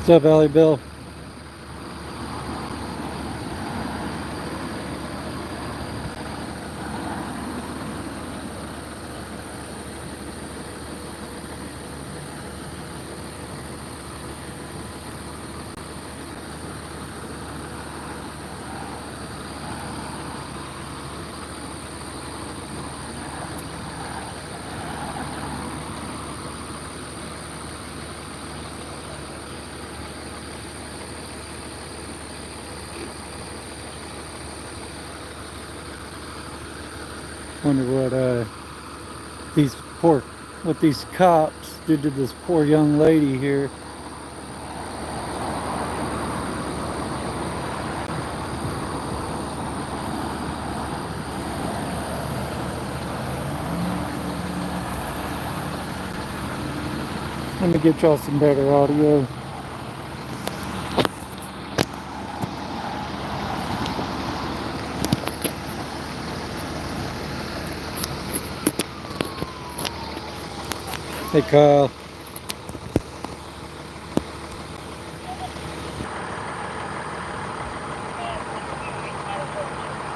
What's up, Allie Bill? Wonder these poor what these cops did to this poor young lady here. Let me get y'all some better audio. Hey, Kyle.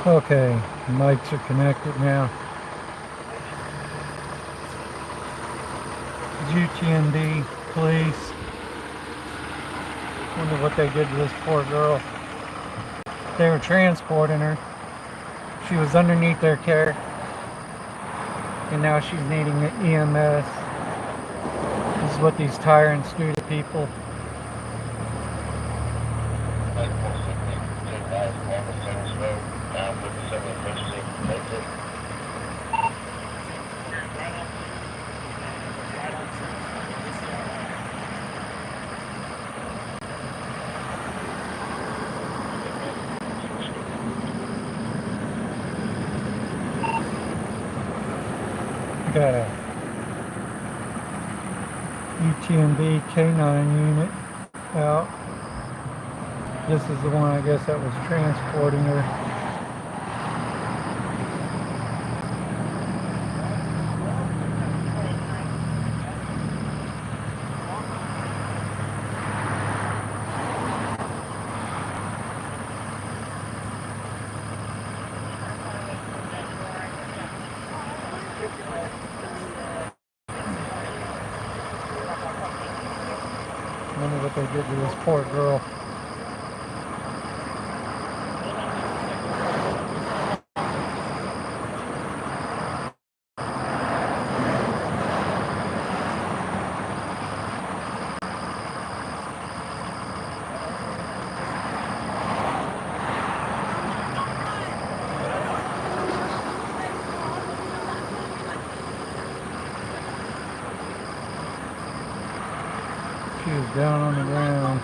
Okay, mics are connected now. UTND police. Wonder what they did to this poor girl. They were transporting her. She was underneath their care. And now she's needing EMS. This is what these tyrants do to people. Got a UTMB K9 unit out. This is the one, I guess, that was transporting her. Wonder what they did to this poor girl. She was down on the ground.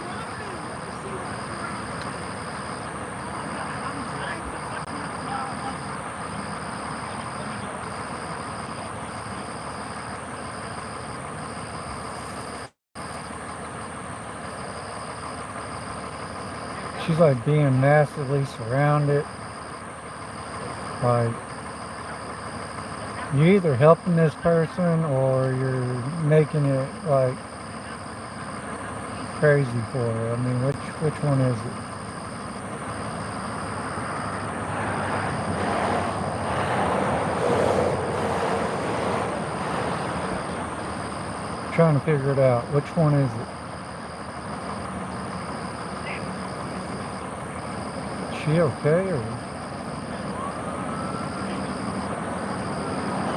She's like being massively surrounded. Like, you're either helping this person or you're making it like crazy for her. I mean, which one is it? Trying to figure it out. Which one is it? Is she okay or?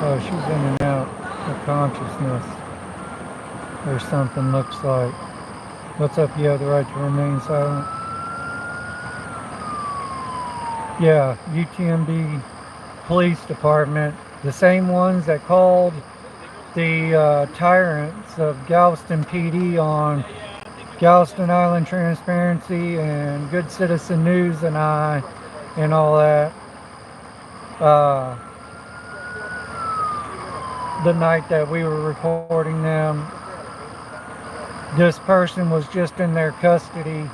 Oh, she's in and out of consciousness or something, looks like. What's up? You have the right to remain silent. Yeah, UTMB Police Department, the same ones that called the tyrants of Galveston PD on Galveston Island Transparency and Good Citizen News and all that. The night that we were reporting them, this person was just in their custody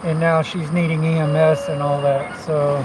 and now she's needing EMS and all that. So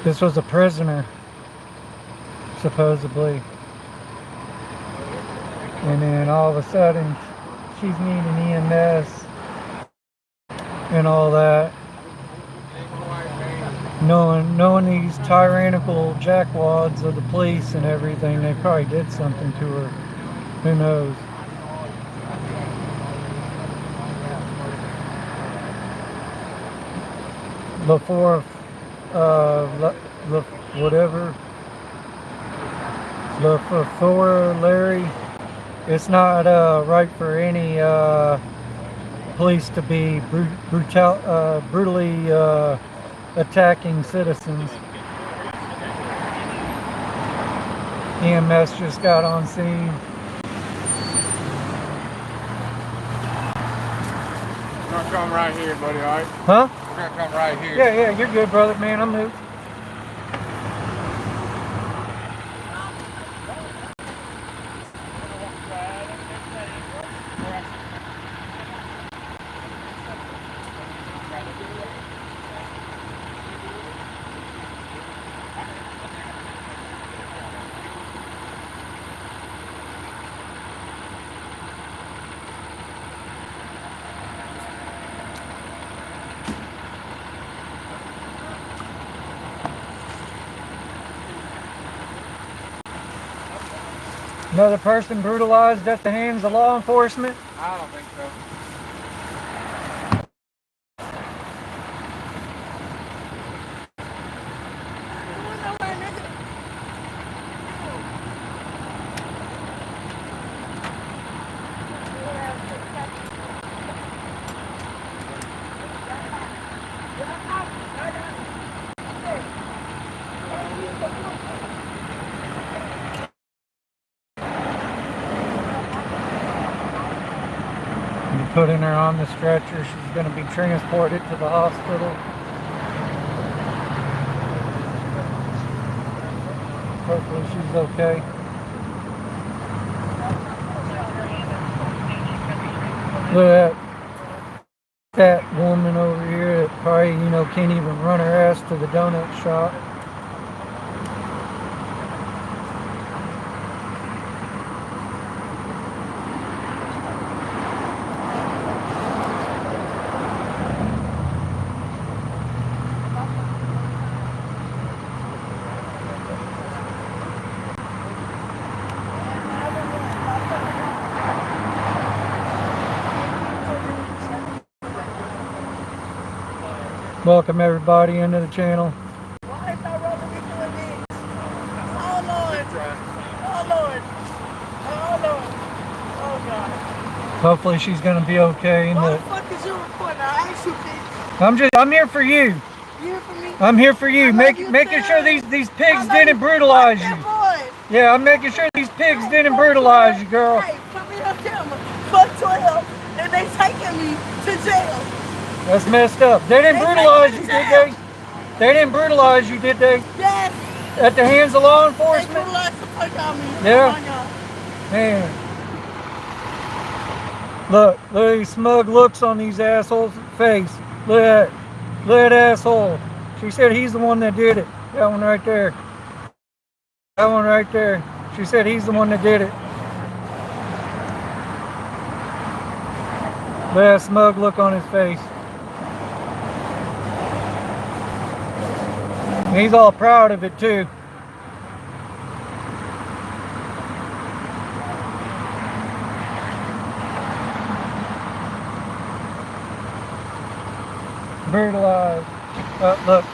This was a prisoner, supposedly. And then all of a sudden, she's needing EMS and all that. Knowing these tyrannical jackwads of the police and everything, they probably did something to her. Who knows? Before, whatever, before Larry, it's not right for any police to be brutally attacking citizens. EMS just got on scene. We're gonna come right here, buddy, alright? Huh? We're gonna come right here. Yeah, you're good, brother. Man, I'm moved. Another person brutalized at the hands of law enforcement? I don't think so. Putting her on the stretcher. She's going to be transported to the hospital. Hopefully she's okay. Look at that woman over here that probably, can't even run her ass to the donut shop. Welcome everybody into the channel. Why is my brother be doing this? Oh Lord. Oh Lord. Oh Lord. Oh God. Hopefully she's gonna be okay. Why the fuck is you recording? I asked you this. I'm here for you. You here for me? I'm here for you. Making sure these pigs didn't brutalize you. Yeah, I'm making sure these pigs didn't brutalize you, girl. Hey, put me on camera. Fuck 12 and they taking me to jail. That's messed up. They didn't brutalize you, did they? They didn't brutalize you, did they? Yes. At the hands of law enforcement? They brutalized the fuck out of me. Yeah. Oh my God. Man. Look at these smug looks on these assholes' face. Look at that asshole. She said he's the one that did it. That one right there. That one right there. She said he's the one that did it. Look at that smug look on his face. And he's all proud of it too. Brutalized. Look,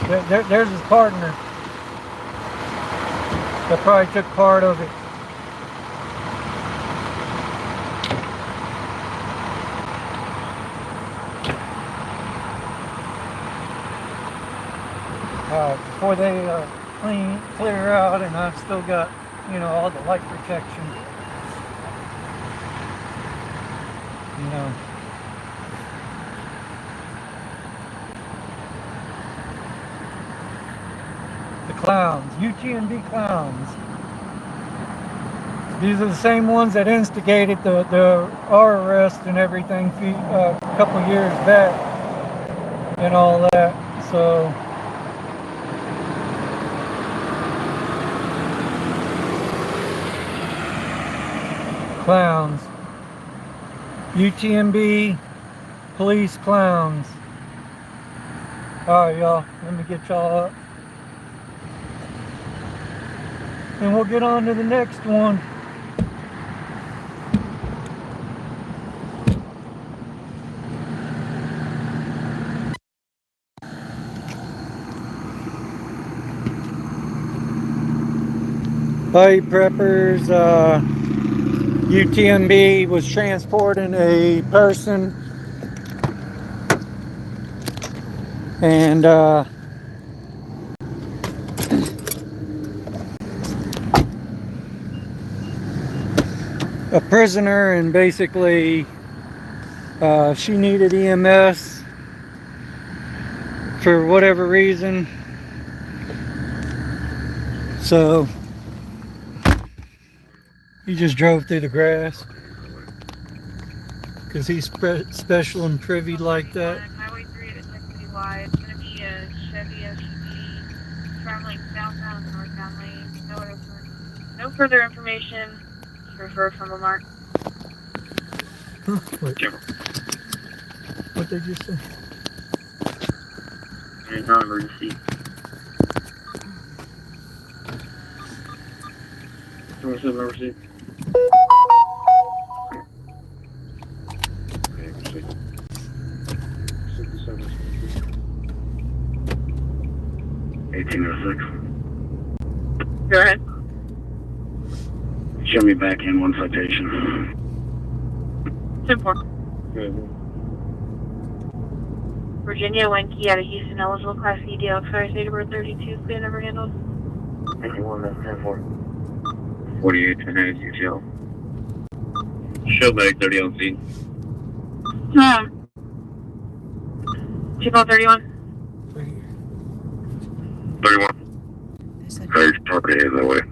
there's his partner that probably took part of it. Before they clear out, and I've still got, all the light protection. The clowns, UTMB clowns. These are the same ones that instigated our arrest and everything a couple years back and all that. So Clowns. UTMB police clowns. Alright, y'all. Let me get y'all up. And we'll get on to the next one. Hi, preppers. UTMB was transporting a person, and a prisoner, and basically she needed EMS for whatever reason. So he just drove through the grass because he's special and privy like that. Highway 3 at Texas Wide. It's going to be a Chevy SUV traveling southbound and northbound lanes. No further information. Referred from a mark. Huh? Wait. What did you say? There's no emergency. What's the emergency? Okay, 1806. Go ahead. Show me back in one citation. 10-4. Good. Virginia, Wenke out of Houston, eligible Class E deal, expires date of birth 32, clear number handled. 51, 10-4. 48, 10 is UTL. Show back 30 on scene. 2-31. 31. Very property is that way.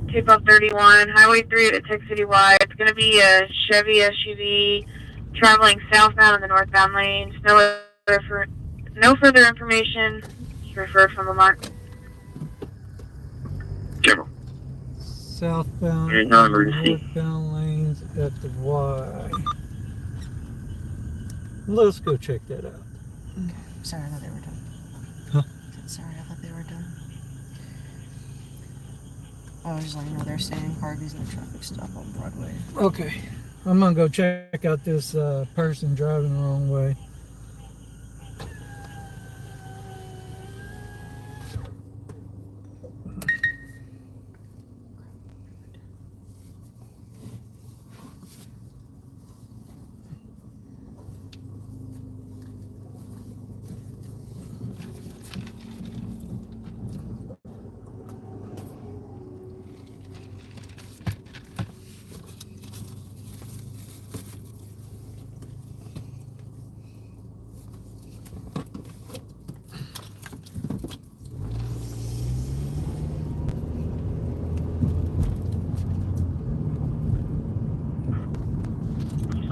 2-31, Highway 3 at Tech City Wide. It's going to be a Chevy SUV traveling southbound in the northbound lanes. No further information. Referred from a mark. General. Southbound There's no and emergency. northbound lanes at the Y. Let's go check that out. Okay. Sorry, I thought they were done. Huh? Sorry, I thought they were done. I was just letting you know they're staying in Harvey's in the traffic stop on Broadway. Okay, I'm gonna go check out this person driving the wrong way.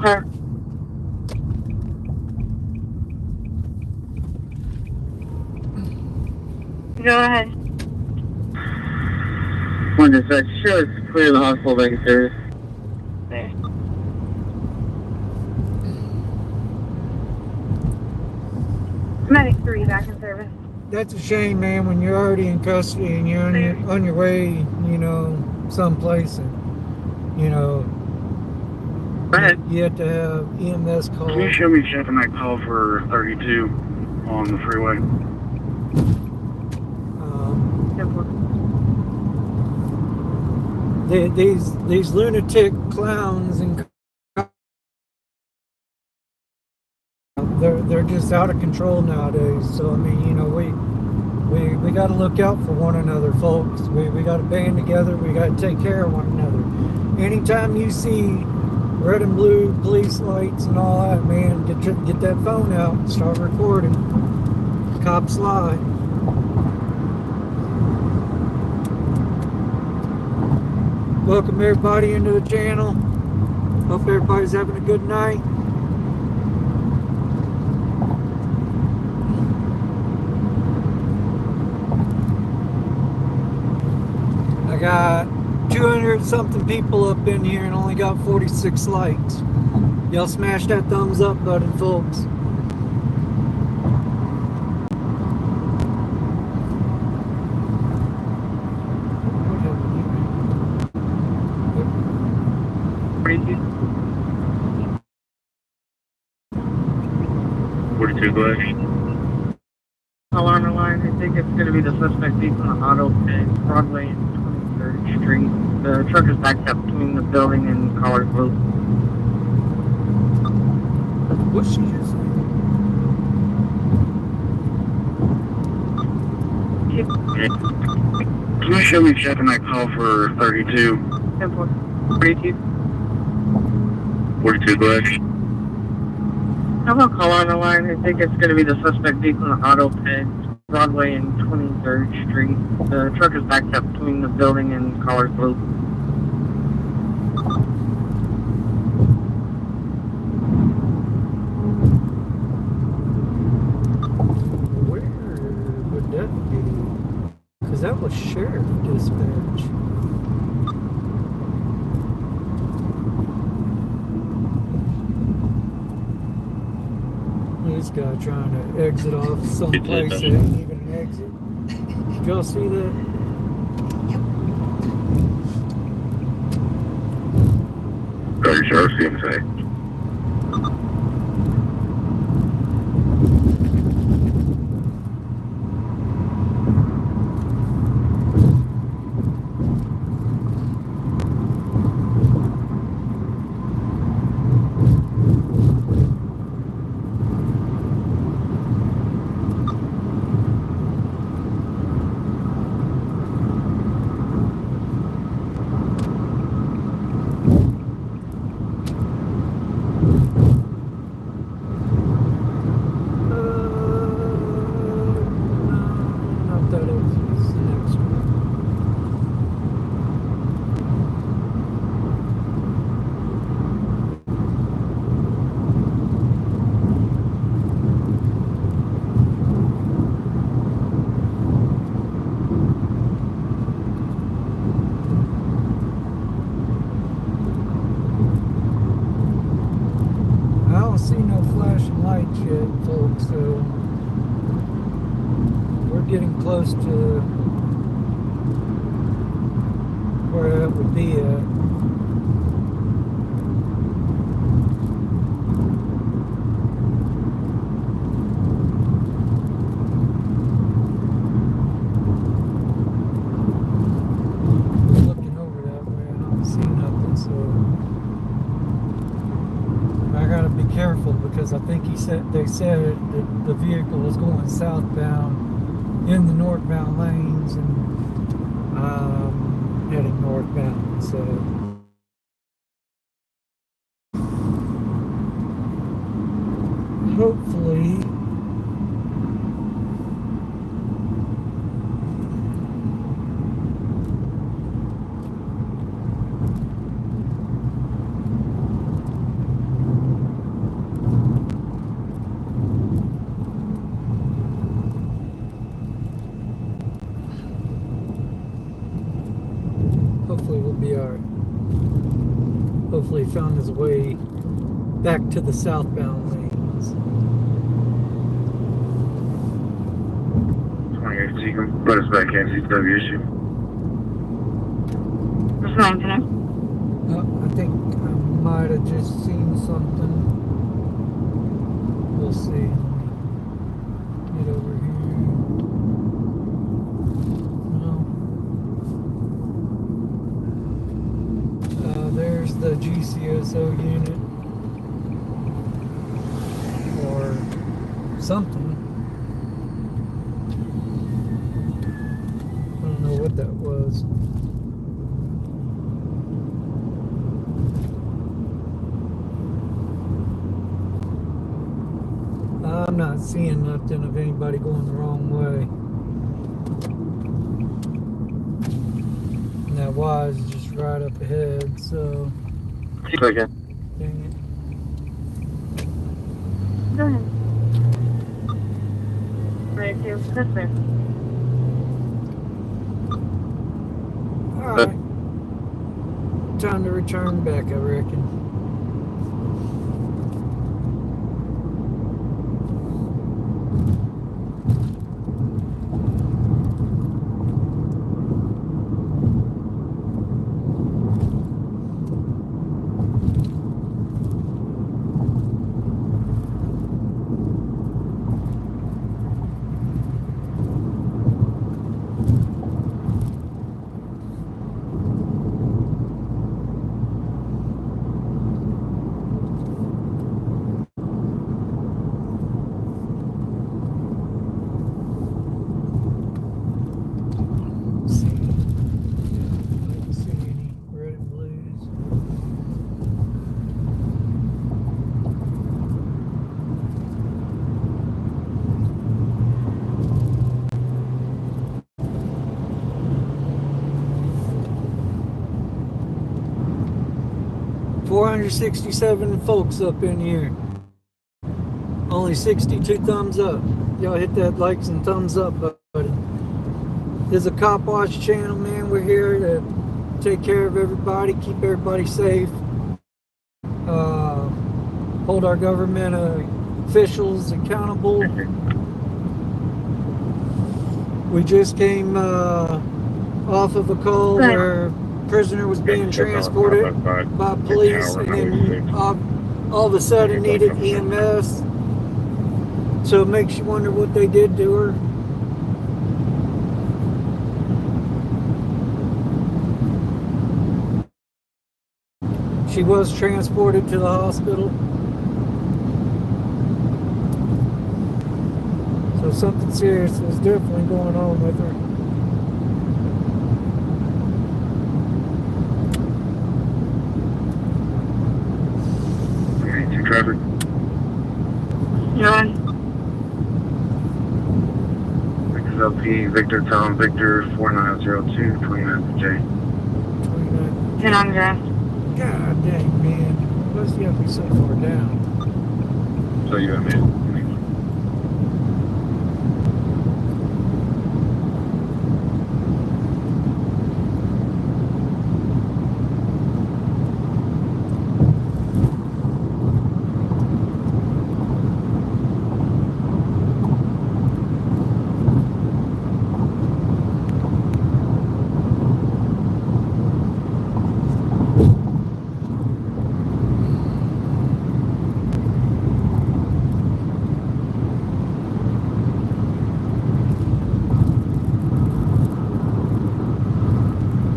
Sir. Go ahead. One dispatch, show us clear the hospital back in service. There. Medic 3 back in service. That's a shame, man, when you're already in custody and you're on your way, you know, someplace, and you know, Go ahead. you have to have EMS call. Can you show me checking that call for 32 on the freeway? These lunatic clowns and they're just out of control nowadays. So I mean, you know, we got to look out for one another, folks. We got to band together. We got to take care of one another. Anytime you see red and blue police lights and all that, man, get that phone out and start recording. Cops lie. Welcome everybody into the channel. Hope everybody's having a good night. I got 200 something people up in here and only got 46 likes. Y'all smash that thumbs up button, folks. Go ahead. Alarm alarm. I think it's going to be the suspect being on the auto pit, Broadway and 23rd Street. The truck is backed up between the building and Collard Road. What's she just saying? Can you show me checking that call for 32? 42. 42, go ahead. How about call on the line? I think it's going to be the suspect being on the auto pit, Broadway and 23rd Street. The truck is backed up between the building and Collard Road. Where would that be? Because that was sheriff dispatch. This guy trying to exit off someplace that ain't even an exit. Did y'all see that? Sorry, Sheriff, CMSA. Not that exit. It's the next one. I don't see no flashing lights yet, folks, so we're getting close to where that would be at. Looking over that way, I don't see nothing, so I gotta be careful because I think they said that the vehicle was going southbound in the northbound lanes and heading northbound. So hopefully we'll be alright. Hopefully he found his way back to the southbound lanes. So you can put us back in, CW issue. What's wrong today? I think I might have just seen something. We'll see. Get over here. No. There's the GCSO unit. Or something. I don't know what that was. I'm not seeing nothing of anybody going the wrong way. And that Y is just right up ahead, so Okay. dang Go ahead. Right here. That's there. it. Alright. time to return back, I reckon. $467 folks up in here. Only 62 thumbs up. Y'all hit that likes and thumbs up button. This is a Cop Watch channel, man. We're here to take care of everybody, keep everybody safe, hold our government officials accountable. We just came off of a call where a prisoner was being transported by police and then all of a sudden needed EMS. So it makes you wonder what they did to her. She was transported to the hospital. So something serious is definitely going on with her. Two traffic. Yeah. XLP, Victor, Tom, Victor, 4902, 29 J. 29. 10 on grass. God dang, man. Why does he have to be so far down? So you have me.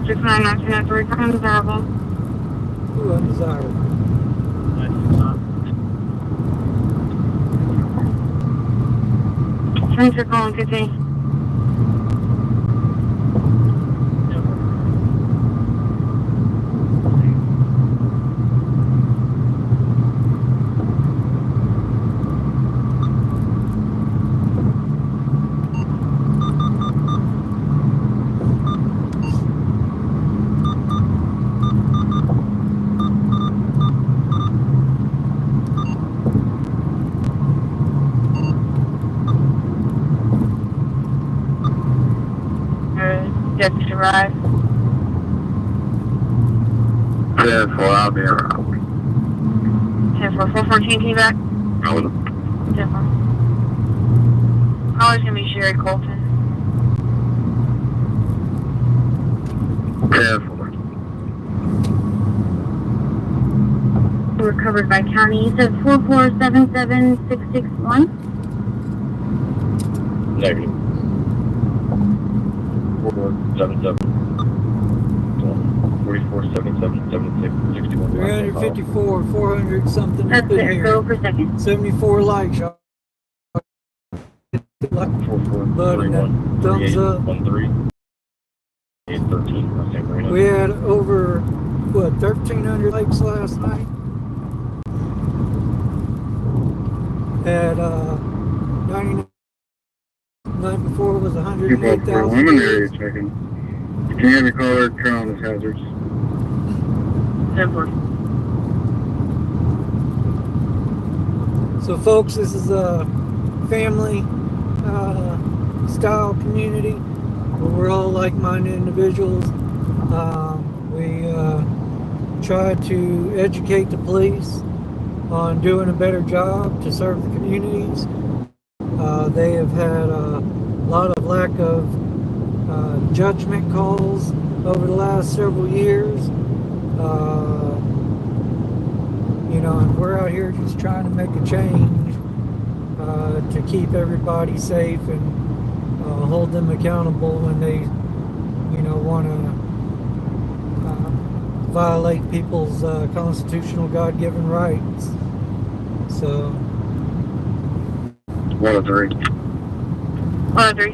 699 3 undesirable. Ooh, undesirable. Thanks for calling, Kitty. Deputy arrived. 10-4, I'll be around. 10-4, 414, can you back? I will. 10-4. Caller's gonna be Sherry Colton. 10-4. We're covered by county. You said 4477661? Negative. 4477. 44777661. 354, 400 something That's up in it. here. Go per second. 74 likes, y'all. Button that thumbs up. 13. 813. We had over, what, 1,300 likes last night? At 99 night before was 108,000. Preliminary checking. You can have your caller crown as hazards. 10-4. So folks, this is a family style community where we're all like-minded individuals. We try to educate the police on doing a better job to serve the communities. They have had a lot of lack of judgment calls over the last several years. And we're out here just trying to make a change to keep everybody safe and hold them accountable when they, want to violate people's constitutional God-given rights. So. 103. 103.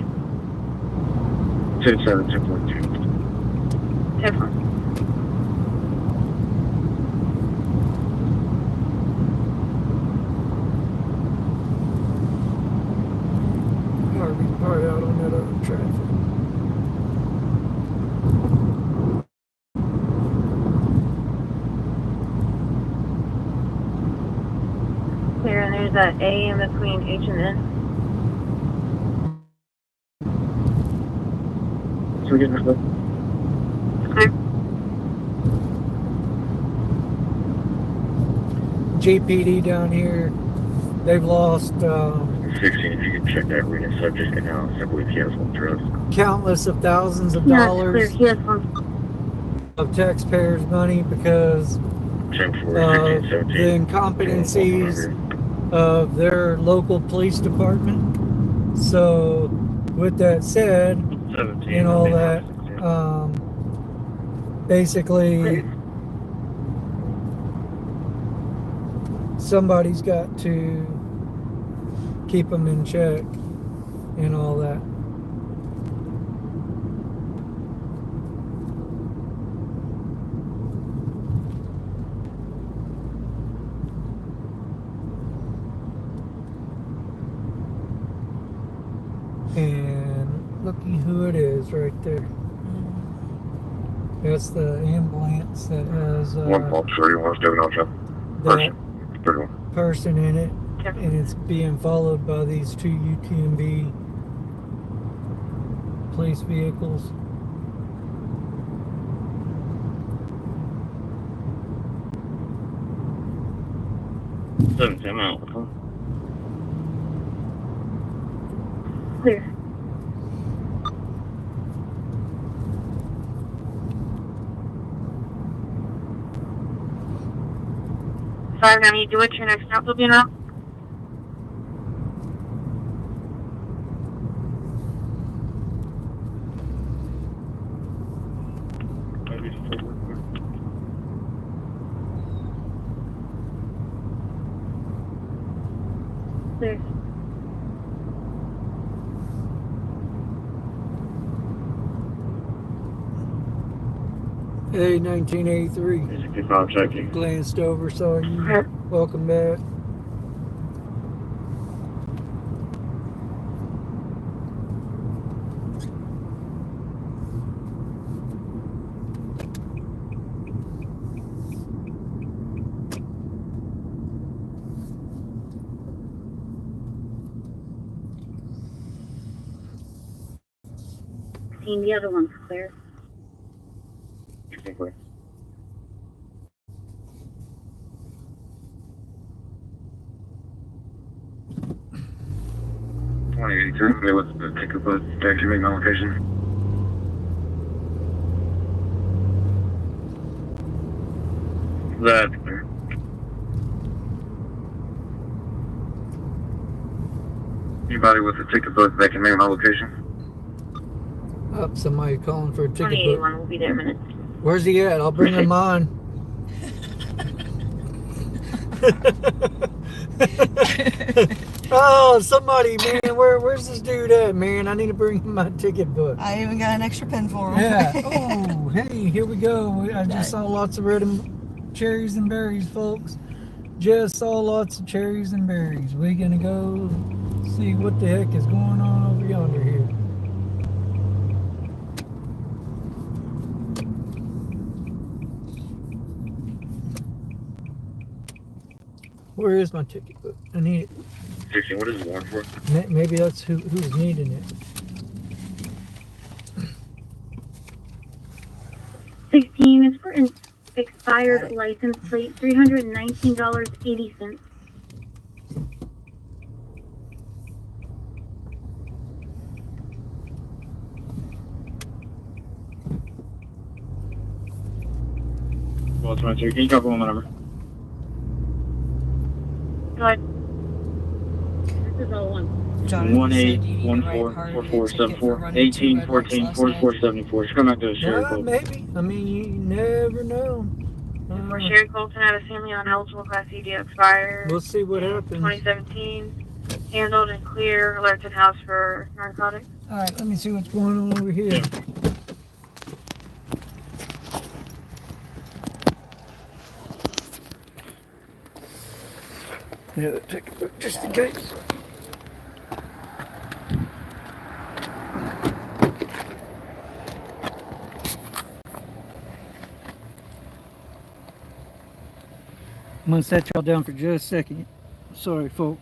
27, 2.2. 10-4. Hard out on that other traffic. Clear, and there's that A in between H and N. So we're getting this book. Clear. GPD down here, they've lost 16, if you could check that reading subject analysis, I believe he has one drugs. countless of thousands of Yeah, it's dollars clear. He has one. of taxpayers' money because 10, 4, of 16, the 17. incompetencies of their local police department. So, with that said, 17. and all that, basically, somebody's got to keep them in check and all that. And looky who it is right there. That's the ambulance that has 1.31, Steven Alsham. that 31. person in it, and it's being followed by these two UTMB police vehicles. I'm out. Clear. Five, now you do what your next stop will be now. Clear. Hey, 1983. Keep on checking. Glanced over, saw you. Clear. Welcome back. Seeing the other one's clear. Exactly. What's the ticket bus? Actually make my location. That's clear. Anybody with a ticket book that can make my location? Up, somebody calling for a ticket book. 2081 will be there minutes. Where's he at? I'll bring him on. Oh, somebody, man, where's this dude at, man? I need to bring him my ticket book. I even got an extra pen for him. Yeah. Oh, hey, here we go. I just saw lots of cherries and berries, folks. Just saw lots of cherries and berries. We're gonna go see what the heck is going on over yonder here. Where is my ticket book? I need it. 16, what is it warrant for? Maybe that's who's needing it. 16 is for Expired license plate $319.80. Well, 23. Can you drop one number? Go ahead. This is 01. Jonathan One said eight you need one to write four Harvey four a four ticket seven for four running 2 18 red lights 14 last 44 night. 74. Just come back to the Sherry Cole. Maybe. I mean, you never know. For Sherry Colton at a family uneligible Class C deal expired. We'll see what happens. 2017. Handled and clear. Alerted house for narcotics. All right, let me see what's going on over here. Yeah, take a look just in case. I'm gonna set y'all down for just a second. Sorry, folks.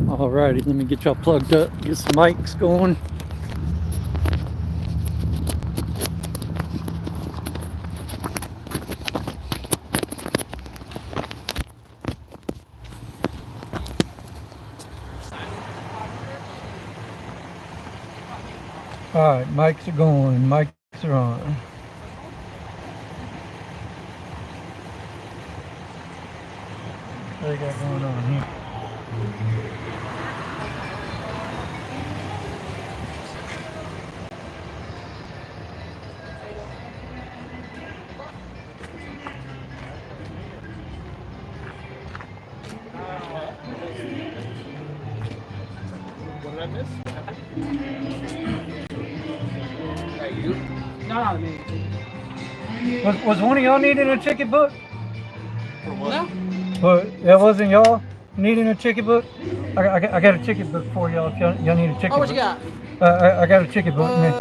Alrighty, let me get y'all plugged up, get some mics going. Alright, mics are going, mics are on. What do they got going on here? What did I miss? Hey, you? Not me. Was one of y'all needing a ticket book? For what? No. But that wasn't y'all needing a ticket book? I got a ticket book for y'all if y'all need a ticket Oh, what book. you got? I got a ticket book, man.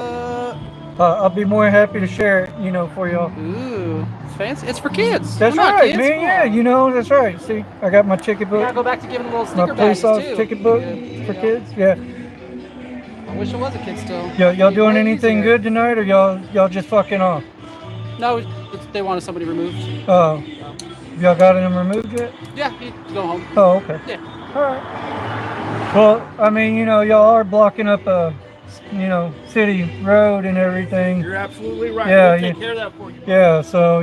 I'll be more happy to share it, for y'all. Ooh, it's fancy. It's for kids. That's We're not right, kids. man. Yeah, that's right. See, I got my ticket You gotta book, go back to giving little my sticker police badges officer too. ticket book for kids. Yeah. I wish it was a kid still. Y'all doing Way anything easier. good tonight, or y'all just fucking off? No, they wanted somebody removed. Oh, y'all got them removed yet? Yeah, you go home. Oh, okay. Yeah. All right. Well, I mean, y'all are blocking up a, city road and everything. You're absolutely right. Yeah, We'll take care of that for you. Yeah, so,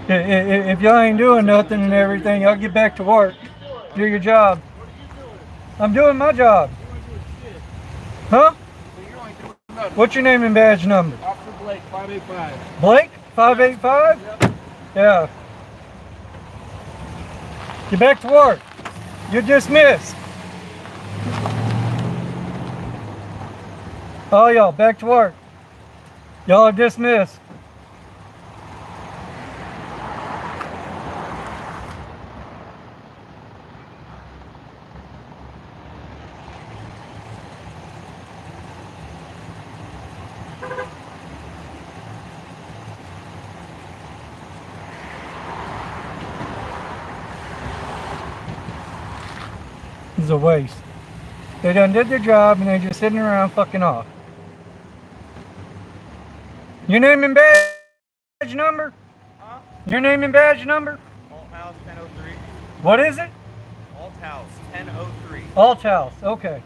if y'all ain't doing nothing and everything, y'all get back to work. Do your job. I'm doing my job. Huh? What's your name and badge number? Officer Blake, 585. Blake? 585? Yep. Yeah. Get back to work. You're dismissed. All y'all, back to work. Y'all are dismissed. This is a waste. They done did their job and they're just sitting around fucking off. Your name and badge number? Huh? Your name and badge number? Alt House 1003. What is it? Alt House 1003. Alt House, okay.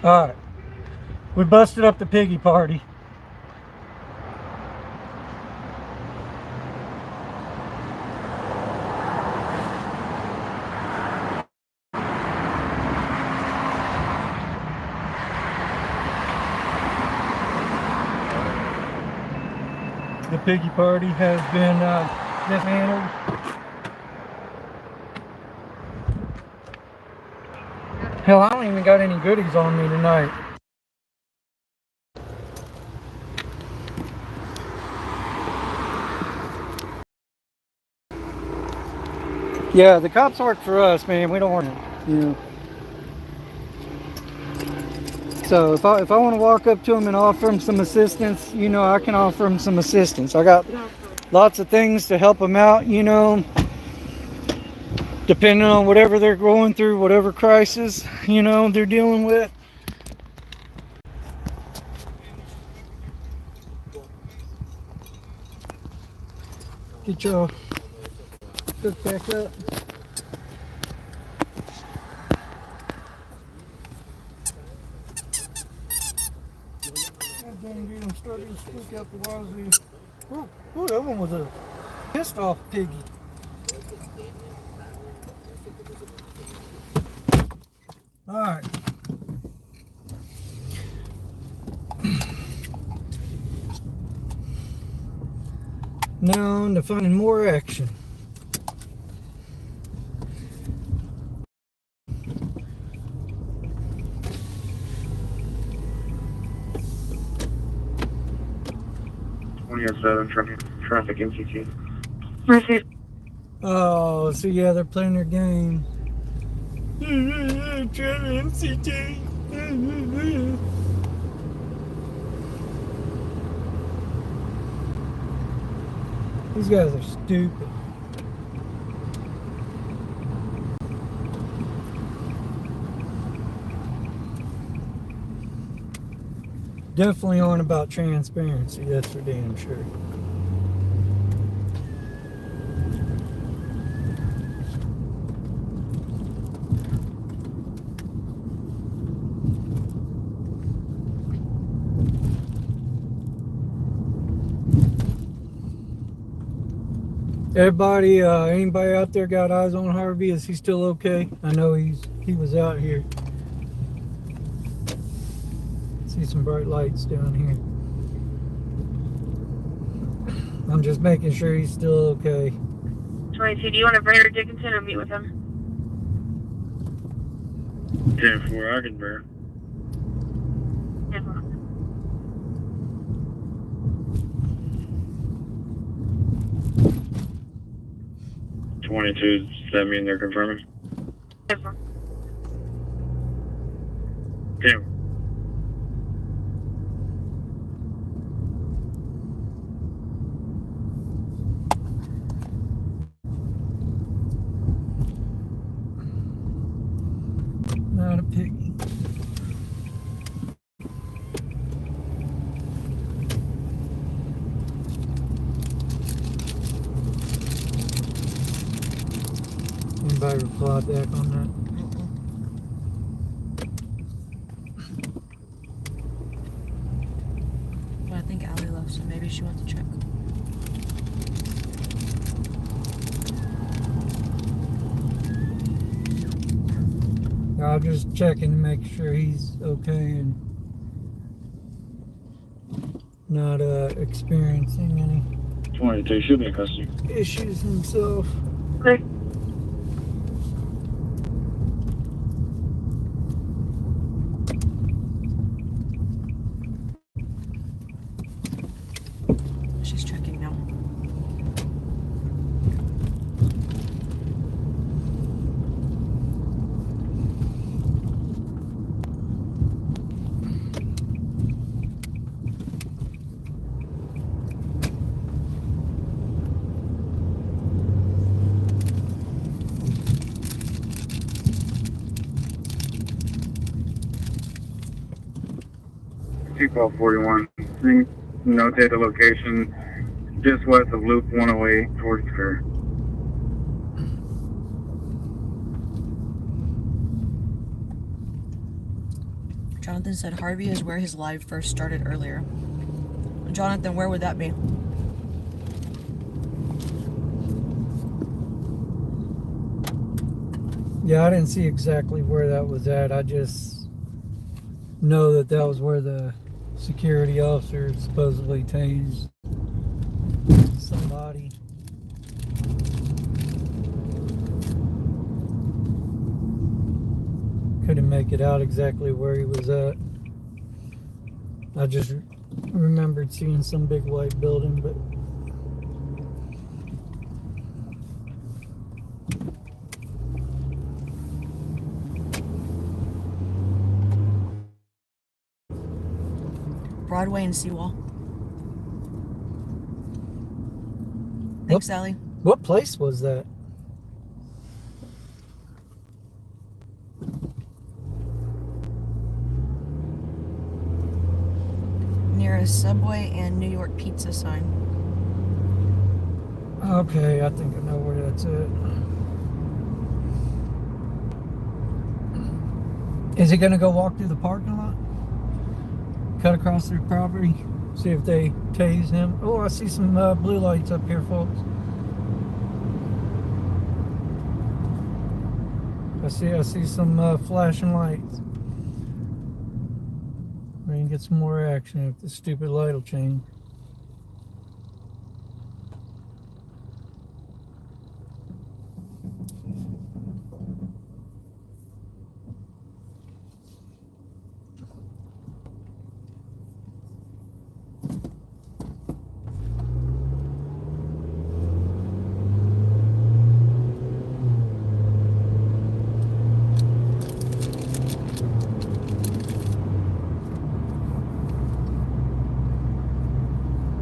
Alright. We busted up the piggy party. The piggy party has been dismantled. Hell, I don't even got any goodies on me tonight. Yeah, the cops work for us, man. We don't want it, you know. So if I want to walk up to them and offer them some assistance, you know, I can offer them some assistance. I got lots of things to help them out, you know, depending on whatever they're going through, whatever crisis, you know, they're dealing with. Get y'all hooked back up. God dang, dude, I'm starting to spook out the wazoo. Ooh, that one was a pissed off piggy. Alright. Now on to finding more action. Traffic MCT. Mercy. Oh, so yeah, they're playing their game. MCT. These guys are stupid. Definitely on about transparency, that's for damn sure. Everybody, anybody out there got eyes on Harvey? Is he still okay? I know he was out here. See some bright lights down here. I'm just making sure he's still okay. 22, do you want to bring her Dickinson or meet with him? 10-4, I can bear. 10-4. 22, does that mean they're confirming? 10-4. 10. Not a piggy. Anybody reply back on that? But I think Allie left, so maybe she went to check. I'm just checking to make sure he's okay and not experiencing any 22, should be in custody. issues himself. Okay. She's checking now. Seatbelt 41. Notate the location just west of Loop 108 towards Fair. Jonathan said Harvey is where his live first started earlier. Jonathan, where would that be? Yeah, I didn't see exactly where that was at. I just know that that was where the security officer supposedly tased somebody. Couldn't make it out exactly where he was at. I just remembered seeing some big white building, but Broadway and Seawall. Thanks, Sally. What place was that? Near a Subway and New York Pizza sign. Okay, I think I know where that's at. Is he gonna go walk through the parking lot? Cut across their property? See if they tase him? Oh, I see some blue lights up here, folks. I see some flashing lights. We can get some more action if this stupid light will change.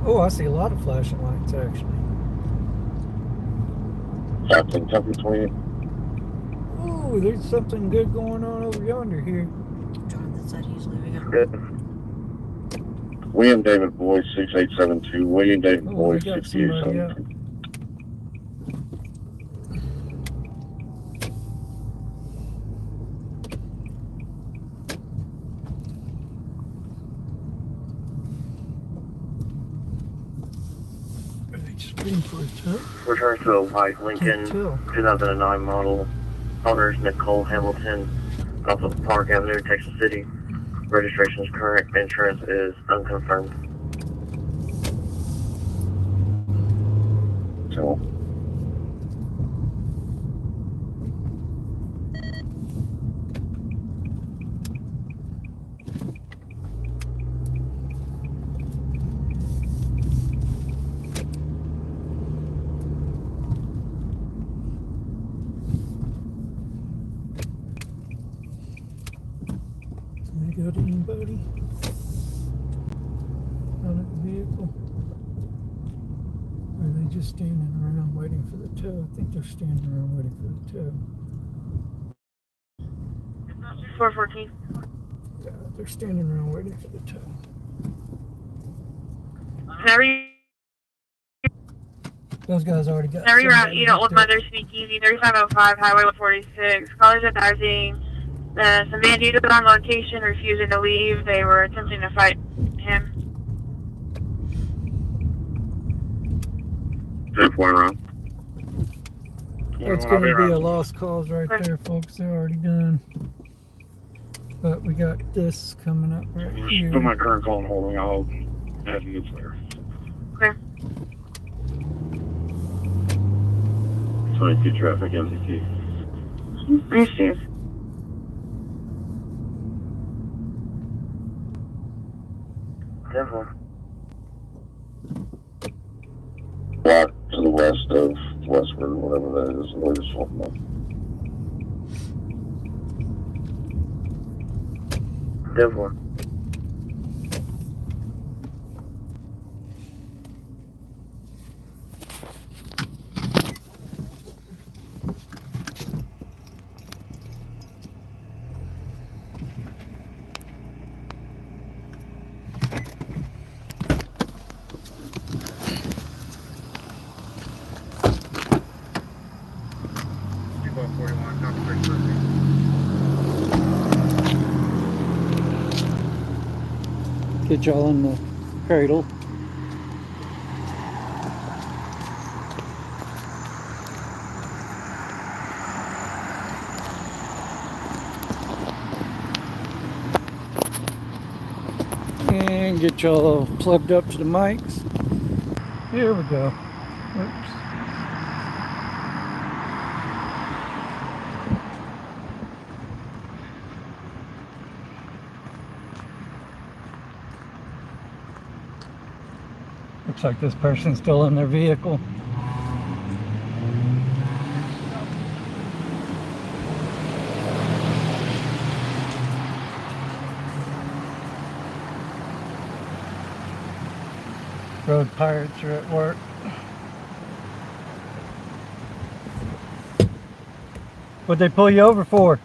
Oh, I see a lot of flashing lights actually. Captain, copy 20. Ooh, there's something good going on over yonder here. Jonathan said he's leaving it. Good. William David Boyd 6872. William David Oh, we Boyd got somebody out. 6872. Are they just waiting for a tow? Return to a white Can't Lincoln tell. 2009 model. Owners Nicole Hamilton off of Park Avenue, Texas City. Registration is current. Insurance is unconfirmed. So, Can I go to anybody? Out of the vehicle? Or are they just standing around waiting for the tow? I think they're standing around waiting for the tow. 414. Yeah, they're standing around waiting for the tow. Now Those guys already got reroute somebody you to Old hooked up. Mother Speakeasy, 3505 Highway 146. Callers advising some bandits on location refusing to leave. They were attempting to fight him. 10-4 around. That's going to be a lost cause right there, folks. They're already done. But we got this coming up right Put here. my current call on holding. I'll have you get there. Okay. 22 traffic, MCT. Receive. Denver. Block to the west of Westward, whatever that is. I believe it's something. Denver. Get y'all in the cradle. And get y'all plugged up to the mics. Here we go. Oops. Looks like this person's still in their vehicle. Road pirates are at work. What'd they pull you over for?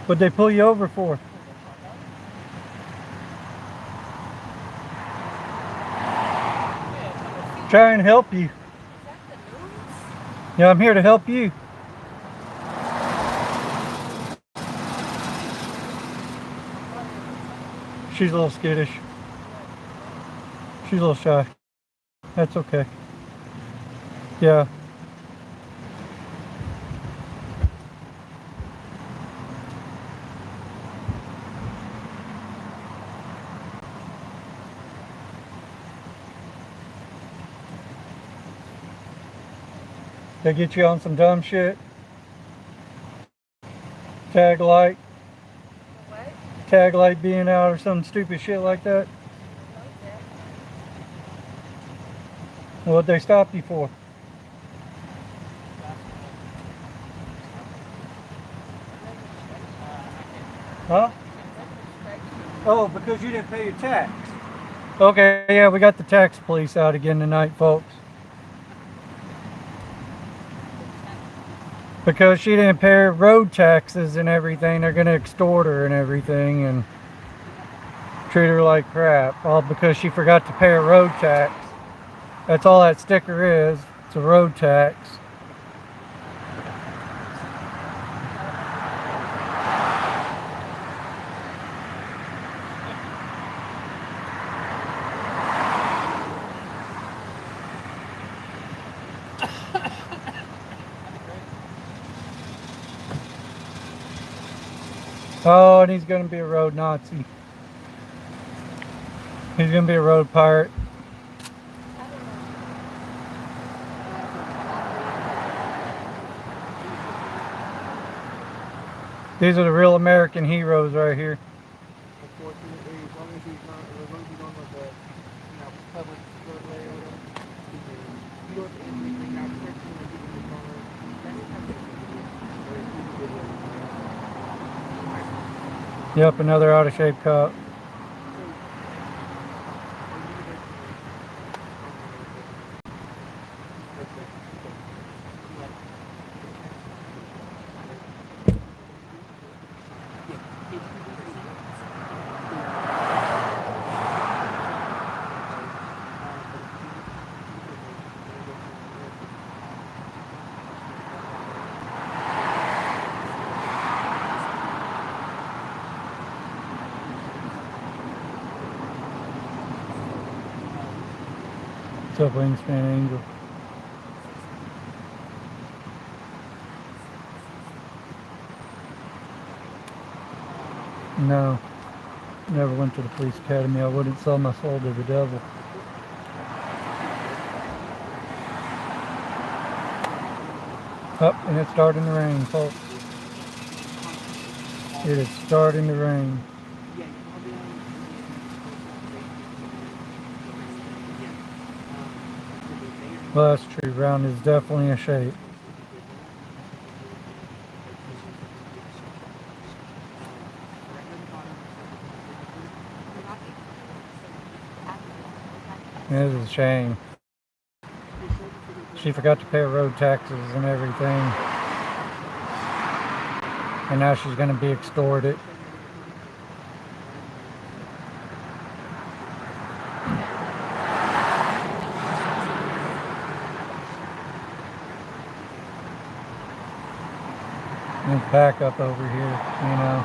What'd they pull you over for? Try and help you. Yeah, I'm here to help you. She's a little skittish. She's a little shy. That's okay. Yeah. They get you on some dumb shit? Tag light? What? Tag light being out or some stupid shit like that? What'd they stop you for? Huh? Oh, because you didn't pay your tax. Okay, yeah, we got the tax police out again tonight, folks. Because she didn't pay her road taxes and everything, they're gonna extort her and everything and treat her like crap. All because she forgot to pay her road tax. That's all that sticker is. It's a road tax. Oh, and he's gonna be a road Nazi. He's gonna be a road pirate. These are the real American heroes right here. Unfortunately, as long as he's not, as long as you don't know the, public roadway or whatever, you don't have to anything now, especially when people get going. Yep, another out of shape cop. What's up, Wingspan Angel? No, never went to the police academy. I wouldn't sell my soul to the devil. Up, and it's starting to rain, folks. It is starting to rain. Well, that's true. Round is definitely a shape. It is a shame. She forgot to pay her road taxes and everything. And now she's going to be extorted. Let's back up over here, you know.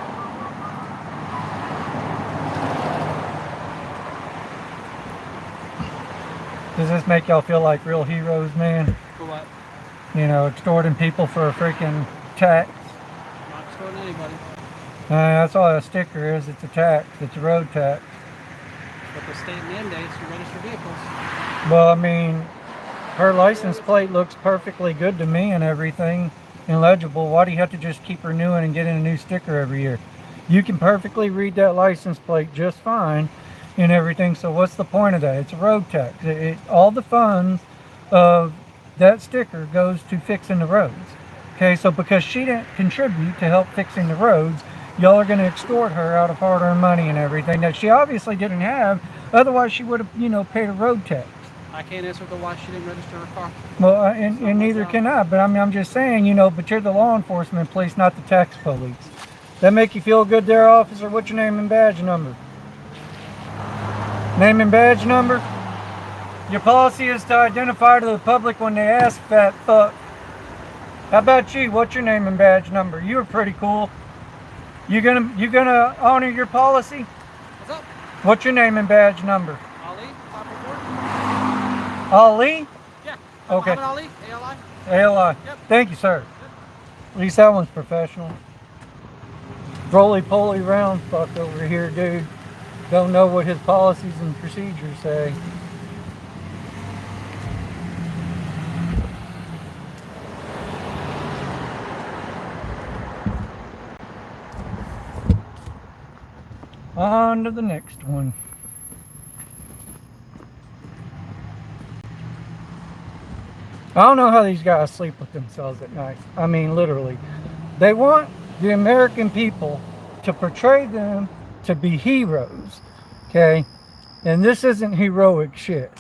Does this make y'all feel like real heroes, man? For what? You know, extorting people for a freaking tax. Not extorting anybody. That's all a sticker is. It's a tax. It's a road tax. But the state mandates you register vehicles. Well, I mean, her license plate looks perfectly good to me and everything. And legible. Why do you have to just keep renewing and getting a new sticker every year? You can perfectly read that license plate just fine and everything. So what's the point of that? It's a road tax. All the funds of that sticker goes to fixing the roads. Okay, so because she didn't contribute to help fixing the roads, y'all are going to extort her out of hard-earned money and everything that she obviously didn't have. Otherwise, she would have, you know, paid a road tax. I can't answer the why she didn't register her car. Well, and neither can I. But I mean, I'm just saying, you know, but you're the law enforcement police, not the tax police. That make you feel good there, officer? What's your name and badge number? Name and badge number? Your policy is to identify to the public when they ask, fat fuck. How about you? What's your name and badge number? You were pretty cool. You gonna honor your policy? What's up? What's your name and badge number? Ali? 544? Ali? Yeah. Okay. Muhammad Ali? ALI? ALI. Yep. Thank you, sir. At least that one's professional. Roly-poly round fuck over here, dude. Don't know what his policies and procedures say. On to the next one. I don't know how these guys sleep with themselves at night. I mean, literally. They want the American people to portray them to be heroes, okay? And this isn't heroic shit.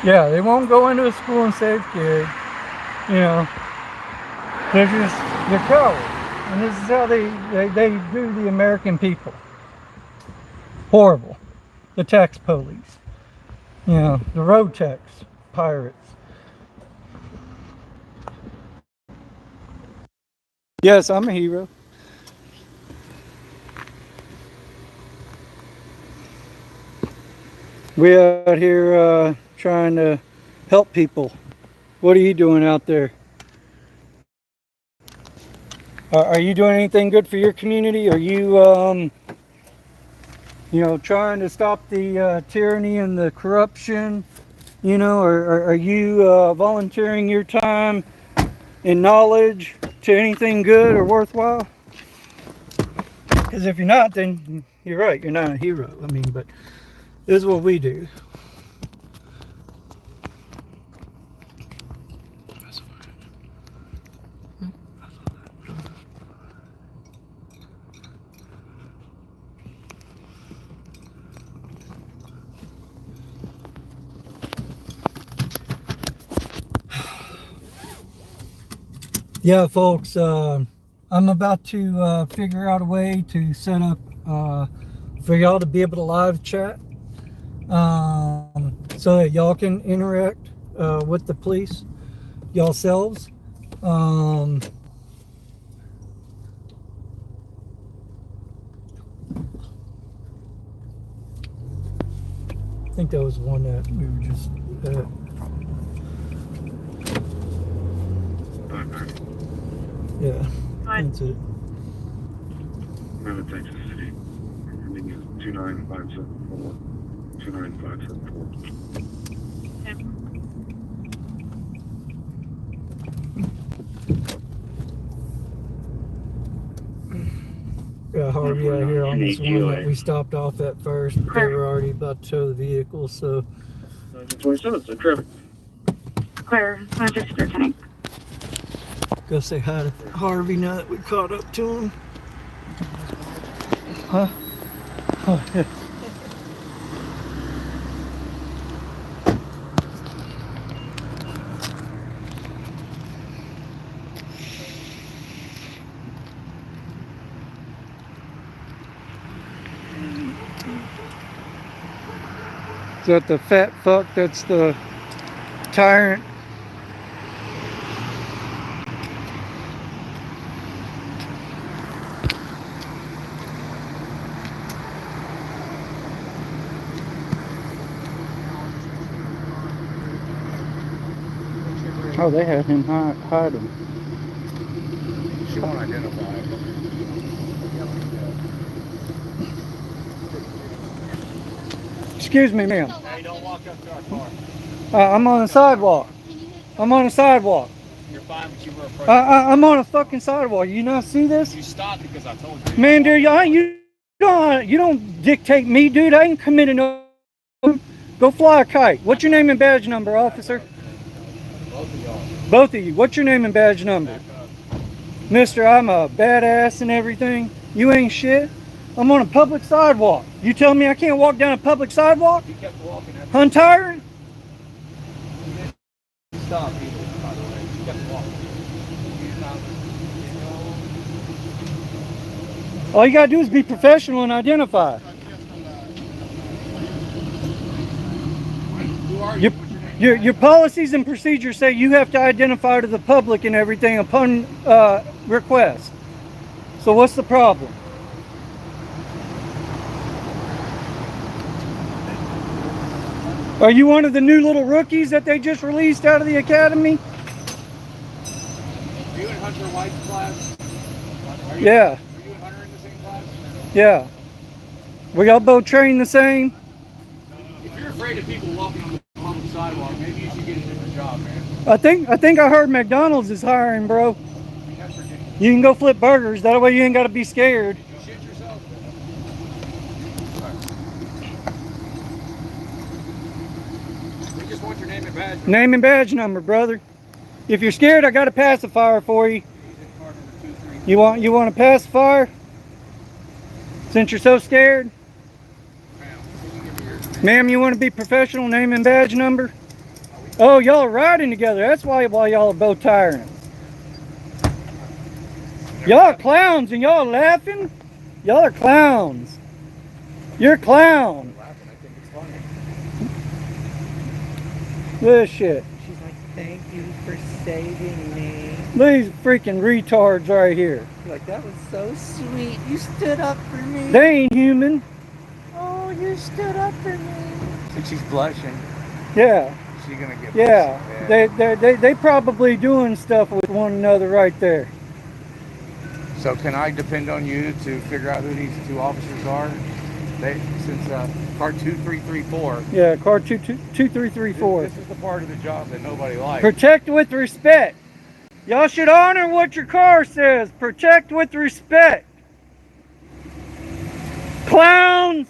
Yeah, they won't go into a school and save kids. You know, they're cowards. And this is how they do the American people. Horrible. The tax police. You know, the road tax pirates. Yes, I'm a hero. We out here trying to help people. What are you doing out there? Are you doing anything good for your community? Are you, you know, trying to stop the tyranny and the corruption? You know, or are you volunteering your time and knowledge to anything good or worthwhile? Because if you're not, then you're right. You're not a hero. I mean, but this is what we do. Yeah, folks, I'm about to figure out a way to set up for y'all to be able to live chat so that y'all can interact with the police yourselves. I think that was the one that we were just yeah, that's it. I'm in Texas City. Ending is 29574. 29574. Yeah, Harvey out here on this one that we stopped off at first, but they were already about to tow the vehicle, so. 27, so traffic. Clear. Just returning. Go say hi to Harvey now that we caught up to him. Huh? Oh, yeah. Is that the fat fuck? That's the Tyrant. Oh, they had him hiding. She won't identify. Excuse me, ma'am. Hey, don't walk up to our car. I'm on the sidewalk. I'm on the sidewalk. You're fine, but you were approaching. I'm on a fucking sidewalk. You not see this? You stopped because I told you. Man, dude, you don't dictate me, dude. I ain't committed no Go fly a kite. What's your name and badge number, officer? Both of you. What's your name and badge number? Mister, I'm a badass and everything. You ain't shit. I'm on a public sidewalk. You tell me I can't walk down a public sidewalk? He kept walking. I'm tired. Stop people, by the way. He kept walking. All you gotta do is be professional and identify. Who are you? Your policies and procedures say you have to identify to the public and everything upon request. So what's the problem? Are you one of the new little rookies that they just released out of the academy? Are you in Hunter White's class? Yeah. Are you and Hunter in the same class? Yeah. We all both trained the same? If you're afraid of people walking on the public sidewalk, maybe you should get a different job, man. I think I heard McDonald's is hiring, bro. That's ridiculous. You can go flip burgers. That way you ain't got to be scared. You shit yourself. We just want your name and badge. Name and badge number, brother. If you're scared, I got a pacifier for you. You want a pacifier? Since you're so scared? Ma'am, you want to be professional? Name and badge number? Oh, y'all are riding together. That's why y'all are both tyrants. Y'all are clowns and y'all are laughing? Y'all are clowns. You're a clown. This shit. She's like, thank you for saving me. These freaking retards right here. Like, that was so sweet. You stood up for me. They ain't human. Oh, you stood up for me. And she's blushing. Yeah. She's gonna get Yeah. They probably doing stuff with one another right there. So can I depend on you to figure out who these two officers are? Since car 2334. Yeah, car 2334. This is the part of the job that nobody likes. Protect with respect. Y'all should honor what your car says. Protect with respect. Clowns!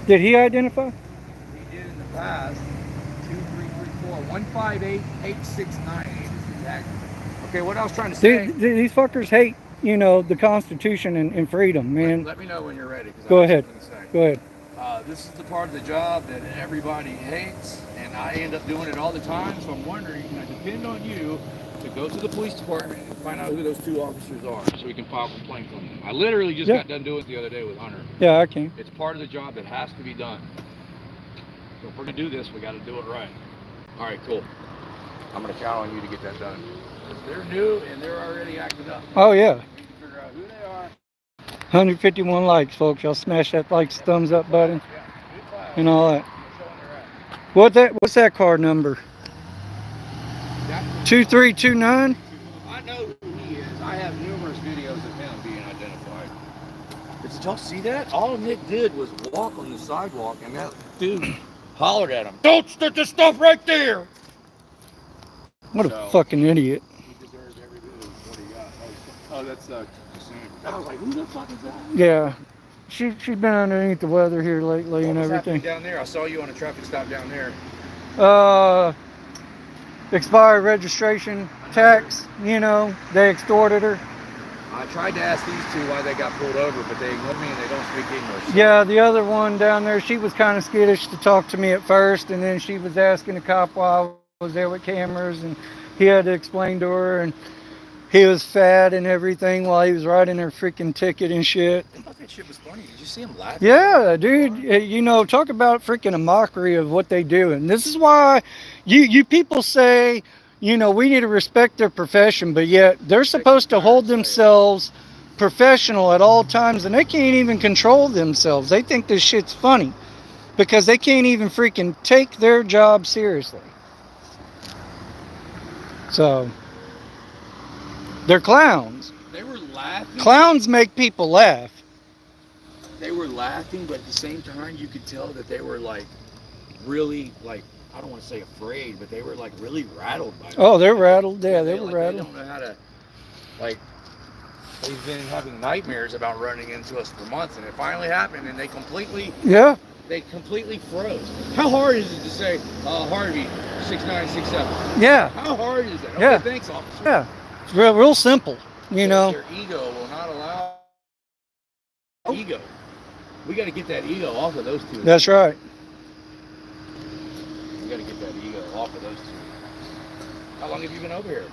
Did he identify? He did in the past. 2334 158 869. Exactly. Okay, what I was trying to say. These fuckers hate, you know, the Constitution and freedom, man. Let me know when you're ready. Go ahead. Go ahead. This is the part of the job that everybody hates, and I end up doing it all the time. So I'm wondering, can I depend on you to go to the police department and find out who those two officers are, so we can file complaints on them? I literally just got done doing it the other day with Hunter. Yeah, I can. It's part of the job that has to be done. So if we're gonna do this, we got to do it right. All right, cool. I'm gonna count on you to get that done. They're new and they're already acting up. Oh yeah. We can figure out who they are. 151 likes, folks. Y'all smash that likes, thumbs up button, and all that. What's that car number? 2329. I know who he is. I have numerous videos of him being identified. But did y'all see that? All Nick did was walk on the sidewalk, and that dude hollered at him, "Don't stick this stuff right there!" What a fucking idiot. He deserves every bit of what he got. Oh, that's I was like, who the fuck is that? Yeah. She's been underneath the weather here lately and everything. Down there, I saw you on a traffic stop down there. Expired registration, tax, you know, they extorted her. I tried to ask these two why they got pulled over, but they ignored me and they don't speak English. So. Yeah, the other one down there, she was kind of skittish to talk to me at first, and then she was asking the cop why I was there with cameras, and he had to explain to her, and he was fat and everything while he was writing her freaking ticket and shit. I thought that shit was funny. Did you see him laughing? Yeah, dude. You know, talk about freaking a mockery of what they do. And this is why you people say, you know, we need to respect their profession, but yet they're supposed to hold themselves professional at all times, and they can't even control themselves. They think this shit's funny because they can't even freaking take their job seriously. So they're clowns. They were laughing. Clowns make people laugh. They were laughing, but at the same time, you could tell that they were like really like, I don't want to say afraid, but they were like really rattled by it. Oh, they're rattled. Yeah, they were rattled. They don't know how to like He's been having nightmares about running into us for months, and it finally happened, and they completely froze. How hard is it to say, Harvey, 6967? Yeah. How hard is that? Okay, Yeah. thanks, officer. Yeah. It's real simple, you know. Their ego will not allow ego. We got to get that ego off of those two. That's right. We got to get that ego off of those two. How long have you been over here?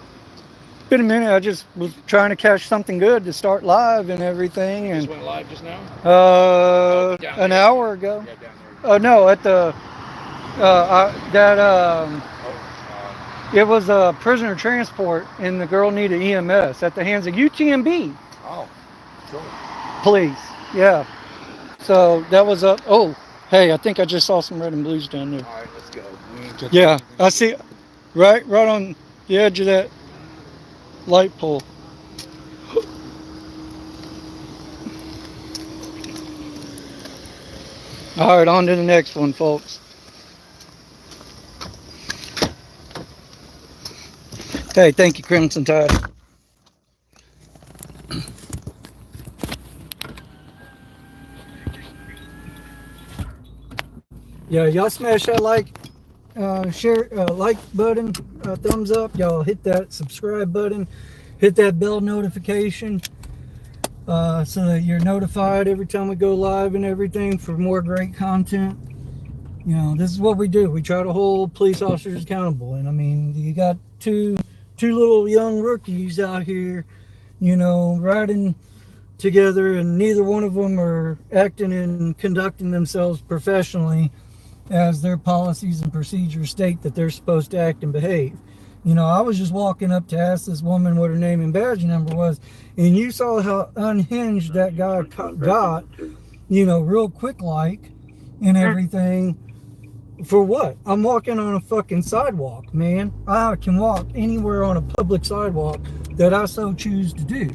Been a minute. I just was trying to catch something good to start live and everything. You And just went live just now? an hour ago. Yeah, down there. No, at the it was a prisoner transport, and the girl needed EMS at the hands of UTMB Oh, sure. police. Yeah. So that was up. Oh, hey, I think I just saw some red and blues down there. All right, let's go. Yeah, I see. Right on the edge of that light pole. All right, on to the next one, folks. Hey, thank you, Crimson Tide. Yeah, y'all smash that share, like button, thumbs up. Y'all hit that subscribe button, hit that bell notification, so that you're notified every time we go live and everything for more great content. You know, this is what we do. We try to hold police officers accountable. And I mean, you got two little young rookies out here, you know, riding together, and neither one of them are acting and conducting themselves professionally as their policies and procedures state that they're supposed to act and behave. You know, I was just walking up to ask this woman what her name and badge number was, and you saw how unhinged that guy got, you know, real quick like and everything. For what? I'm walking on a fucking sidewalk, man. I can walk anywhere on a public sidewalk that I so choose to do.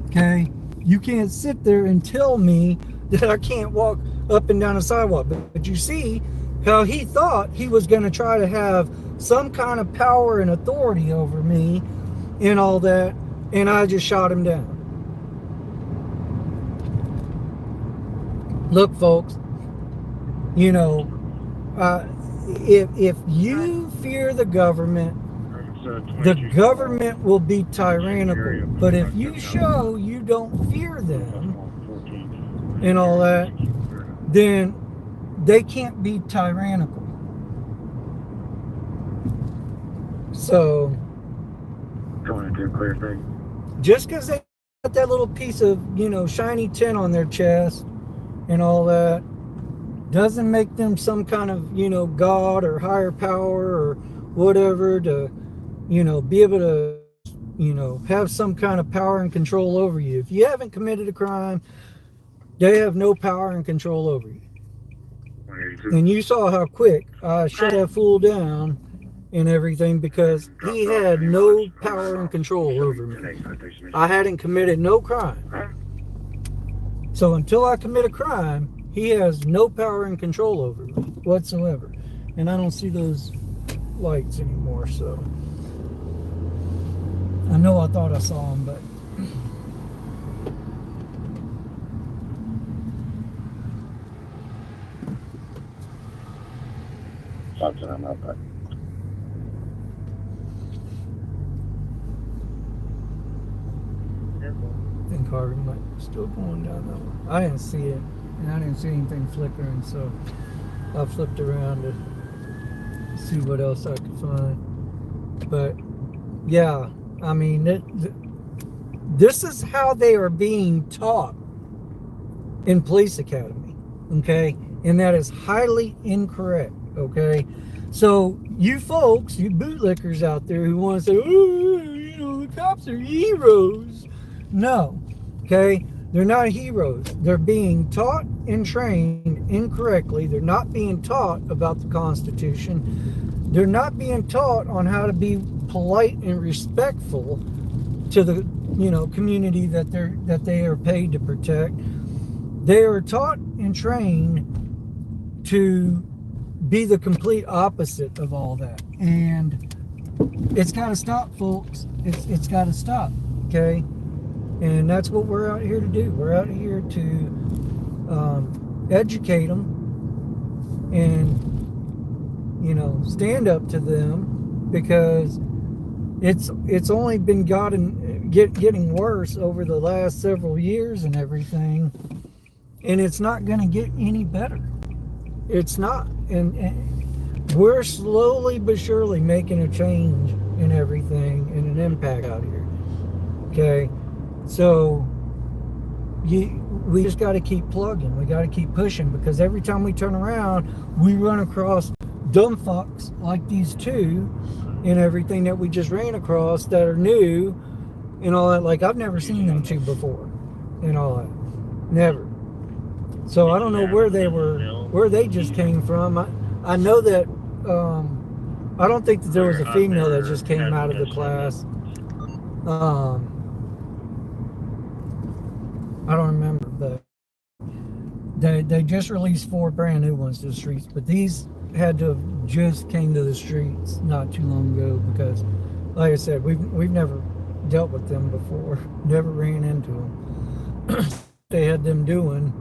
Okay? You can't sit there and tell me that I can't walk up and down a sidewalk. But you see how he thought he was going to try to have some kind of power and authority over me and all that, and I just shot him down. Look, folks, you know, if you fear the government will be tyrannical. But if you show you don't fear them and all that, then they can't be tyrannical. So, Going to do clear thing. just because they got that little piece of, you know, shiny tin on their chest and all that, doesn't make them some kind of, you know, god or higher power or whatever to, you know, be able to, you know, have some kind of power and control over you. If you haven't committed a crime, they have no power and control over you. And you saw how quick I shut that fool down and everything, because he had no power and control over me. I hadn't committed no crime. So until I commit a crime, he has no power and control over me whatsoever. And I don't see those lights anymore, so I know I thought I saw them, but Something I'm up at. I think Harvey might be still going down that one. I didn't see it, and I didn't see anything flickering, so I flipped around to see what else I could find. But yeah, I mean, this is how they are being taught in police academy, okay? And that is highly incorrect, okay? So you folks, you bootlickers out there who want to say, oh, you know, the cops are heroes. No, okay? They're not heroes. They're being taught and trained incorrectly. They're not being taught about the Constitution. They're not being taught on how to be polite and respectful to the, you know, community that they are paid to protect. They are taught and trained to be the complete opposite of all that. And it's got to stop, folks. It's got to stop, okay? And that's what we're out here to do. We're out here to educate them and, stand up to them, because it's only been getting worse over the last several years and everything, and it's not going to get any better. It's not, and we're slowly but surely making a change in everything and an impact out here. Okay, so we just got to keep plugging. We got to keep pushing, because every time we turn around, we run across dumb fucks like these two and everything that we just ran across that are new and all that. Like, I've never seen them two before and all that. Never. So I don't know where they just came from. I know that I don't think that there was a female that just came out of the class. I don't remember, but they just released 4 brand new ones to the streets, but these had to have just came to the streets not too long ago, because like I said, we've never dealt with them before, never ran into them. They had them doing,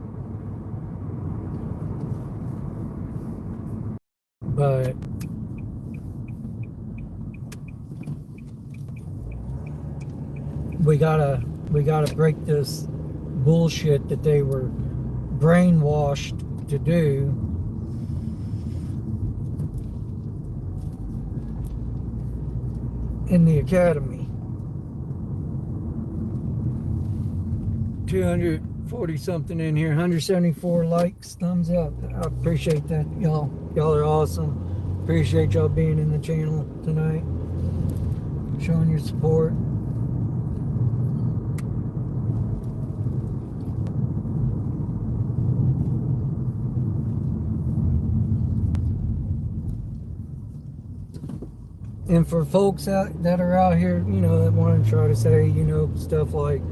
but we gotta break this bullshit that they were brainwashed to do. In the academy. 240 something in here, 174 likes, thumbs up. I appreciate that, y'all. Y'all are awesome. Appreciate y'all being in the channel tonight, showing your support. And for folks that are out here, that want to try to say, stuff like,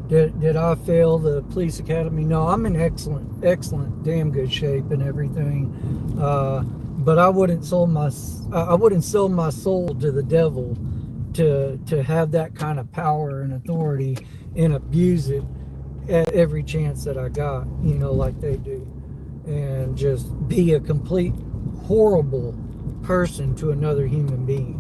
did I fail the police academy? No, I'm in excellent, damn good shape and everything. But I wouldn't sell my soul to the devil to have that kind of power and authority and abuse it at every chance that I got, like they do, and just be a complete horrible person to another human being.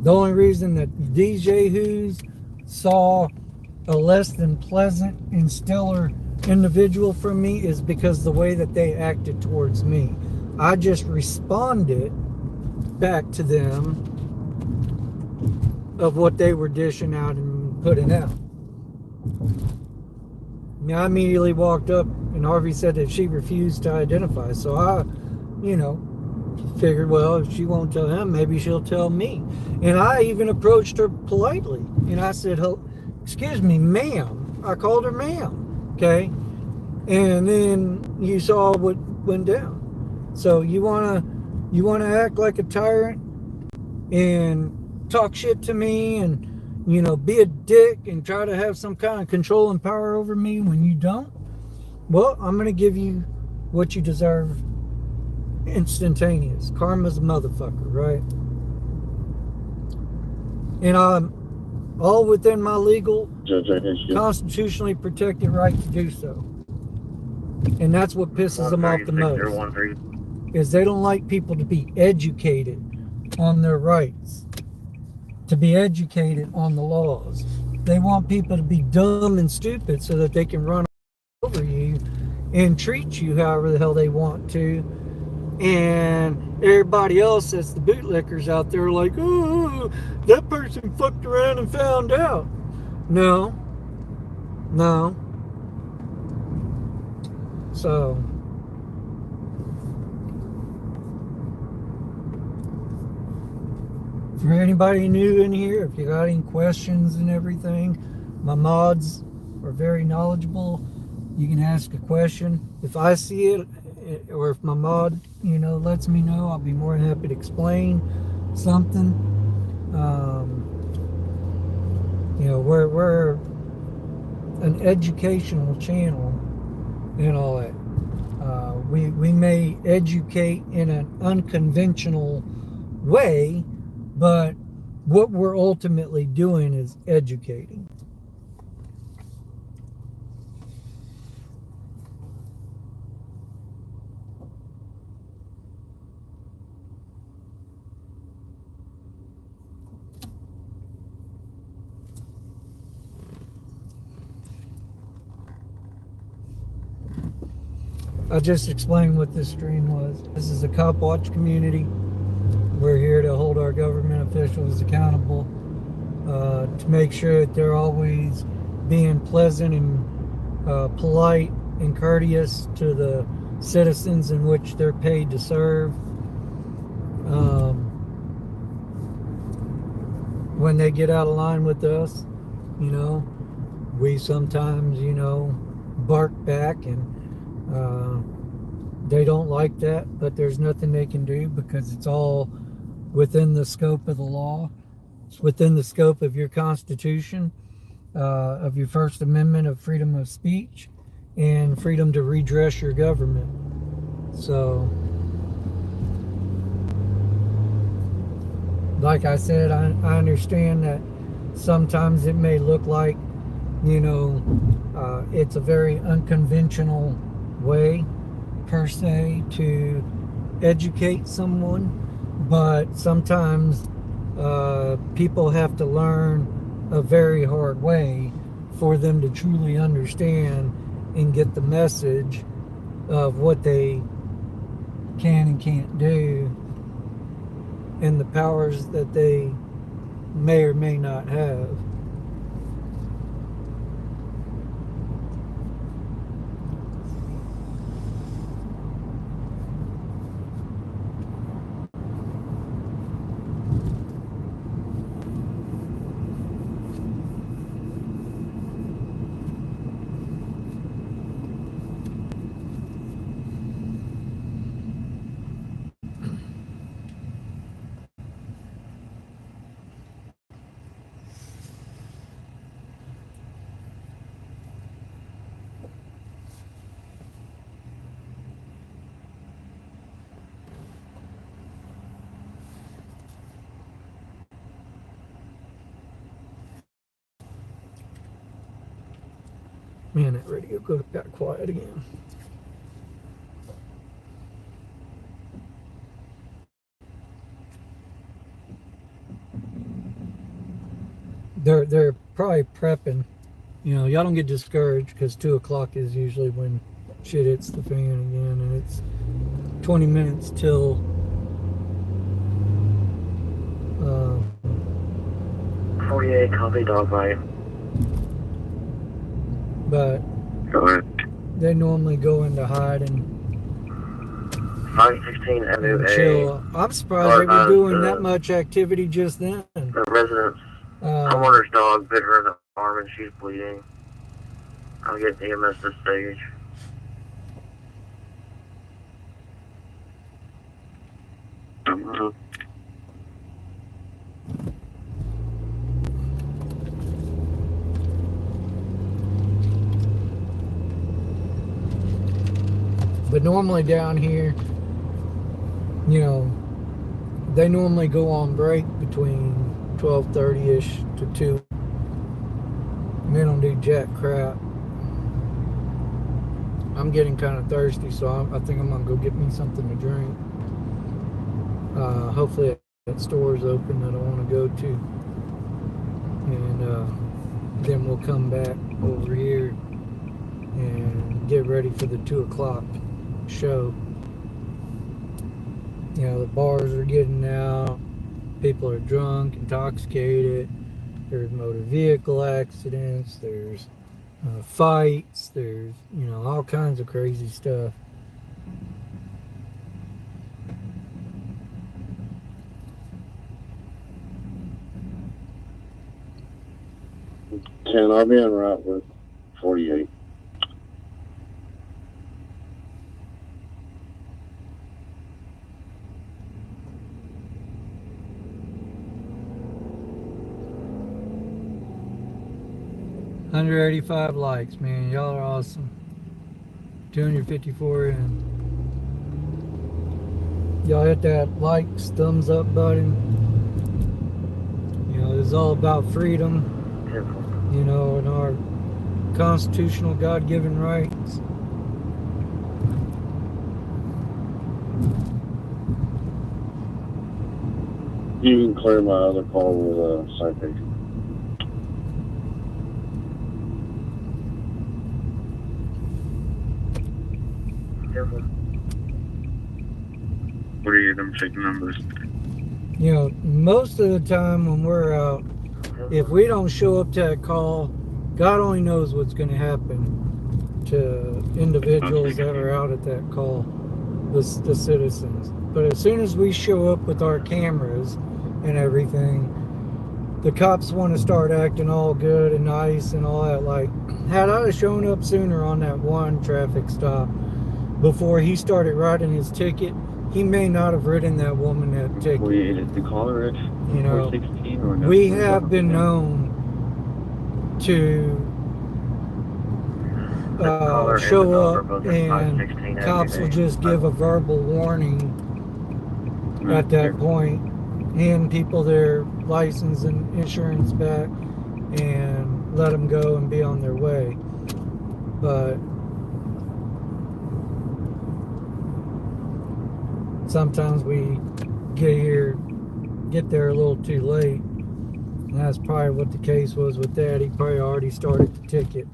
The only reason that these yahoos saw a less than pleasant and stellar individual from me is because the way that they acted towards me. I just responded back to them of what they were dishing out and putting out. Now, I immediately walked up, and Harvey said that she refused to identify. So I, figured, well, if she won't tell him, maybe she'll tell me. And I even approached her politely. And I said, excuse me, ma'am. I called her ma'am. Okay? And then you saw what went down. So you wanna act like a tyrant and talk shit to me and be a dick and try to have some kind of control and power over me when you don't? Well, I'm going to give you what you deserve instantaneous. Karma's a motherfucker, right? And I'm all within my legal, constitutionally protected right to do so. And that's what pisses them off the most, is they don't like people to be educated on their rights, to be educated on the laws. They want people to be dumb and stupid so that they can run over you and treat you however the hell they want to. And everybody else that's the bootlickers out there are like, oh, that person fucked around and found out. No. So for anybody new in here, if you got any questions and everything, my mods are very knowledgeable. You can ask a question. If I see it, or if my mod, lets me know, I'll be more than happy to explain something. We're an educational channel and all that. We may educate in an unconventional way, But what we're ultimately doing is educating. I just explained what this stream was. This is a cop watch community. We're here to hold our government officials accountable, to make sure that they're always being pleasant and polite and courteous to the citizens in which they're paid to serve. When they get out of line with us, we sometimes, bark back, and they don't like that, but there's nothing they can do because it's all within the scope of the law. It's within the scope of your Constitution, of your First Amendment of freedom of speech and freedom to redress your government. So, like I said, I understand that sometimes it may look like, it's a very unconventional way, per se, to educate someone, but sometimes people have to learn a very hard way for them to truly understand and get the message of what they can and can't do and the powers that they may or may not have. Man, that radio got quiet again. They're probably prepping. Y'all don't get discouraged because 2 o'clock is usually when shit hits the fan again, and it's 20 minutes till 48, copy, dog bite. But Go ahead. they normally go into hiding 516 and Avenue A. chill. I'm surprised they were doing that much activity just then. The residence homeowner's dog bit her in the arm and she's bleeding. I'll get EMS this stage. But normally down here, they normally go on break between 12:30ish to 2. And they don't do jack crap. I'm getting kind of thirsty, so I think I'm gonna go get me something to drink. Hopefully that store is open that I want to go to, and then we'll come back over here and get ready for the 2 o'clock show. The bars are getting out, people are drunk, intoxicated, there's motor vehicle accidents, there's fights, there's all kinds of crazy stuff. I'll be en route with 48. Under 85 likes, man. Y'all are awesome. 254 in. Y'all hit that likes, thumbs up button. You know, it's all about freedom, 10-4. you know, and our constitutional God-given rights. You can clear my other call with a citation. What are your them shaking numbers? You know, most of the time when we're out, if we don't show up to that call, God only knows what's going to happen to individuals that are out at that call, the citizens. But as soon as we show up with our cameras and everything, the cops want to start acting all good and nice and all that. Like, had I shown up sooner on that one traffic stop before he started writing his ticket, he may not have written that woman that ticket. 48 is the caller at You know, 416 or no? we have been known to show up and cops will just give a verbal warning at that point, hand people their license and insurance back and let them go and be on their way. But sometimes we get there a little too late, and that's probably what the case was with that. He probably already started the ticket.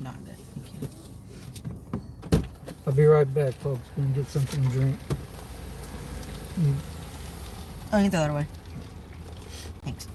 Not good. Thank you. I'll be right back, folks. Gonna get something to drink. I can throw that away. Thanks.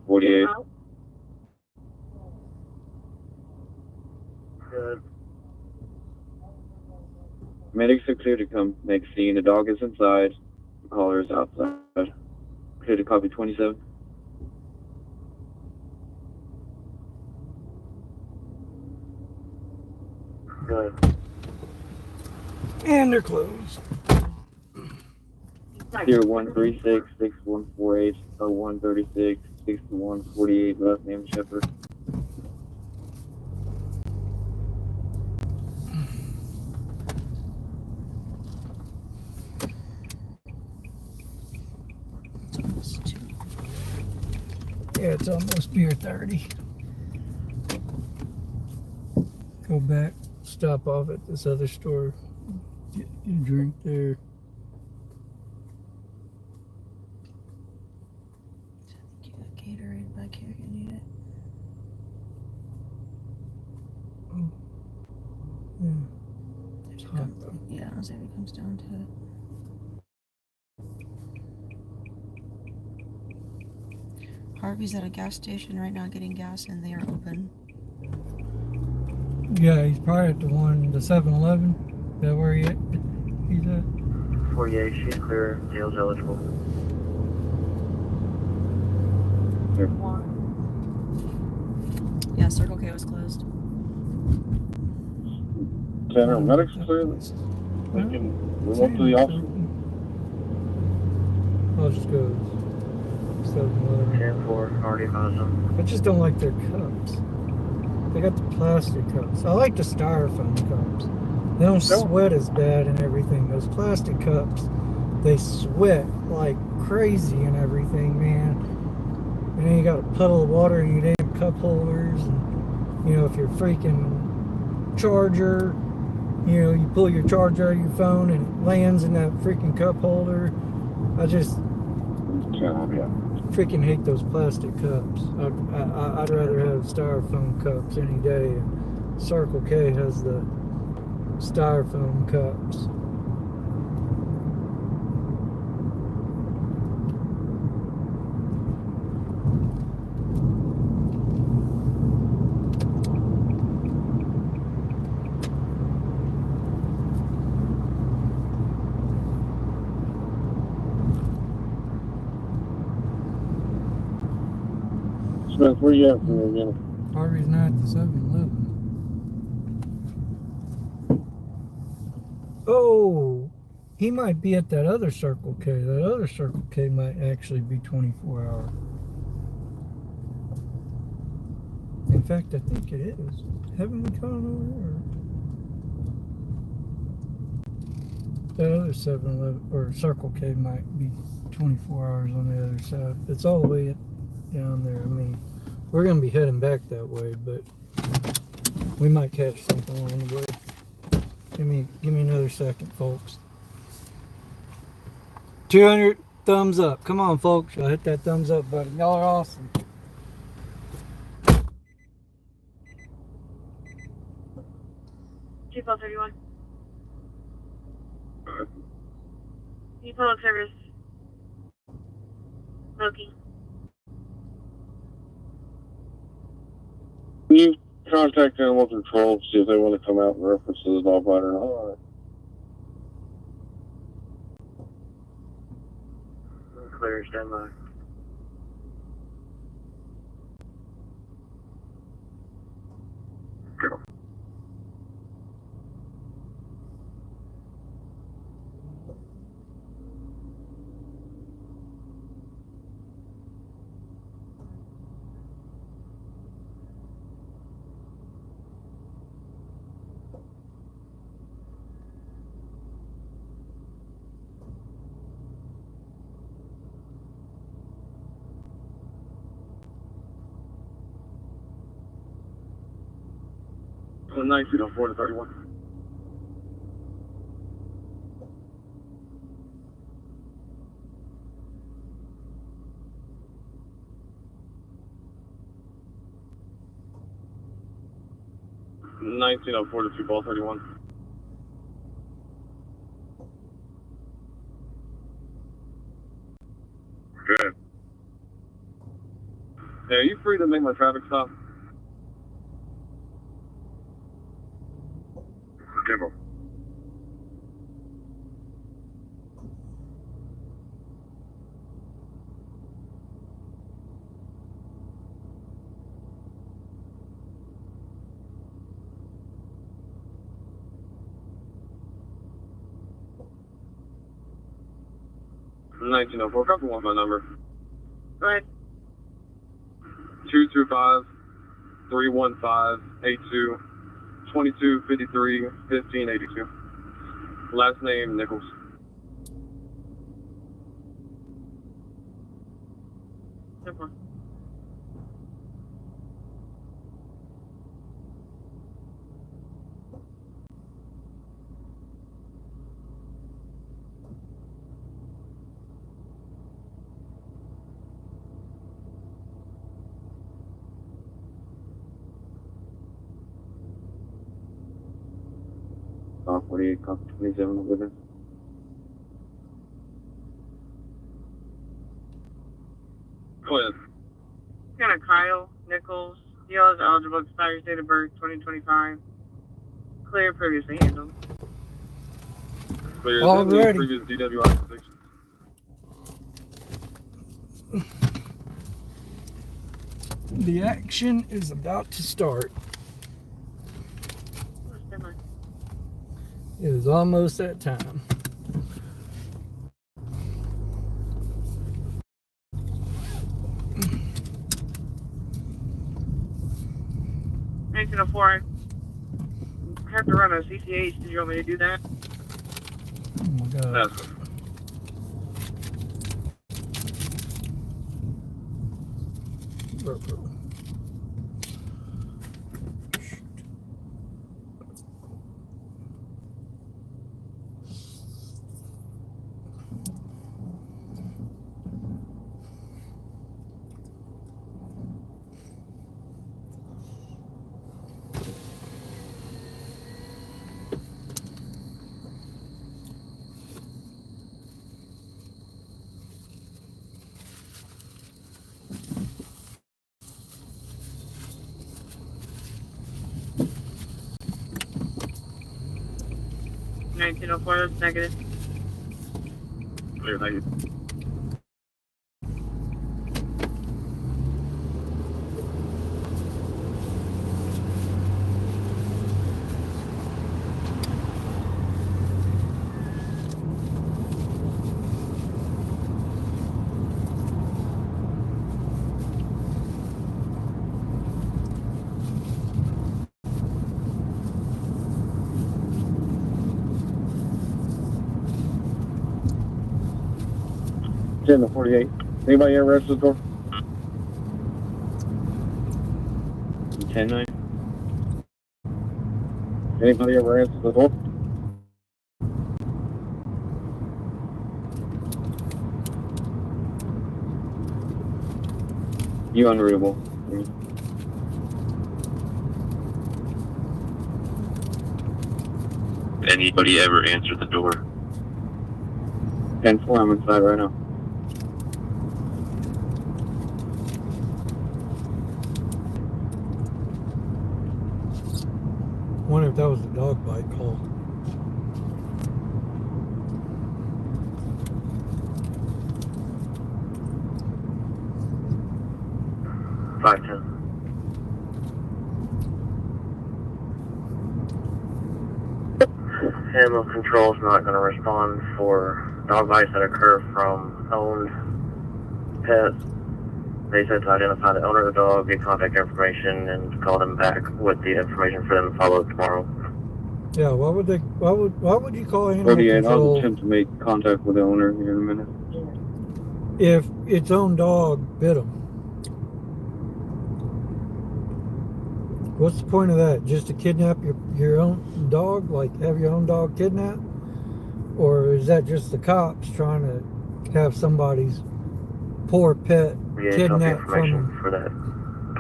48. Good. Medics are clear to come next scene. The dog is inside. The caller is outside. Clear to copy 27. Good. And they're closed. Here 136 6148 0136 6148. Last name Shepherd. Yeah, it's almost beer 30. Go back, stop off at this other store, get a drink there. You got Gatorade back here if you need it. Yeah. It's hot though. Yeah, I'll say if it comes down to it. Harvey's at a gas station right now getting gas and they are open. Yeah, he's probably at the 7-Eleven. Is that where he's at? 48, she's clear. Jail's eligible. Yeah, Circle K was closed. Tanner, medics clear. We can move up to the officer. I'll just go 7-Eleven. 10-4, already has them. I just don't like their cups. They got the plastic cups. I like the styrofoam cups. They don't sweat as bad and everything. Those plastic cups, they sweat like crazy and everything, man. And then you got a puddle of water in your damn cup holders. And, you know, if your freaking charger, you know, you pull your charger out of your phone and it lands in that freaking cup holder. I just freaking hate those plastic cups. I'd rather have styrofoam cups any day. And Circle K has the styrofoam cups. Smith, where you at from here again? Harvey's not at the 7-Eleven. Oh, he might be at that other Circle K. That other Circle K might actually be 24 hour. In fact, I think it is. Haven't we gone over there? That other 7-Eleven or Circle K might be 24 hours on the other side. It's all the way down there. I mean, we're going to be heading back that way, but we might catch something along the way. Give me another second, folks. 200 thumbs up. Come on, folks. Y'all hit that thumbs up button. Y'all are awesome. Chief Public 31. Chief Public Service. Loki. Can you contact Animal Control, see if they want to come out and reference to the dog bite or not? All right. Clear, stand by. Go. On 1904 to 31. $1904 to 2 ball 31. Good. Hey, are you free to make my traffic stop? Demo. $1904, copy one my number. Go ahead. 225-315-82 2253-1582. Last name Nichols. Simple. Cop 48, cop 27 with it. Go ahead. Kind of Kyle Nichols. Deal is eligible, expires date of birth 2025. Clear, previously handled. Clear. Alrighty. Previous DWI conviction. The action is about to start. It is almost that time. Nineteen 04. I have to run a CCH. Did you want me to do that? Oh my god. That's it. Purple. Nineteen 04. That's negative. Clear, thank you. 10 to 48. Anybody ever answer the door? 10-9. Anybody ever answer the door? You unreadable. Anybody ever answer the door? 10-4, I'm inside right now. Wonder if that was a dog bite call. Five 10. Animal control is not going to respond for dog bites that occur from owned pets. They said to identify the owner of the dog, get contact information, and call them back with the information for them to follow tomorrow. Yeah, why would you call animal 48, I'll control attempt to make contact with the owner here in a minute. if its own dog bit him? What's the point of that? Just to kidnap your own dog? Like have your own dog kidnapped? Or is that just the cops trying to have somebody's poor pet Yeah, copy kidnapped information from? for that.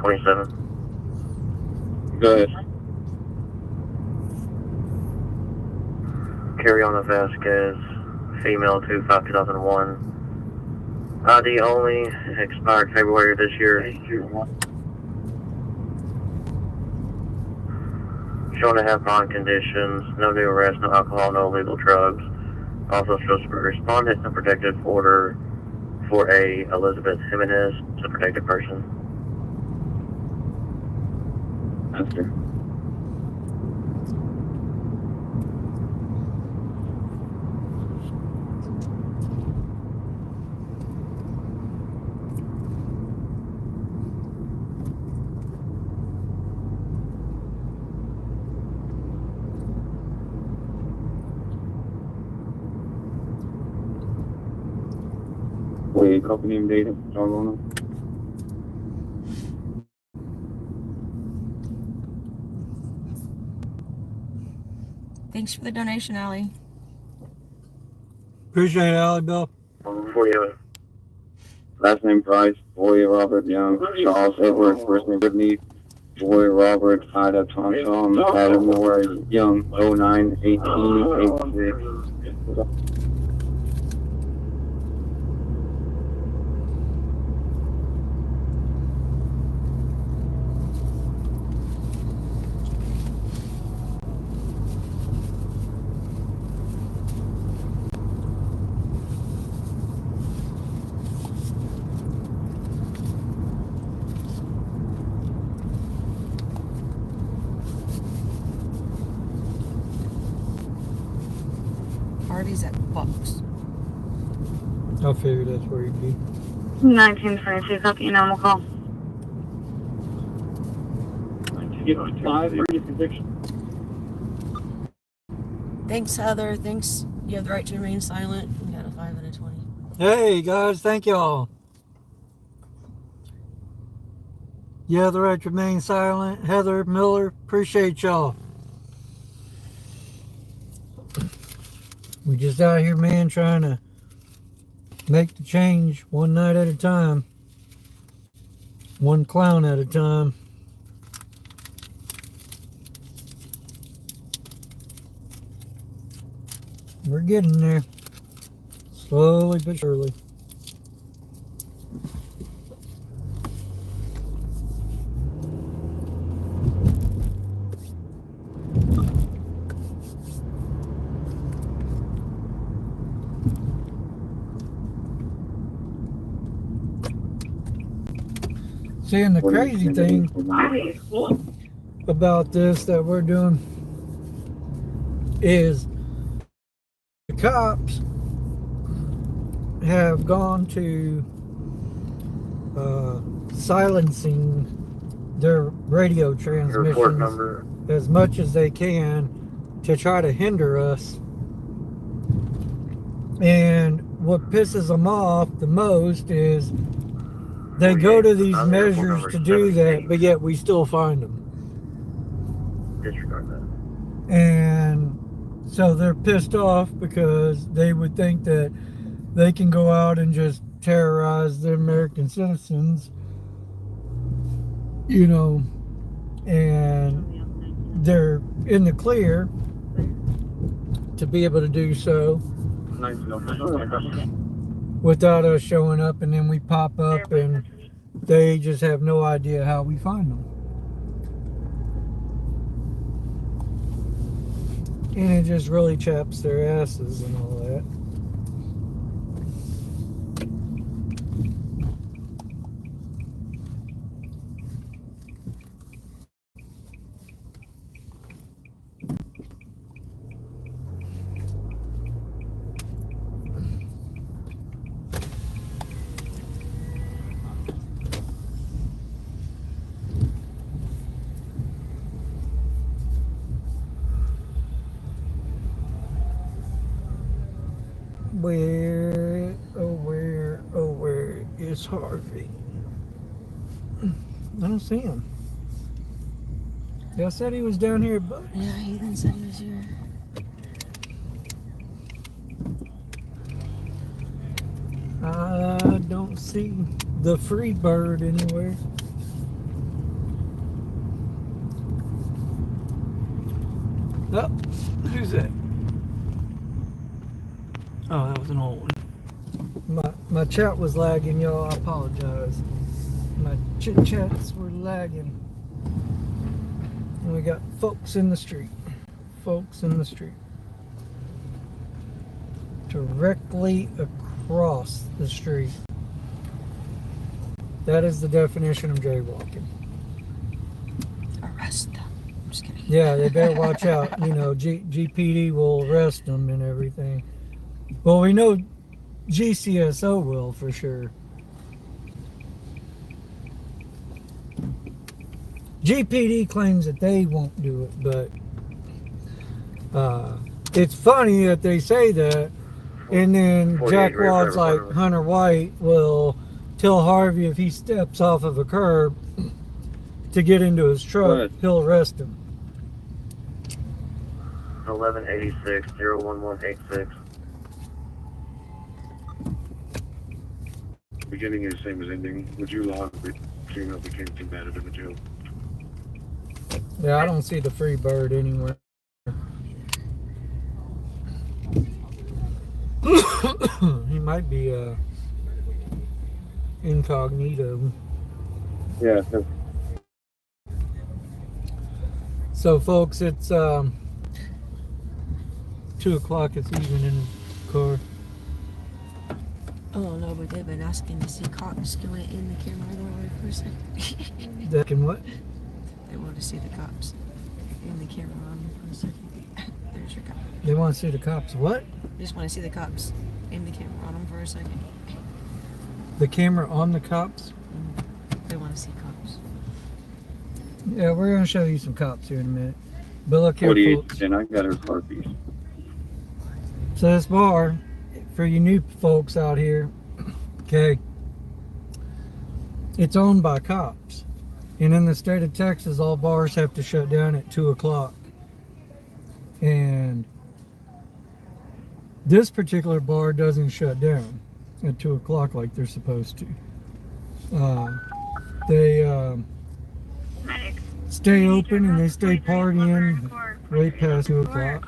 27. Go ahead. Carriona Vasquez, female, 2001. ID only, expired February this year. Shown to have bond conditions, no new arrests, no alcohol, no illegal drugs. Also shows to be respondent and protective order for a Elizabeth Jimenez, a protected person. Master. Wait, copy name data, dog owner. Thanks for the donation, Allie. Appreciate it, Allie Bill. 48. Last name Price, boy Robert Young, Charles Edward, first name Whitney, boy Robert, Ida Tom Tom, Adam Moore, Young, 09 18 86. Harvey's at Bucks. I figured that's where you'd be. 1922, copy your normal call. Five for your conviction. Thanks, Heather. Thanks. You have the right to remain silent. We got a 5 and a 20. Hey guys, thank y'all. You have the right to remain silent. Heather Miller, appreciate y'all. We just out here, man, trying to make the change one night at a time. One clown at a time. We're getting there. Slowly but surely. See, and the crazy thing about this that we're doing is the cops have gone to silencing their radio transmissions as much as they can to try to hinder us. And what pisses them off the most is they go to these measures to do that, but yet we still find them. Disregard that. And so they're pissed off because they would think that they can go out and just terrorize the American citizens, you know, and they're in the clear to be able to do so without us showing up, and then we pop up and they just have no idea how we find them. And it just really chaps their asses and all that. Where is Harvey? I don't see him. Y'all said he was down here, but Yeah, Ethan said he was here. I don't see the free bird anywhere. Oh, who's that? Oh, that was an old one. My chat was lagging, y'all. I apologize. My chit chats were lagging. And we got folks in the street. Folks in the street. Directly across the street. That is the definition of jaywalking. Arrest them. I'm just kidding. Yeah, they better watch out. You know, GPD will arrest them and everything. Well, we know GCSO will for sure. GPD claims that they won't do it, but it's funny that they say that, and then jackwads like Hunter White will tell Harvey if he steps off of a curb to get into his truck, he'll arrest him. 1186 01186. Beginning is the same as ending. Would you log if it became combative in the jail? Yeah, I don't see the free bird anywhere. He might be incognito. Yeah. So folks, it's 2 o'clock. It's even in the car. Oh no, but they've been asking to see cops. Can we in the camera over for a second? That can what? They want to see the cops. In the camera on for a second. There's your cop. They want to see the cops. What? They just want to see the cops. In the camera on them for a second. The camera on the cops? They want to see cops. Yeah, we're going to show you some cops here in a minute. But look here, folks. 48%, I got her car piece. So this bar, for you new folks out here, okay, it's owned by cops. And in the state of Texas, all bars have to shut down at 2 o'clock. And this particular bar doesn't shut down at 2 o'clock like they're supposed to. They stay open and they stay partying way past 2 o'clock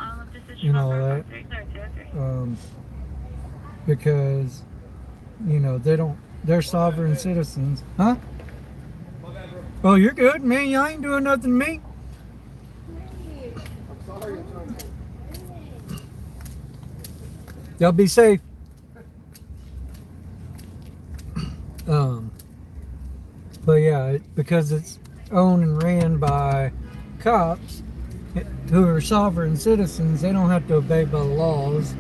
and all that. Because, you know, they're sovereign citizens. Huh? Oh, you're good, man. You ain't doing nothing to me. Y'all be safe. But yeah, because it's owned and ran by cops who are sovereign citizens, they don't have to obey by the laws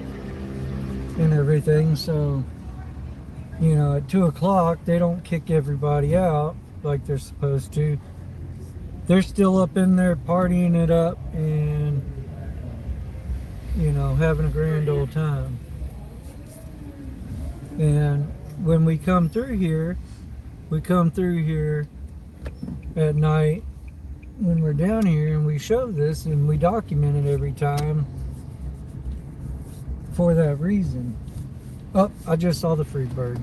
and everything. So, you know, at 2 o'clock, they don't kick everybody out like they're supposed to. They're still up in there partying it up and, you know, having a grand old time. And when we come through here at night when we're down here, and we show this and we document it every time for that reason. Oh, I just saw the free bird.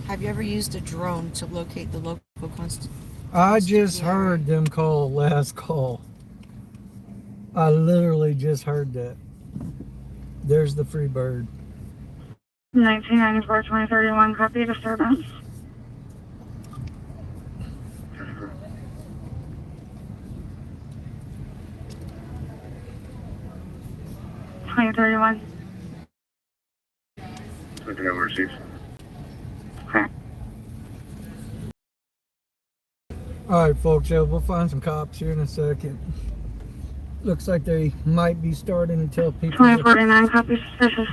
Have you ever used a drone to locate the local I just heard them call last call. I literally just heard that. There's the free bird. 1994, 2031, copy disturbance. Twenty 31. Okay, no receipts. Okay. Alright folks, yeah, we'll find some cops here in a second. Looks like they might be starting to tell people. 2049, copy suspicious.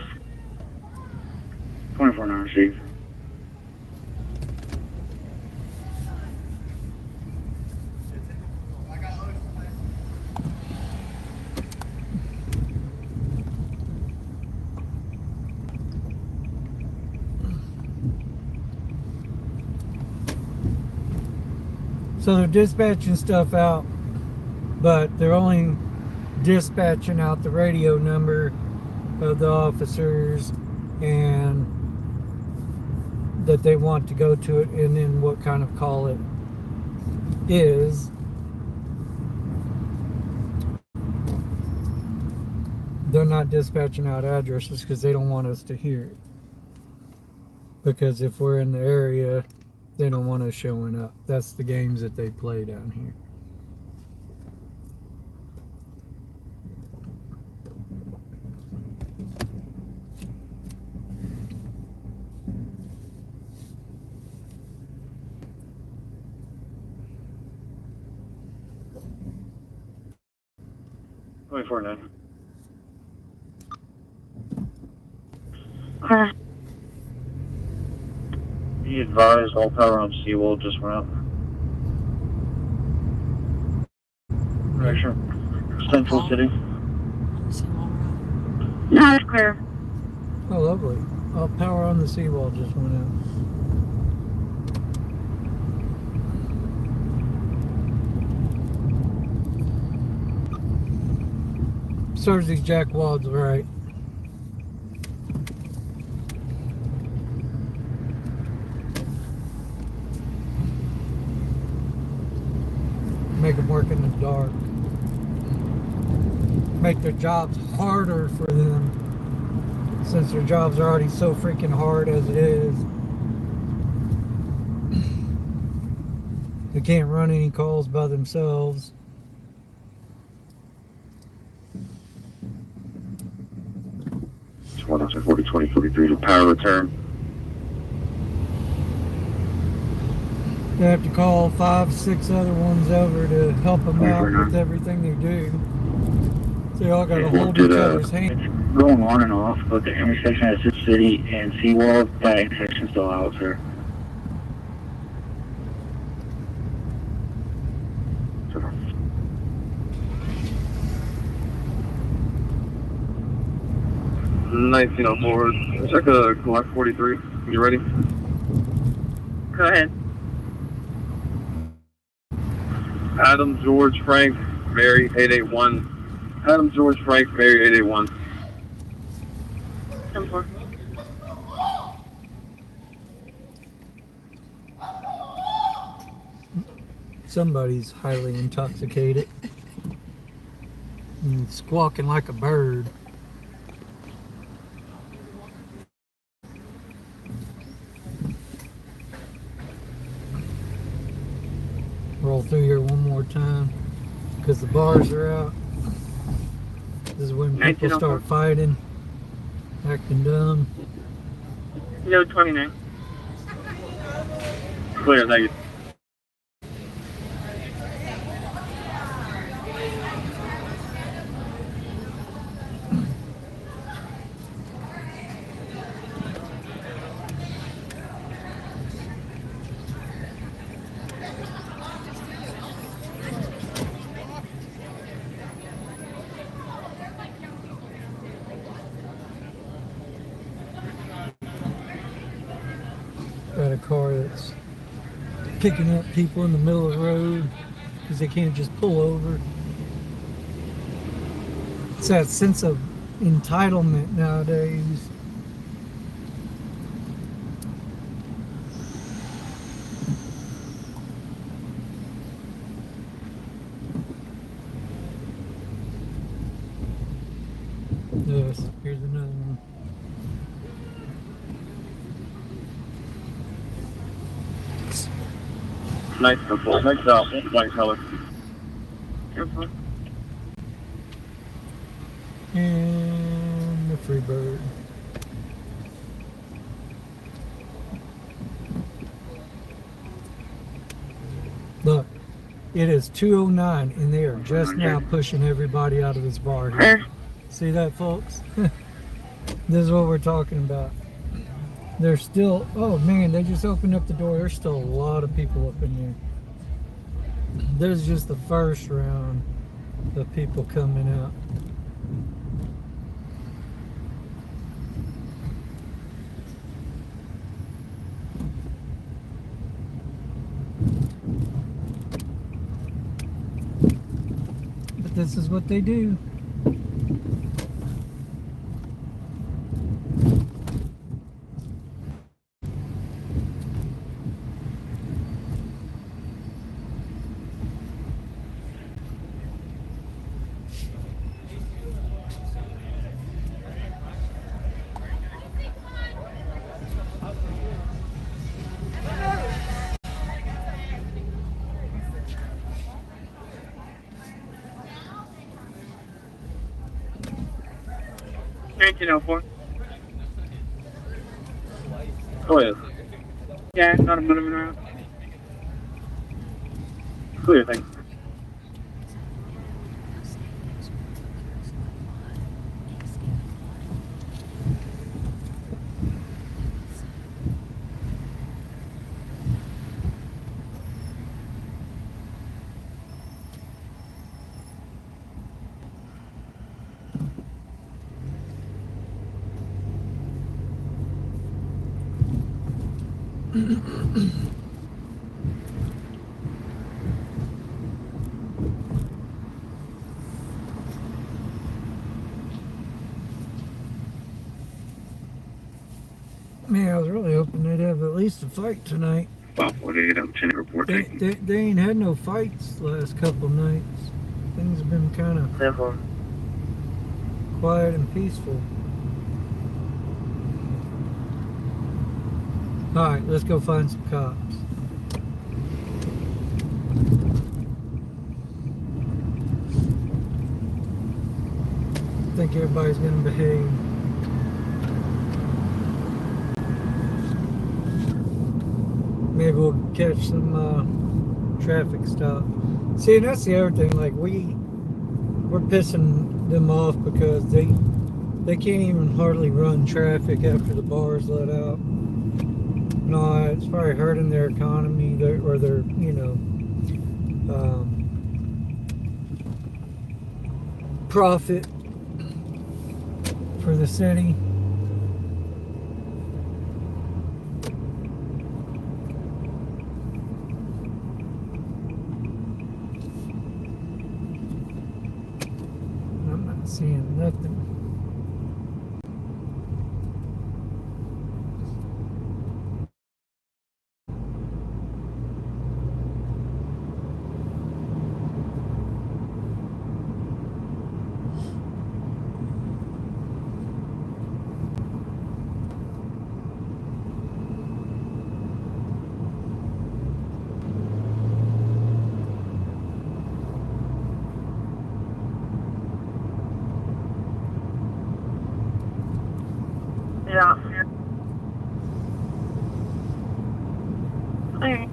24 non received. So they're dispatching stuff out, but they're only dispatching out the radio number of the officers and that they want to go to it, and then what kind of call it is. They're not dispatching out addresses because they don't want us to hear it. Because if we're in the area, they don't want us showing up. That's the games that they play down here. $24.9. Okay. Be advised, all power on Seawall just went up. Pressure. Central City. No, it's clear. Oh, lovely. All power on the seawall just went out. Serves these jackwads right. Make them work in the dark. Make their jobs harder for them, since their jobs are already so freaking hard as it is. They can't run any calls by themselves. It's 140, 2043 to power return. They have to call 5, 6 other ones over to help them out with everything they do. So they all got to hold each other's hand. Going on and off, but the intersection at Sioux City and Seawall, that intersection's still out, sir. Check a Glock 43. You ready? Go ahead. Adam George Frank Mary 881. Adam George Frank Mary 881. 10-4. Somebody's highly intoxicated and squawking like a bird. Roll through here one more time because the bars are out. This is when people start fighting, acting dumb. No, 29. Clear, thank you. car that's picking up people in the middle of the road because they can't just pull over. It's that sense of entitlement nowadays. Yes, here's another one. Nice simple. Nice out. White color. Careful. And the free bird. Look, it is 2:09 and they are just now pushing everybody out of this bar here. See that, folks? This is what we're talking about. There's still, oh man, they just opened up the door. There's still a lot of people up in there. There's just the first round of people coming out. But this is what they do. Go ahead. Yeah, not a moving around. Clear, thanks. Man, I was really hoping they'd have at least a fight tonight. 548, I'm 10 report taking. They ain't had no fights the last couple nights. Things have been kind of Careful. quiet and peaceful. Alright, let's go find some cops. I think everybody's gonna behave. Maybe we'll catch some traffic stop. See, and that's the other thing. Like we're pissing them off because they can't even hardly run traffic after the bars let out. No, it's probably hurting their economy, or their profit for the city. I'm not seeing nothing. Yeah. Alright.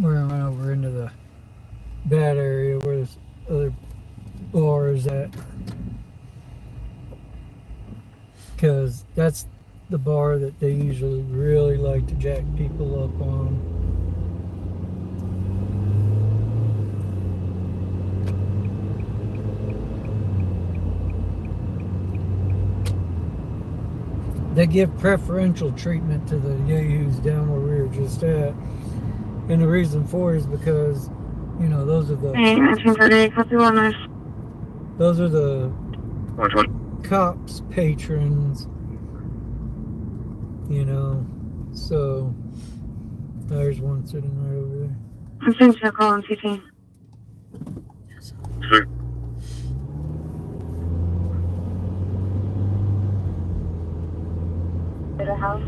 We're on over into the bad area where this other bar is at? Because that's the bar that they usually really like to jack people up on. They give preferential treatment to the yahoos down where we were just at. And the reason for it is because, you know, those are the cops' patrons, you know. So there's one sitting right over there. I'm thinking of calling CT. At a house?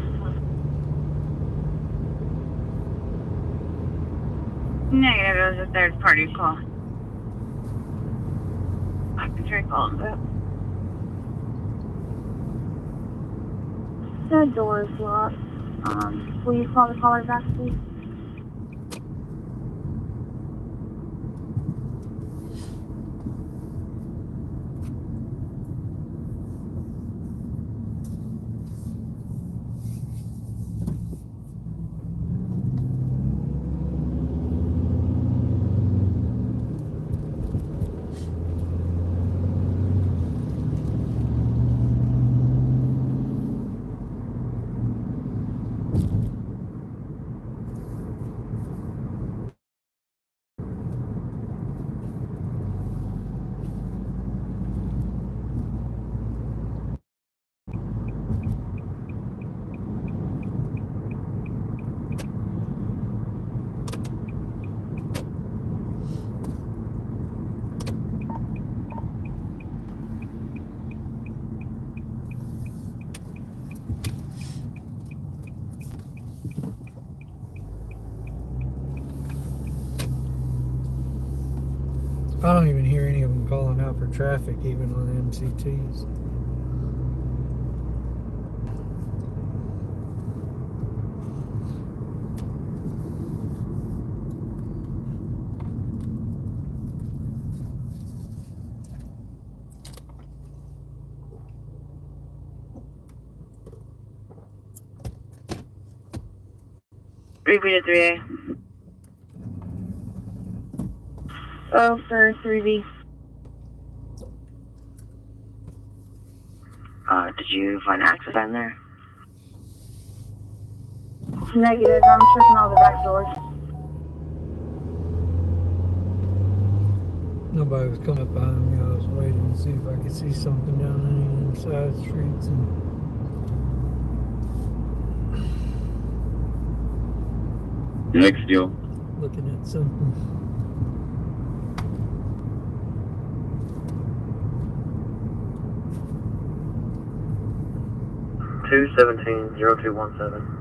Negative, it was a third party call. I can try calling that. The door is locked. Will you call the caller back, please? I don't even hear any of them calling out for traffic, even on the MCTs. Repeat at 3A. Oh, for 3B. Did you find access in there? Negative, I'm checking all the back doors. Nobody was coming up behind me. I was waiting to see if I could see something down any of the side streets and Next deal. looking at something. Two 17-0217.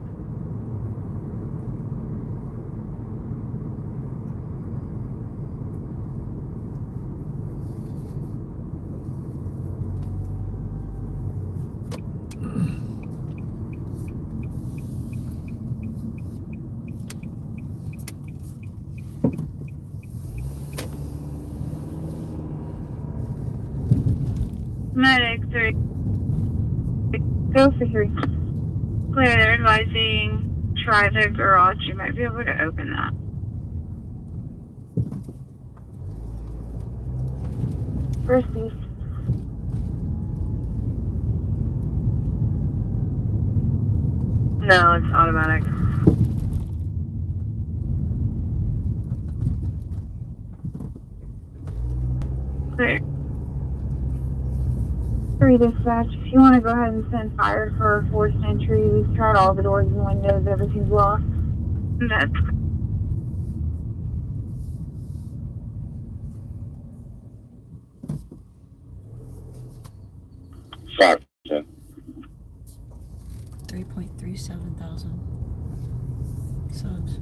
Medic 3. Go for 3. Clear, they're advising try the garage. You might be able to open that. First piece. No, it's automatic. Clear. 3 dispatch, if you want to go ahead and send fire for forced entry, we've tried all the doors and windows, everything's locked. That's 5%. 3.37 thousand subs.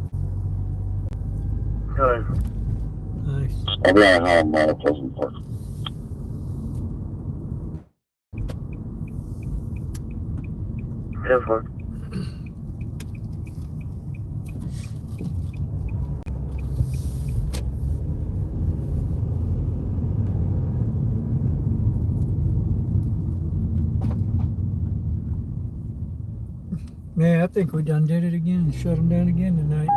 Good. Nice. I'll be on a high Pleasant Park. Ten four. Yeah, I think we done did it again and shut them down again tonight.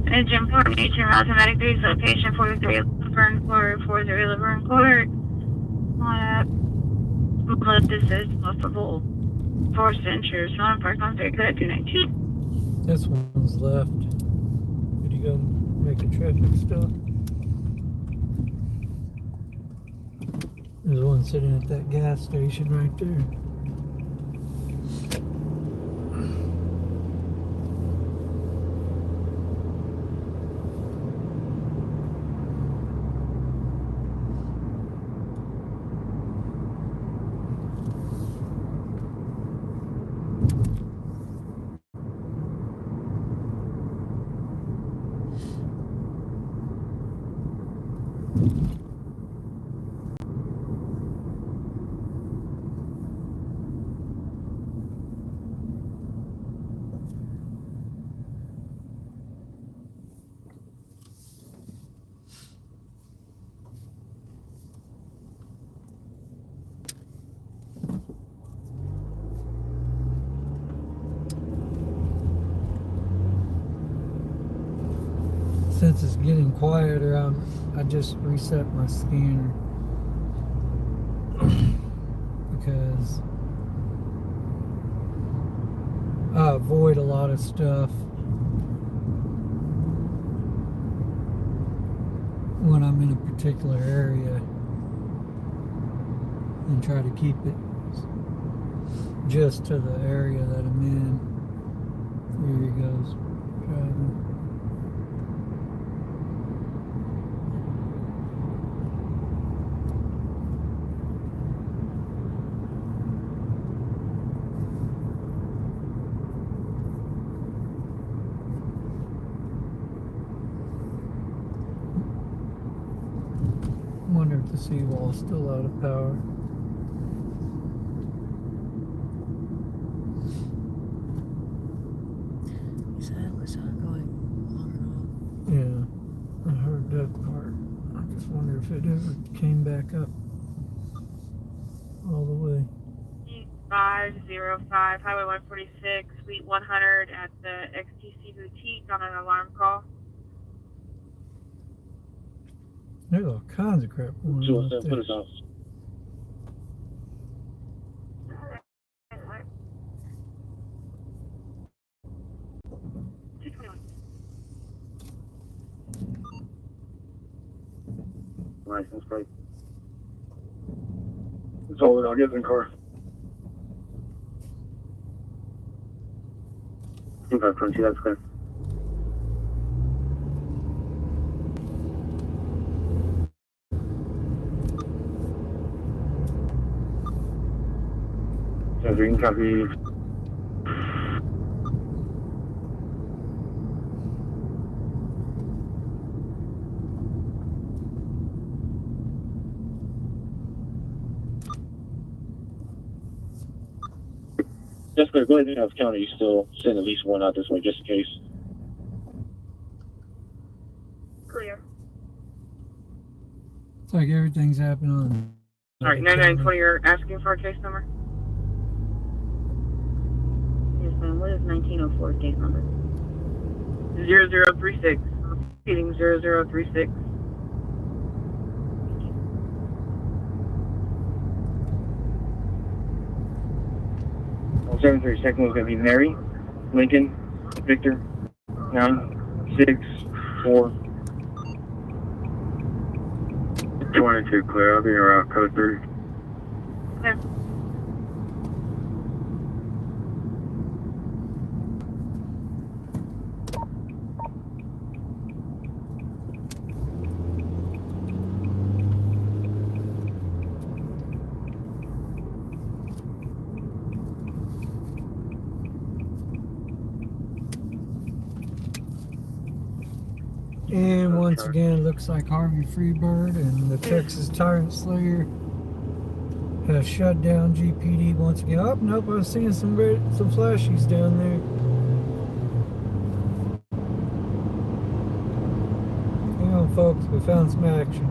Engine formation, automatic base location 43 Laverne Court, 40 Laverne Court. This is possible. Forced insurance, non-park on 3 code 219. This one's left. Did you go make a traffic stop? There's one sitting at that gas station right there. Since it's getting quieter, I just reset my scanner because I avoid a lot of stuff when I'm in a particular area and try to keep it just to the area that I'm in. Here he goes, driving. Wonder if the seawall's still out of power. You said it was going on and Yeah, I heard that part. I just wonder if it ever came back up all the way. 505 Highway 146, Suite 100 at the XTC Boutique on an alarm call. There's all kinds of crap going on up there. License plate. It's all I'll get in the car. 522, that's clear. So green copy. Just go ahead and have county. You still send at least one out this way, just in case. Clear. It's like everything's happening on. Alright, 9920, you're asking for a case number? Yes, ma'am. What is 1904 case number? 0036. Repeating 0036. 732nd was going to be Mary, Lincoln, Victor, 964. 22 clear. I'll be around code 3. Okay. And once again, it looks like Harvey Freebird and the Texas Tyrant Slayer have shut down GPD once again. Oh, nope, I was seeing some flashies down there. Hang on, folks, we found some action.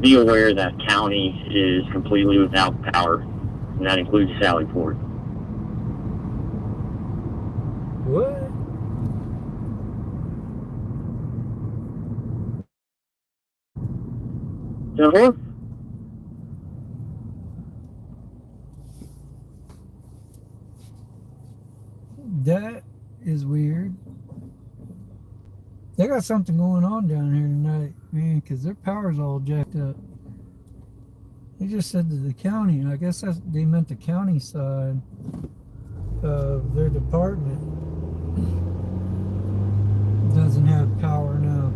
Be aware that county is completely without power, and that includes Sallyport. What? Uh-huh. That is weird. They got something going on down here tonight, man, because their power's all jacked up. They just said to the county, and I guess they meant the county side of their department doesn't have power now.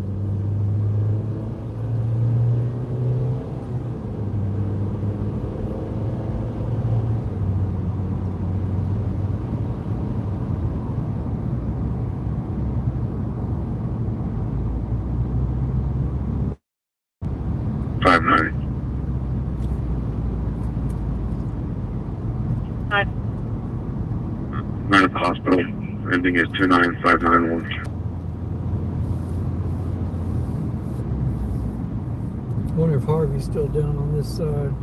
I'm at the hospital. Ending is 29591. I wonder if Harvey's still down on this side.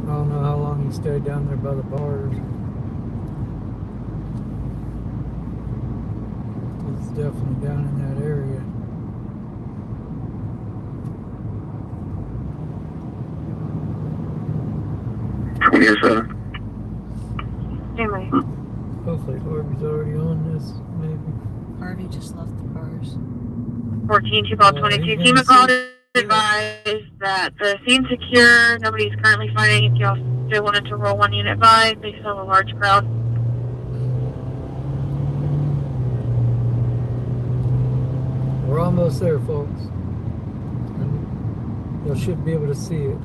I don't know how long he stayed down there by the bars. He's definitely down in that area. Yes, sir. Anyway. Hopefully Harvey's already on this, maybe. Harvey just left the bars. 14 2 ball 22. Team of call to advise that the scene's secure. Nobody's currently fighting. If y'all still wanted to roll one unit by, they still have a large crowd. We're almost there, folks. You should be able to see it.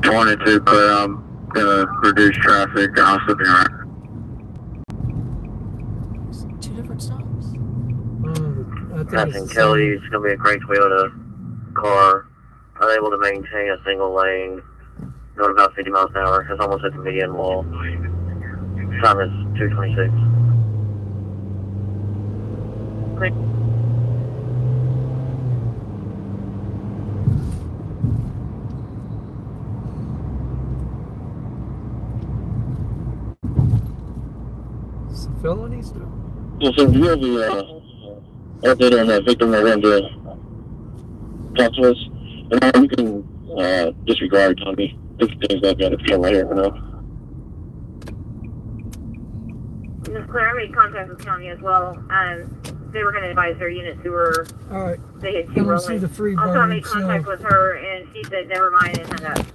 22, but I'm gonna reduce traffic and I'll still be around. Two different stops. I think Passing Kelly, it's gonna be a great Toyota car. Unable to maintain a single lane. Going about 50 miles an hour. It's almost at the median wall. Time is 2:26. Great. It's a felony still. Well, so you have the update on that victim that wanted to talk to us, and you can disregard Tommy. This thing's not got a feel right here for now. This is Claire. I made contact with county as well. They were going to advise their units who were. All right. They had I two want to see rolling. the free Also, I bird. made contact with her, and she said never mind and hung up.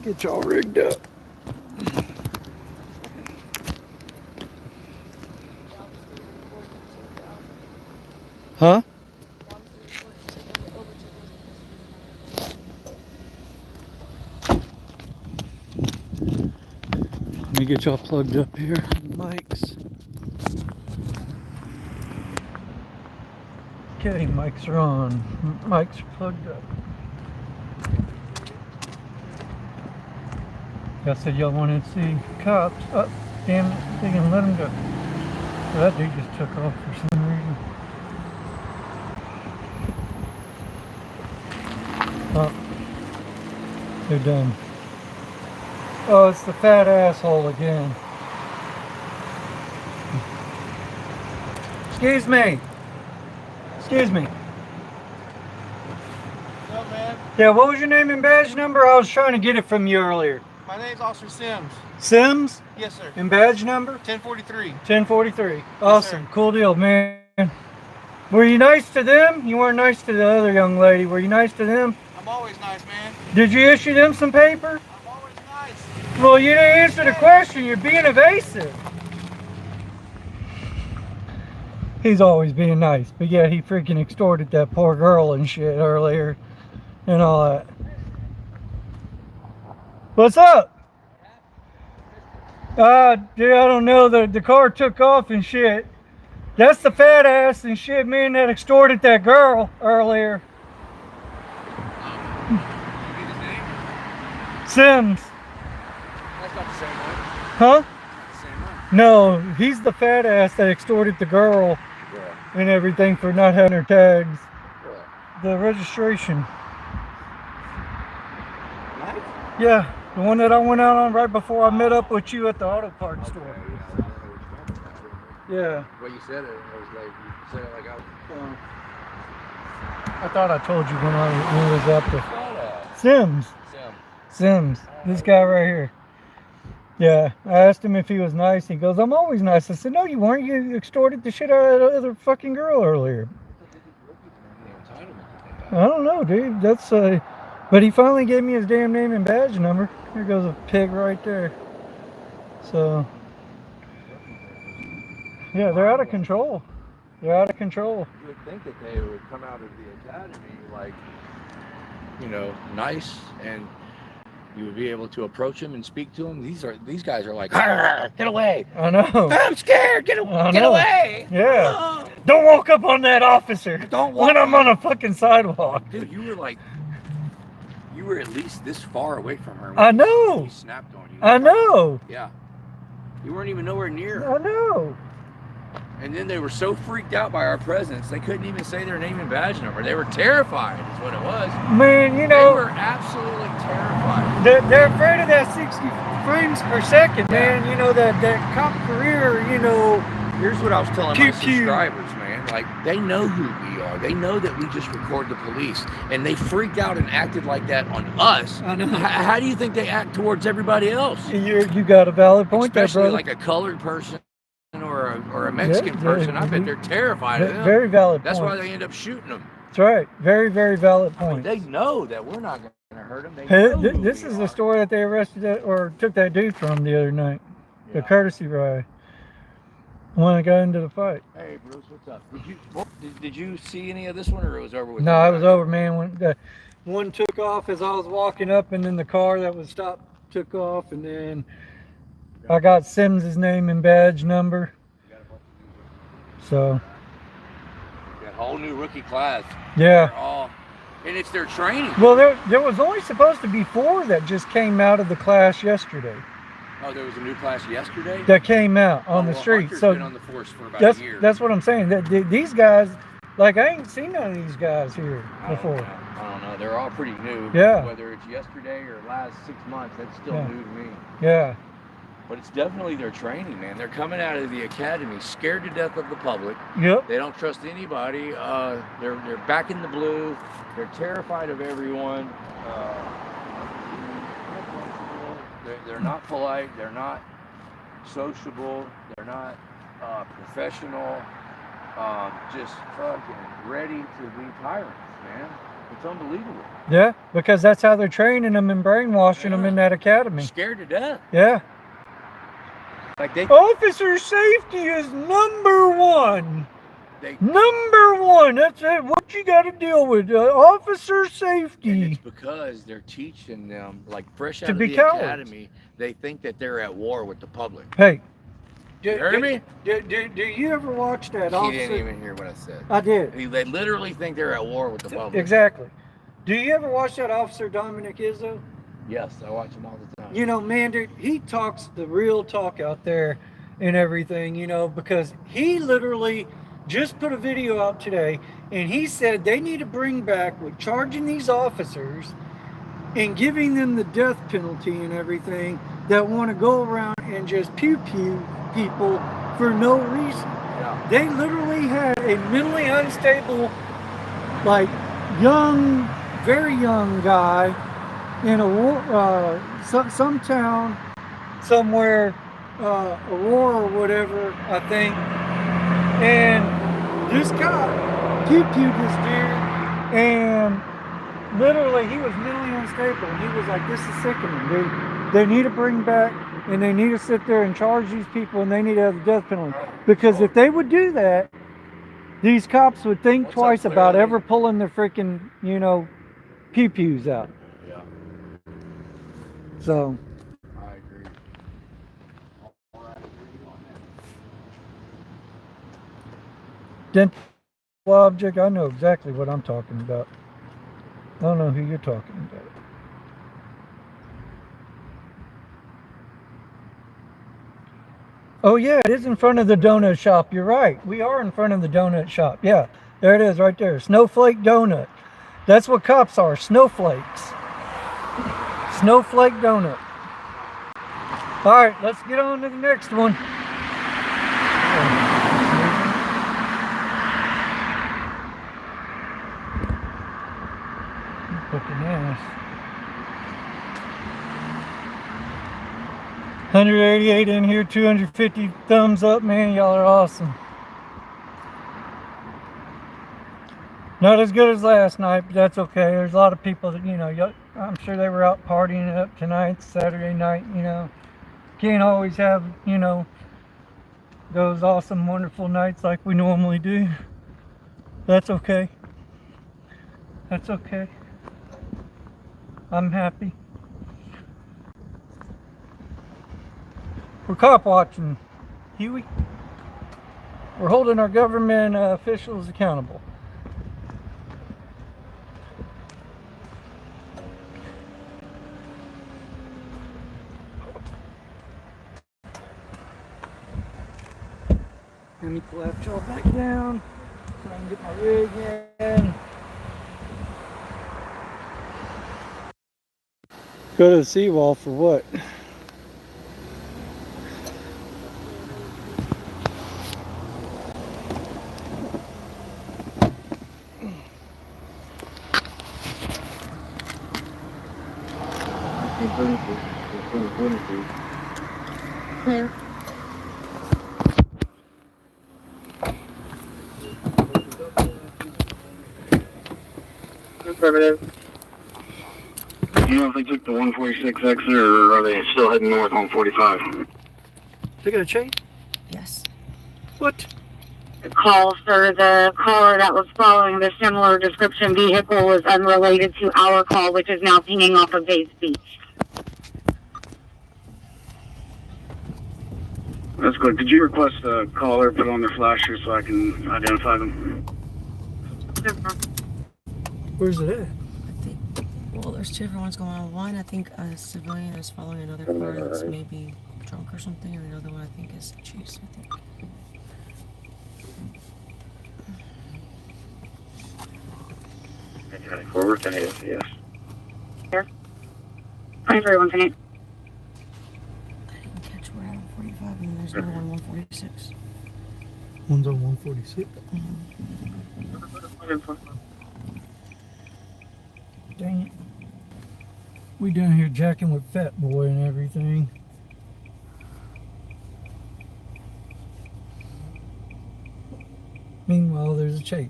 Get y'all rigged up. Huh? Let me get y'all plugged up here. Mics. Okay, mics are on. Mics are plugged up. I said y'all wanted to see cops. Oh, damn it. They can let them go. Well, that dude just took off for some reason. Oh, they're done. Oh, it's the fat asshole again. Excuse me. Excuse me. What's up, man? Yeah, what was your name and badge number? I was trying to get it from you earlier. My name's Officer Sims. Sims? Yes, sir. And badge number? 1043. 1043. Awesome. sir. Cool deal, man. Were you nice to them? You weren't nice to the other young lady. Were you nice to them? I'm always nice, man. Did you issue them some paper? I'm always nice. Well, you didn't answer the question. You're being evasive. He's always being nice, but yeah, he freaking extorted that poor girl and shit earlier and all that. What's up? Dude, I don't know. The car took off and shit. That's the fat ass and shit, man, that extorted that girl earlier. Sims. That's not the same one. Huh? The same one. No, he's the fat ass that extorted the girl Yeah. and everything for not having her tags. Yeah. The registration. Nice. Yeah, the one that I went out on right before I met up with you at the auto parts store. Yeah. What you said it, I was like, you said it like I was. I thought I told you when I was up there. That. Sims. Sims. This guy right here. Yeah, I asked him if he was nice. He goes, I'm always nice. I said, no, you weren't. You extorted the shit out of that other fucking girl earlier. I don't know, dude. That's but he finally gave me his damn name and badge number. There goes a pig right there. So yeah, they're out of control. They're out of control. You would think that they would come out of the academy like, you know, nice, and you would be able to approach them and speak to them. These guys are like, get away! I know. I'm scared. Get away! Yeah. Oh. Don't walk up on that officer. Don't walk when I'm on a fucking sidewalk. Dude, you were at least this far away from her. I know. He snapped on you. I know. Yeah. You weren't even nowhere near. I know. And then they were so freaked out by our presence, they couldn't even say their name and badge number. They were terrified, is what it was. Man, you They know, were absolutely terrified. they're afraid of that 60 frames per second, man. You know, that cop career, you know. Here's what I was telling Pew, my pew. subscribers, man. Like, they know who we are. They know that we just record the police. And they freaked out and acted like that on us. I know. How do you think they act towards everybody else? You got a valid point there, Especially brother. like a colored person or a Mexican person. I bet they're terrified of them. Very valid That's point. why they end up shooting them. That's right. Very, very valid I mean, point. they know that we're not going to hurt them. They Hey, know who this we is are. the story that they arrested or took that dude from the other night. The Yeah. courtesy ride. When I got into the fight. Hey, Bruce, what's up? Did you see any of this one, or it was over with? No, you? I was over, man. When the one took off as I was walking up, and then the car that was stopped took off, and then I got Sims's name and badge number. So That whole new rookie class. yeah. They're all, and it's their training. Well, there was only supposed to be 4 that just came out of the class yesterday. Oh, there was a new class yesterday. That came out on the well, street. Hunter's So been on the force for about that's a year. that's what I'm saying. That these guys, like, I ain't seen none of these guys here before. I don't know. They're all pretty new. Yeah. Whether it's yesterday or last 6 months, that's still Yeah. new to me. Yeah. But it's definitely their training, man. They're coming out of the academy scared to death of the public. Yep. They don't trust anybody. They're back in the blue. They're terrified of everyone. They're not polite. They're not sociable. They're not professional. Just fucking ready to be tyrants, man. It's unbelievable. Yeah, because that's how they're training them and brainwashing them in that academy. Scared to death. Yeah. Like they Officer safety is #1. #1. That's it. What you got to deal with, officer And safety. it's because they're teaching them, like fresh out To of be the cowards. academy, they think that they're at war with the public. Hey, You heard me? Do you ever watch that He officer? didn't even hear what I said. I did. They literally think they're at war with the public. Exactly. Do you ever watch that Officer Dominic Izzo? Yes, I watch them all the time. You know, man, dude, he talks the real talk out there and everything, you know, because he literally just put a video out today and he said they need to bring back with charging these officers and giving them the death penalty and everything that want to go around and just pew people for no reason. Yeah. They literally had a mentally unstable, like young, very young guy in a some town somewhere, Aurora or whatever, I think. And this cop pewed this dude, and literally he was mentally unstable. And he was like, "This is sickening, dude. They need to bring back, and they need to sit there and charge these people, and they need to have the death penalty. Because if they would do that, these cops would think twice about ever pulling their freaking, you know, pew-pews out." Yeah. So, I agree. dental object, I know exactly what I'm talking about. I don't know who you're talking about. Oh yeah, it is in front of the donut shop. You're right. We are in front of the donut shop. Yeah, there it is right there. Snowflake Donut. That's what cops are. Snowflakes. Snowflake Donut. All right, let's get on to the next one. Fucking ass. 188 in here, 250 thumbs up, man. Y'all are awesome. Not as good as last night, but that's okay. There's a lot of people that, you know, I'm sure they were out partying it up tonight, Saturday night, you know. Can't always have, you know, those awesome, wonderful nights like we normally do. That's okay. That's okay. I'm happy. We're cop watching, Huey. We're holding our government officials accountable. Let me collapse y'all back down so I can get my rig in. Go to the seawall for what? Clear. Affirmative. You know if they took the 146 exit or are they still heading north on 45? They got a chain? Yes. What? Call, sir. The caller that was following the similar description vehicle was unrelated to our call, which is now pinging off of Bay's Beach. That's good. Did you request a caller put on their flasher so I can identify them? Where's it at? I think. Well, there's two different ones going on. One, I think a civilian is following another car that's maybe drunk or something, and the other one I think is Chase. I think. Forward to yes. Here. 931, can you? I didn't catch where I'm 45, and then there's another one 146. One's on 146. Dang it. We down here jacking with Fat Boy and everything. Meanwhile, there's a chase.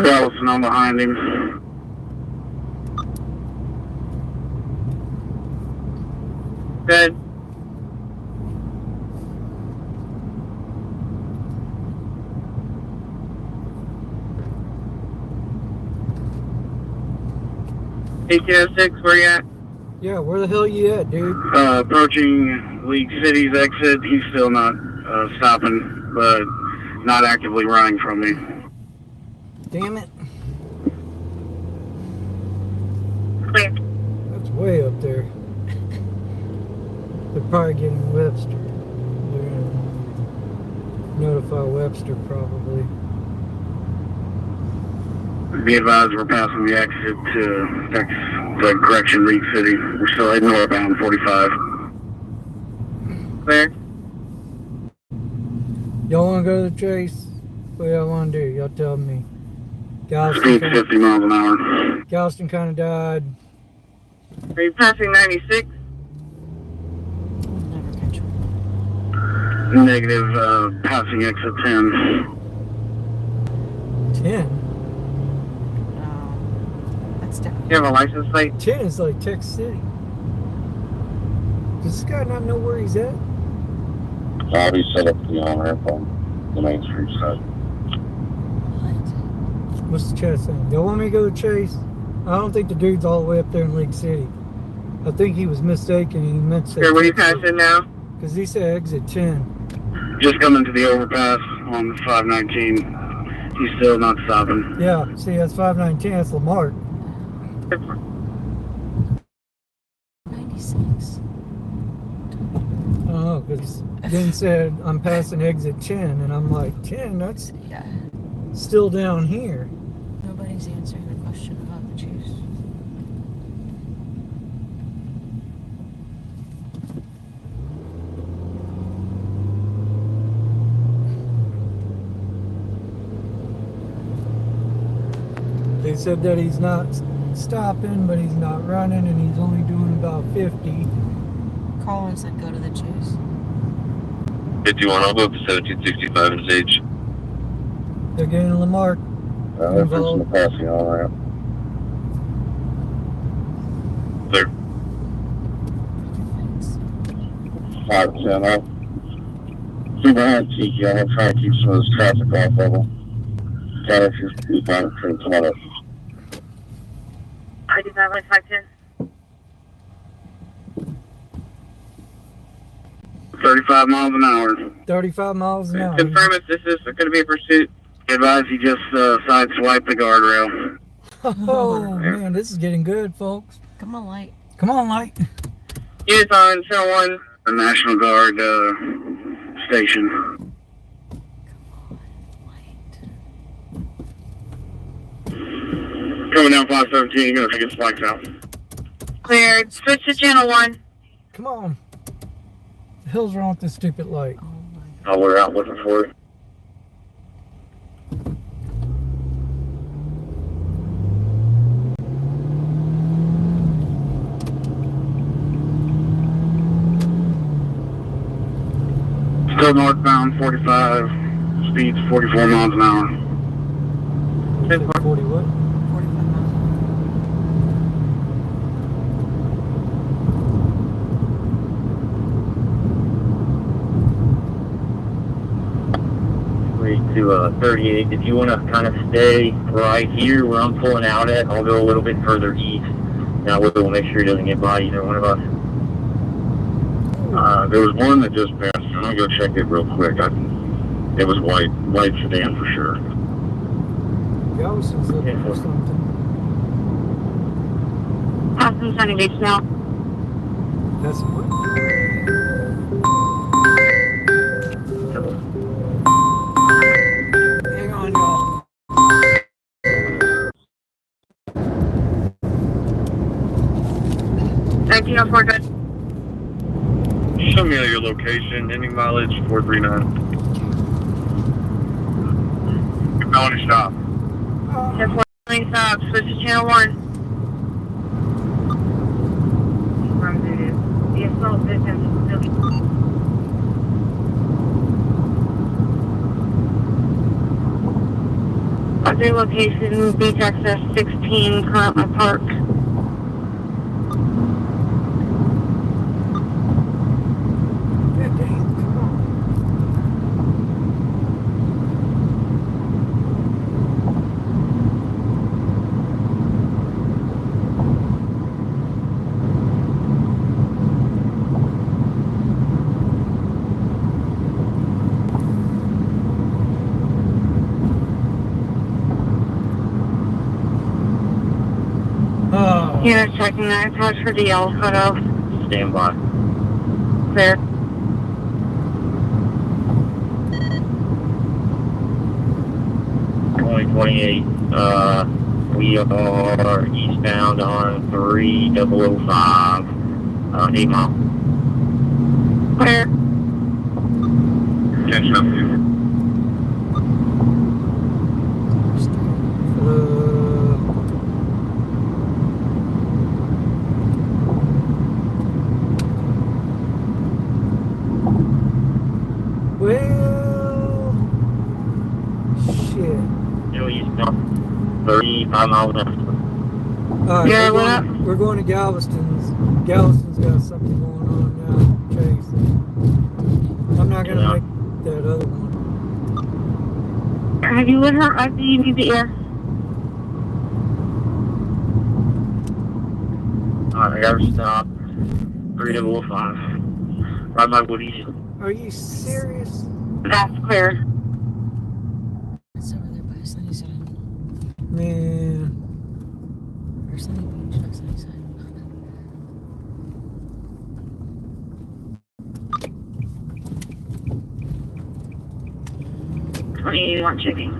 Allison, I'm behind him. Good. ATO6, where you at? Yeah, where the hell you at, dude? Approaching League City's exit. He's still not stopping, but not actively running from me. Damn it. Clear. That's way up there. They're probably getting Webster. They're gonna notify Webster probably. Be advised we're passing the exit to the correction League City. We're still heading northbound 45. Clear. Y'all wanna go to the chase? What y'all wanna do? Y'all tell me. Speed 50 miles an hour. Galveston kinda died. Are you passing 96? I'll never catch one. Negative, passing exit 10. 10? That's down. You have a license plate? 10 is like Texas City. Does this guy not know where he's at? I'll be set up the on-ramp on the Main Street side. What's the chat saying? Y'all want me to go to Chase? I don't think the dude's all the way up there in Lake City. I think he was mistaken. He meant to say Here, where you passing now? because he said exit 10. Just coming to the overpass on the 519. He's still not stopping. Yeah, see, that's 519. That's Lamar. 96. I don't know, because then said I'm passing exit 10, and I'm like, 10? That's Yeah. still down here. Nobody's answering the question about the juice. They said that he's not stopping, but he's not running, and he's only doing about 50. Colin said go to the juice. 51, I'll go up to 1765 in Sage. They're getting Lamar. They're fixing to pass the on-ramp. Clear. 510 up. Super hard TK. I'm going to try to keep some of this traffic off level. Got if you're keep on it for 20. I do that like 510. 35 miles an hour. 35 miles an hour. Confirm if this is going to be a pursuit. Advise you just sideswipe the guardrail. Oh, man, this is getting good, folks. Come on, Light. Come on, Light. Units on channel 1. The National Guard station. Coming down 517, you're going to take his flags out. Cleared. Switch to channel 1. Come on. The hell's wrong with this stupid light? Oh my god. Oh, we're out looking for it. Still northbound, 45, speeds 44 miles an hour. 40 what? 45 miles. To 38. If you want to kind of stay right here where I'm pulling out at, I'll go a little bit further east. Now we'll make sure he doesn't get by either one of us. There was one that just passed. I'm gonna go check it real quick. It was white sedan for sure. Galveston's looking for something. Passing Sunny Beach now. That's what? Hang on, y'all. Good. Show me your location, ending mileage 439. Keep going and stop. 10 stop. Switch to channel 1. The assault victim is still. Other location, beach access 16, currently parked. God dang, come on. Oh, Unit checking that. Patch for DL. Photo. Stand by. Clear. Only 28. We are eastbound on 3005. 8 mile. Clear. Attention up here. well, shit. Still eastbound. 35 miles an hour. All right, Yeah, what up? we're going to Galveston's. Galveston's got something going on now. Chase. I'm not gonna make that other one. Have you lit her up? Do you need the air? Alright, I got her stopped. 3005. Right by Woody's. Are you serious? That's clear. It's over there by Sunnyside. Man. Or Sunny Beach, not Sunnyside. 2081 checking.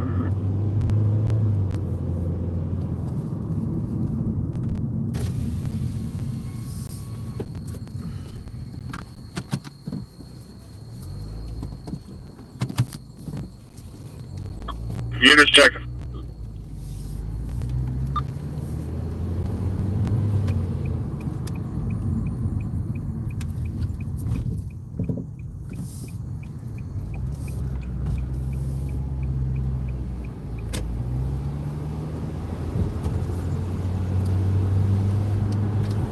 Units checking.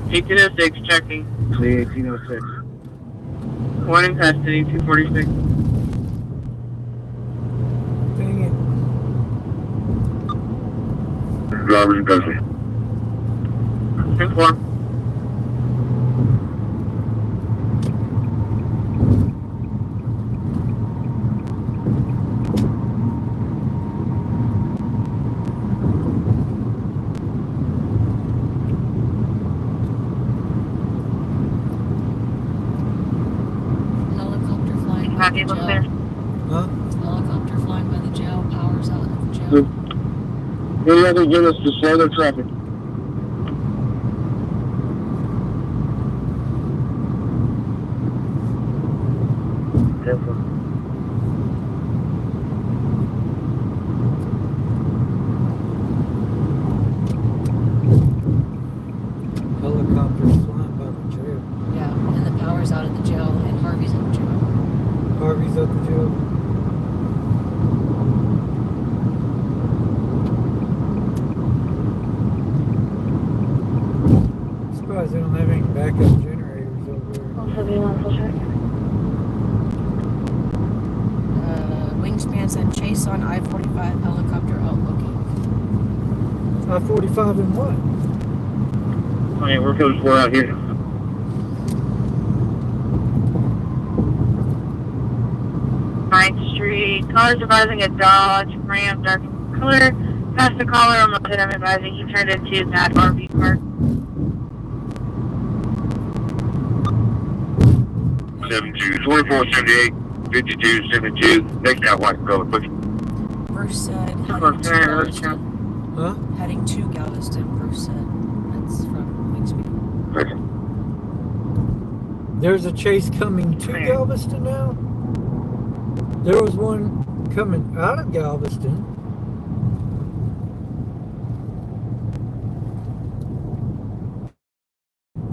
$1806 checking. The 1806. One in custody, 246. Dang it. Drivers in custody. 10-4. Helicopter flying by Happy the look jail. there. Huh? Helicopter flying by the jail. Power's out of the jail. Any other units to slow their traffic? Helicopters flying by the jail. Yeah, and the power's out of the jail, and Harvey's in the jail. Harvey's at the jail. Surprised they don't have any backup generators over there. Also be one full check. Wingspan said chase on I-45 helicopter outlooking. I-45 and what? Okay, we're code 4 out here. Ninth Street. Cars advising a Dodge Ram dark color. Past the caller, almost hit him, advising he turned into that RV park. 2478, 5272. Next out white color, please. Bruce said Super heading to fair, Galveston. Huh? Heading to Galveston, Bruce said. That's from Wingspan. Okay. There's a chase coming to Galveston now? There was one coming out of Galveston.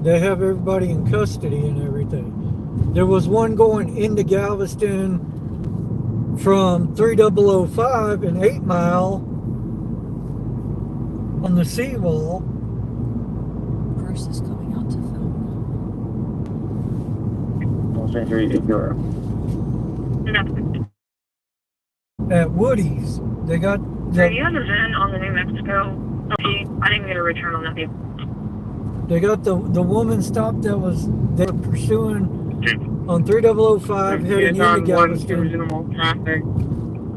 They have everybody in custody and everything. There was one going into Galveston from 3005 and 8 Mile on the seawall. Bruce is coming out to film. At Woody's. They got Are you guys in on the New Mexico? I didn't get a return on that vehicle. They got the woman stopped that was they were pursuing on 3005 heading into on Galveston. minimal traffic.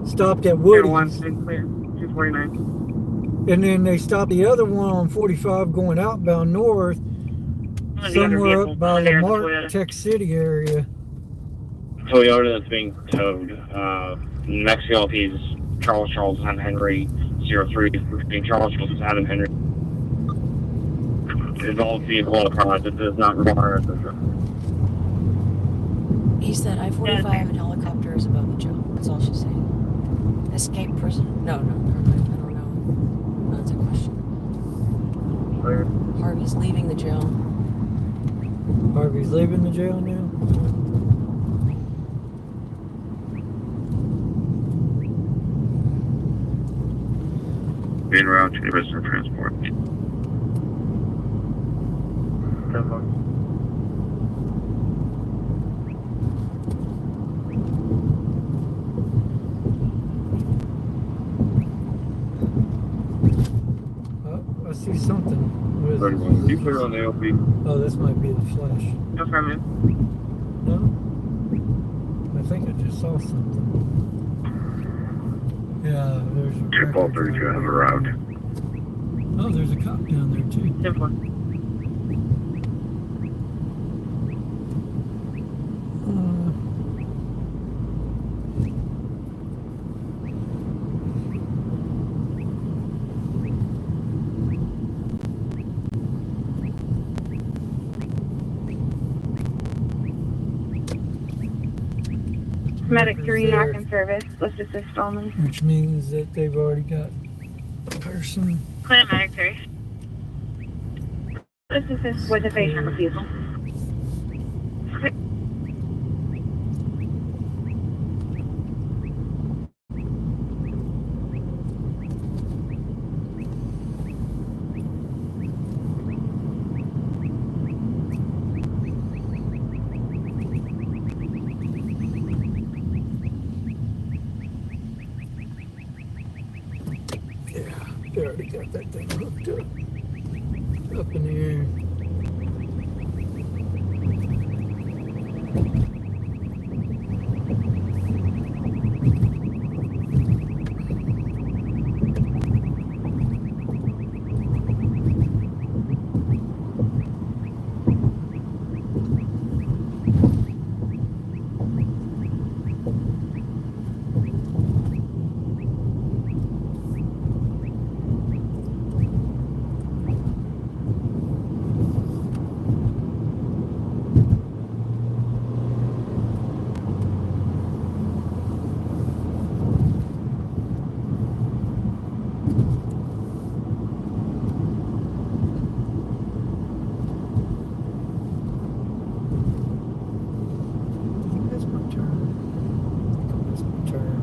Stopped at Clear 1, Woody's. clear, 249. And then they stopped the other one on 45 going outbound north, somewhere up by Lamar, Tech City area. Toyota that's being towed. Mexico LP's Charles and Henry 03 between Charles and Adam Henry. Involved vehicle enterprise. It does not require a He said I-45 and helicopter is above the jail. That's all she's saying. Escape prison? No, never mind. I don't know. No, that's a question. Harvey's leaving the jail. Harvey's leaving the jail now. En route to the resident transport. Oh, I see something. What is 31. this? You clear on the LP? Oh, this might be the flash. Affirmative. No? I think I just saw something. Yeah, there's a Chip all record 32 driver has down arrived. there. Oh, there's a cop down there too. 10-4. Medic Records 3 there, not in service. Let's assist only. which means that they've already got a person. Clear Medic 3. Let's assist with evasion refusal. Yeah, they already got that thing hooked up in the air. That's my turn. That's my turn.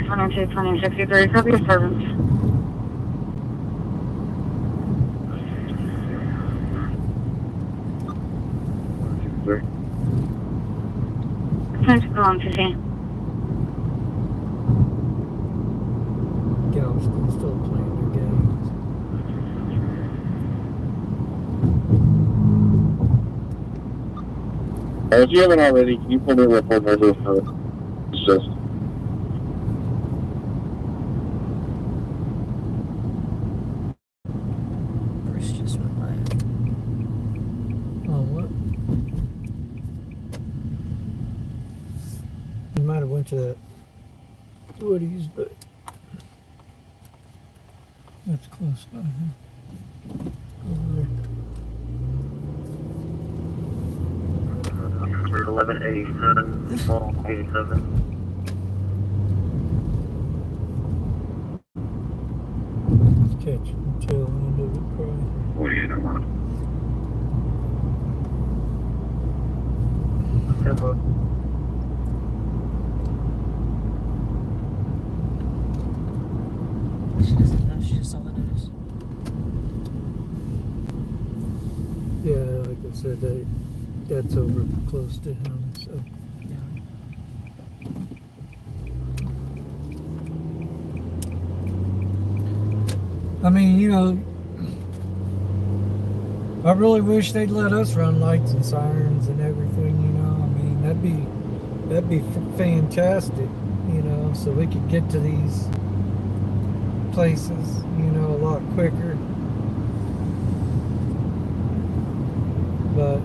Connor 2063, copy your servants. Time to go on to see. Galveston still playing their games. If you haven't already, can you pull me a report measure for assist? Bruce just went by. Oh, what? You might have went to that Woody's, but that's close by. Huh? Over there. 1187, small 87. Catch the tail end of it, probably. 48 on. said that that's over close to him. So I mean, you know, I really wish they'd let us run lights and sirens and everything. You know, I mean, that'd be fantastic. You know, so we could get to these places, you know, a lot quicker. But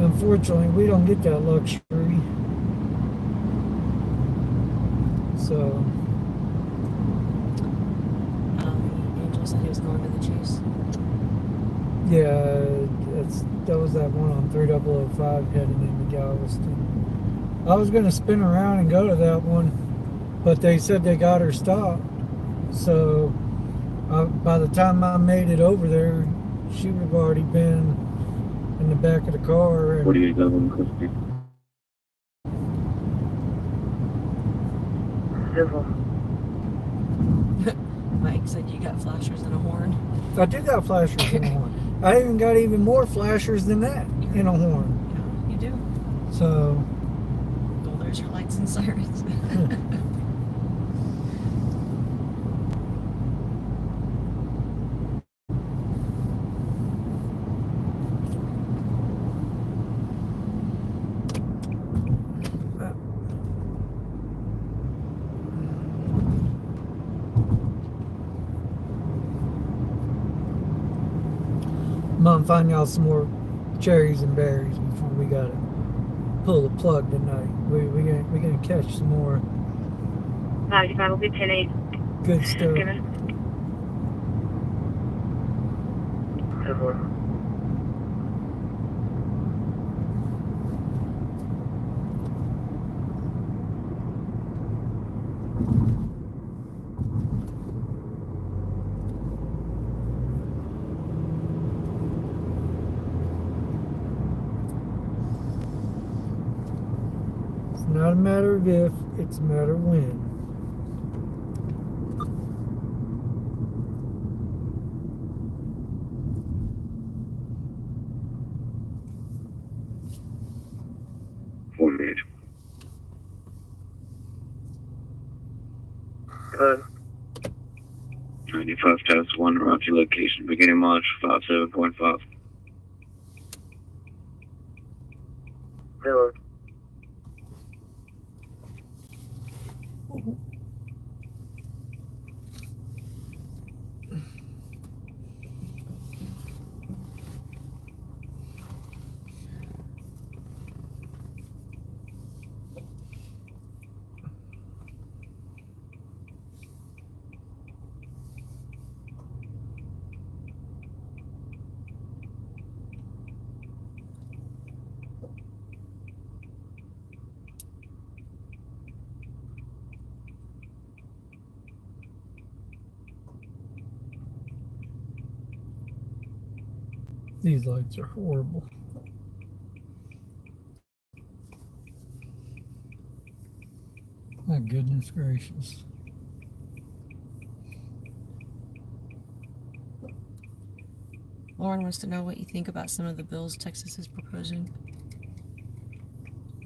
unfortunately, we don't get that luxury. So. Angel said he was going to the Chase. Yeah, that was that one on 3005 heading into Galveston. I was going to spin around and go to that one, but they said they got her stopped. So by the time I made it over there, she would have already been in the back of the car. And, 48,050. Civil. Mike said you got flashers and a horn. I do got flashers in a horn. I even got even more flashers than that in a horn. Yeah, you do. So. Well, there's your lights and sirens. I'm gonna find y'all some more cherries and berries before we gotta pull the plug tonight. We're gonna catch some more 95 will be 10-8. good stuff. Civil. It's not a matter of if, it's a matter of when. Good. 95 test 1, route your location, beginning March 57.5. Civil. These lights are horrible. My goodness gracious. Lauren wants to know what you think about some of the bills Texas is proposing.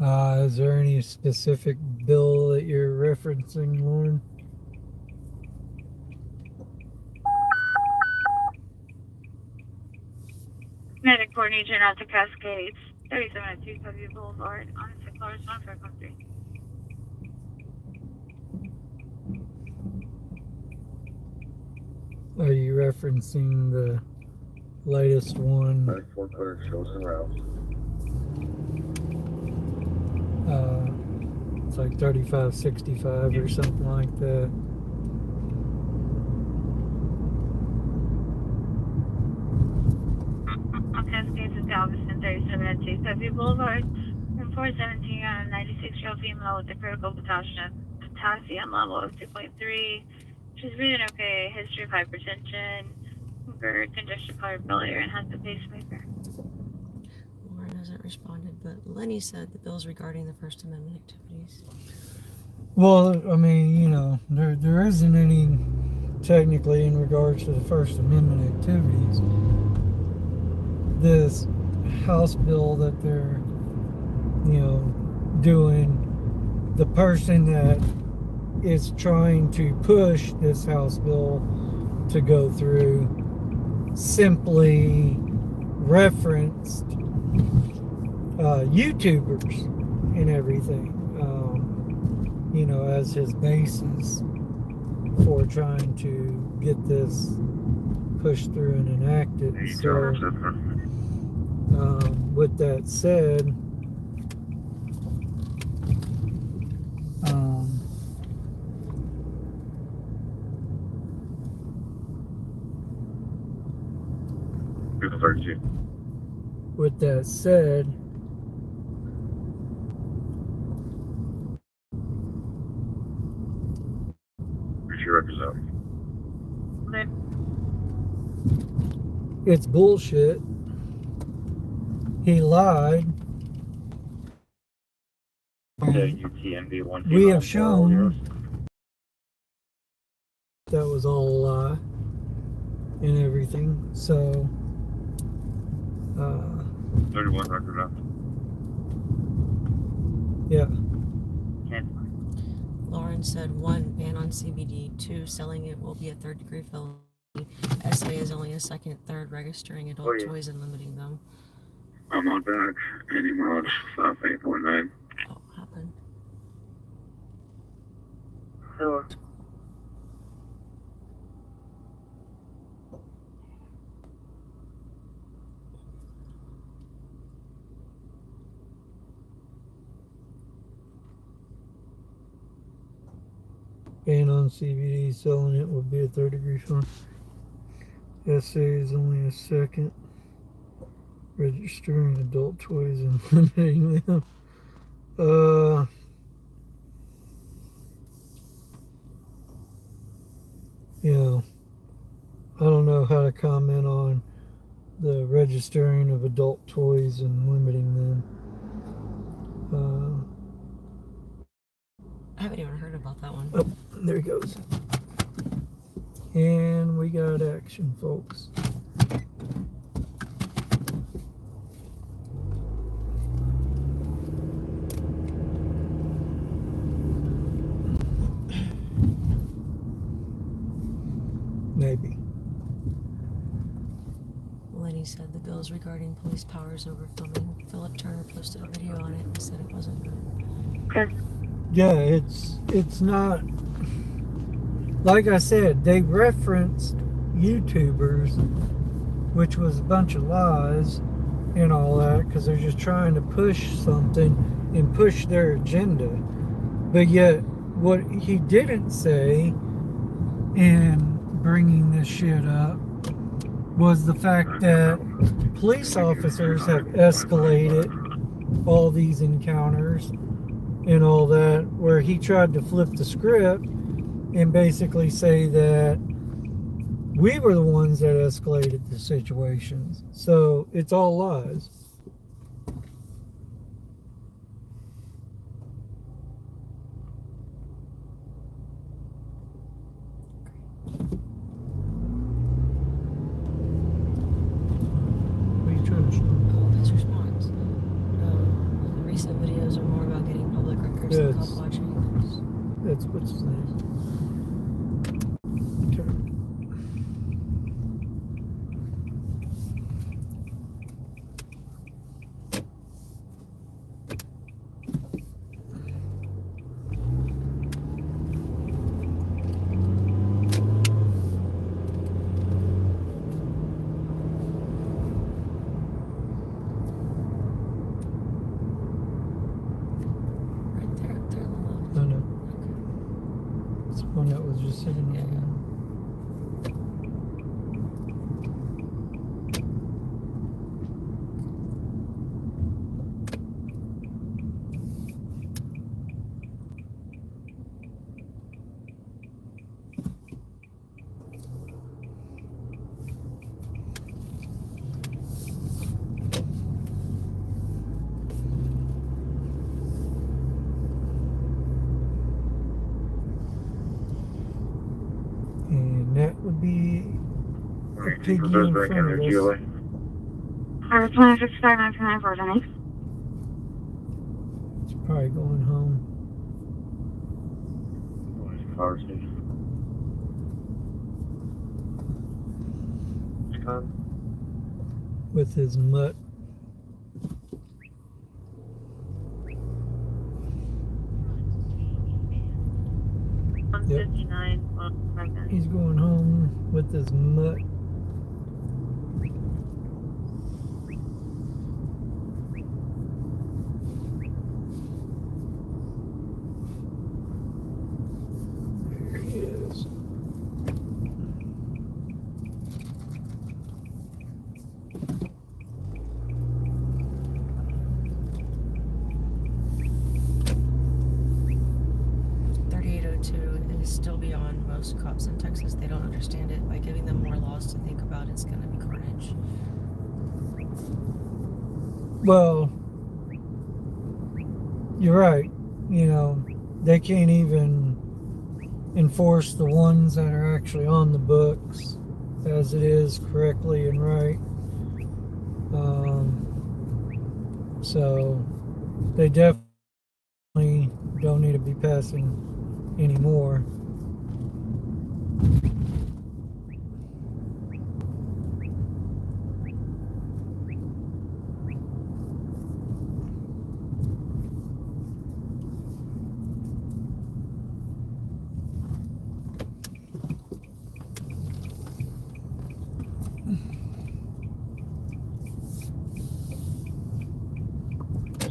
Is there any specific bill that you're referencing, Lauren? Medic coordinator out to Cascades, 3702 W Boulevard, on 6 hours, 1513. Are you referencing the latest one? 4 clear, show some routes. It's like 3565 or something like that. On Cascades of Galveston, 3702 W Boulevard, from 417 on a 96-year-old female with a critical potassium level of 2.3. She's breathing okay, history of hypertension, congestive heart failure, and has a pacemaker. Lauren hasn't responded, but Lenny said the bills regarding the First Amendment activities. Well, I mean, you know, there isn't any technically in regards to the First Amendment activities. This House bill that they're, doing, the person that is trying to push this House bill to go through simply referenced YouTubers and everything, as his basis for trying to get this pushed through and enacted. So, with that said, with that said, it's bullshit. He lied. We have shown that was all a lie and everything. So, 31 record up. yeah. Lauren said 1, ban on CBD. 2, selling it will be a 3rd-degree felony. SA is only a 2nd, 3rd, registering adult toys and limiting them. I'm on back. Any miles, 8.9. Oh, what happened? So, Ban on CBD, selling it will be a 3rd-degree felony. SA is only a 2nd, registering adult toys and limiting them. I don't know how to comment on the registering of adult toys and limiting them. I haven't even heard about that one. Oh, there he goes. And we got action, folks. Maybe. Lenny said the bills regarding police powers over filming. Philip Turner posted a video on it and said it wasn't good. okay. Yeah, it's not, like I said, they referenced YouTubers, which was a bunch of lies and all that, because they're just trying to push something and push their agenda. But yet, what he didn't say in bringing this shit up was the fact that police officers have escalated all these encounters and all that, where he tried to flip the script and basically say that we were the ones that escalated the situations. So it's all lies. What are you trying to show? Oh, his response. The recent videos are more about getting public records Yeah, than it's- cop watching. That's what's his name. Okay. Right there, up there on the left. I know. It's one that was just sitting there. And that would be a piggy in front of us. 2659 Johnny. It's probably going home Power station. with his mutt. Yep. 159. He's going home with his mutt. There he is. Is still beyond most cops in Texas. They don't understand it. By giving them more laws to think about, it's going to be carnage. Well, you're right. You know, they can't even enforce the ones that are actually on the books as it is correctly and right. So they definitely don't need to be passing any more.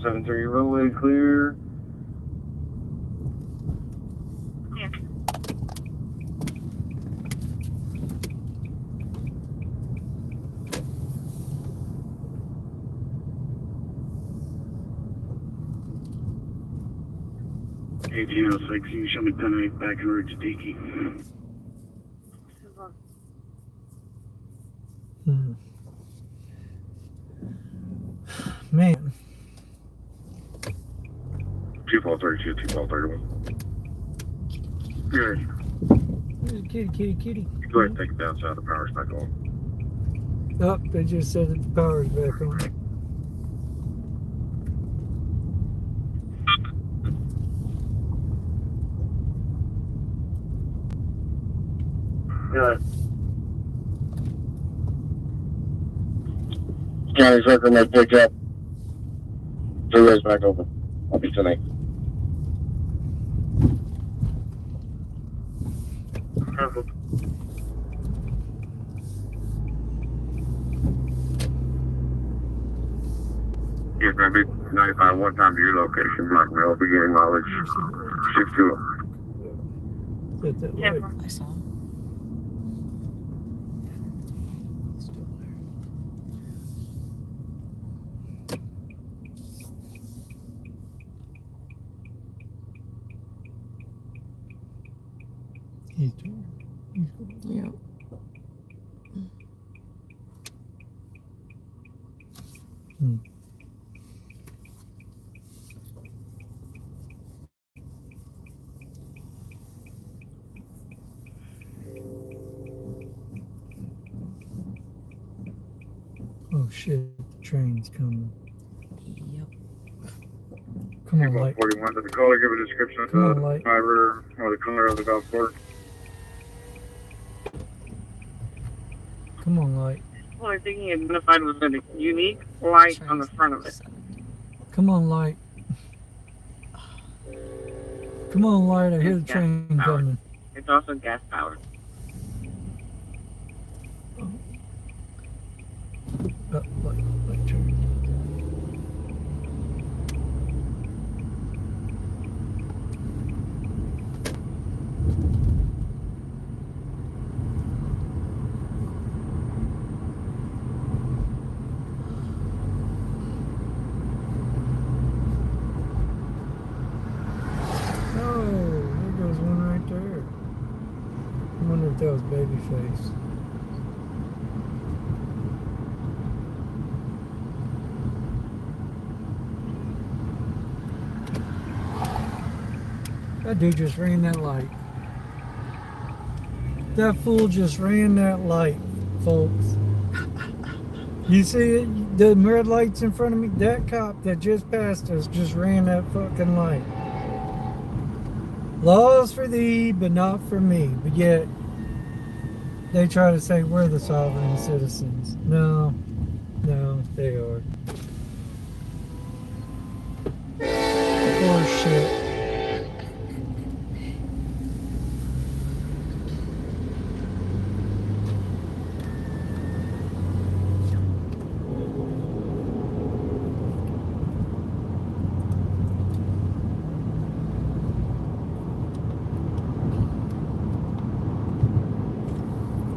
Seven three roadway clear. Yeah. Eighteen oh six. You show me 10-8 back in route to Tiki. Man. 2432, 2431. Good. Kitty. Go ahead and take it down south. The power's back on. Oh, they just said that the power's back on. Good. County Circle may pick up. Freeway's back open. I'll be tonight. Yes, ma'am. 95 one time to your location. Blackmail beginning mileage 62. Set that light. I saw him. He's going. Yeah. Oh shit, the train's coming. Yep. Come on, light. 41 to the caller, give a description of Come on, the light. driver or the color of the golf cart. Come on, light. Well, I think he identified with a unique light on the front of it. Come on, light. Come on, light. I hear the Gas train powered. coming. It's also gas powered. Light turn. Oh, there goes one right there. I wonder if that was Babyface. That dude just ran that light. That fool just ran that light, folks. You see it? The red lights in front of me? That cop that just passed us just ran that fucking light. Laws for thee, but not for me. But yet, they try to say we're the sovereign citizens. No, they are. Horse shit.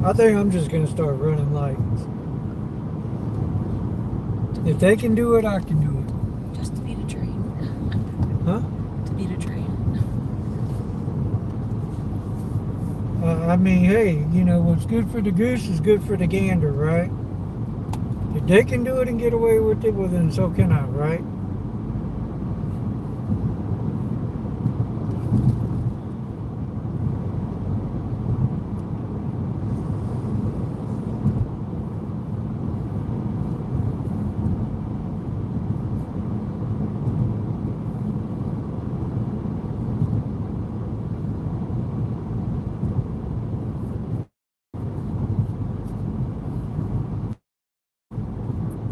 I think I'm just gonna start running lights. If they can do it, I can do it. Just to beat a train. Huh? To beat a train. I mean, hey, you know, what's good for the goose is good for the gander, right? If they can do it and get away with it, well then so can I, right?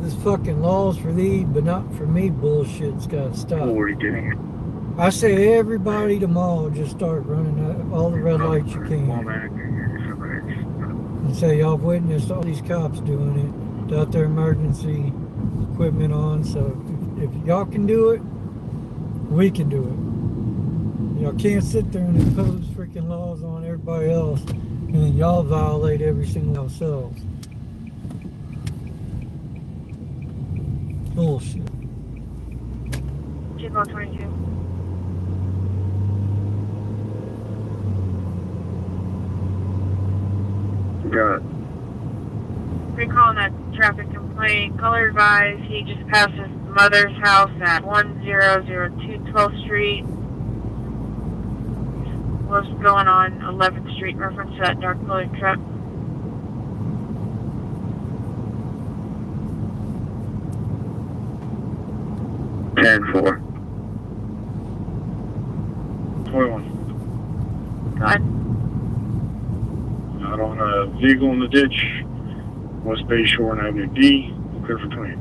This fucking laws for thee, but not for me bullshit's gotta stop. I say everybody tomorrow just start running all the red lights you can. And say y'all have witnessed all these cops doing it, got their emergency equipment on, so if y'all can do it, we can do it. Y'all can't sit there and impose freaking laws on everybody else and then y'all violate every single yourselves. Bullshit. Chico 22. Got it. Recalling that traffic complaint. Caller advised he just passed his mother's house at 1002 12th Street. Was going on 11th Street, reference to that dark colored truck. Ten four. 21. Go ahead. Out on a vehicle in the ditch, West Bay Shore and Avenue D, clear for 20.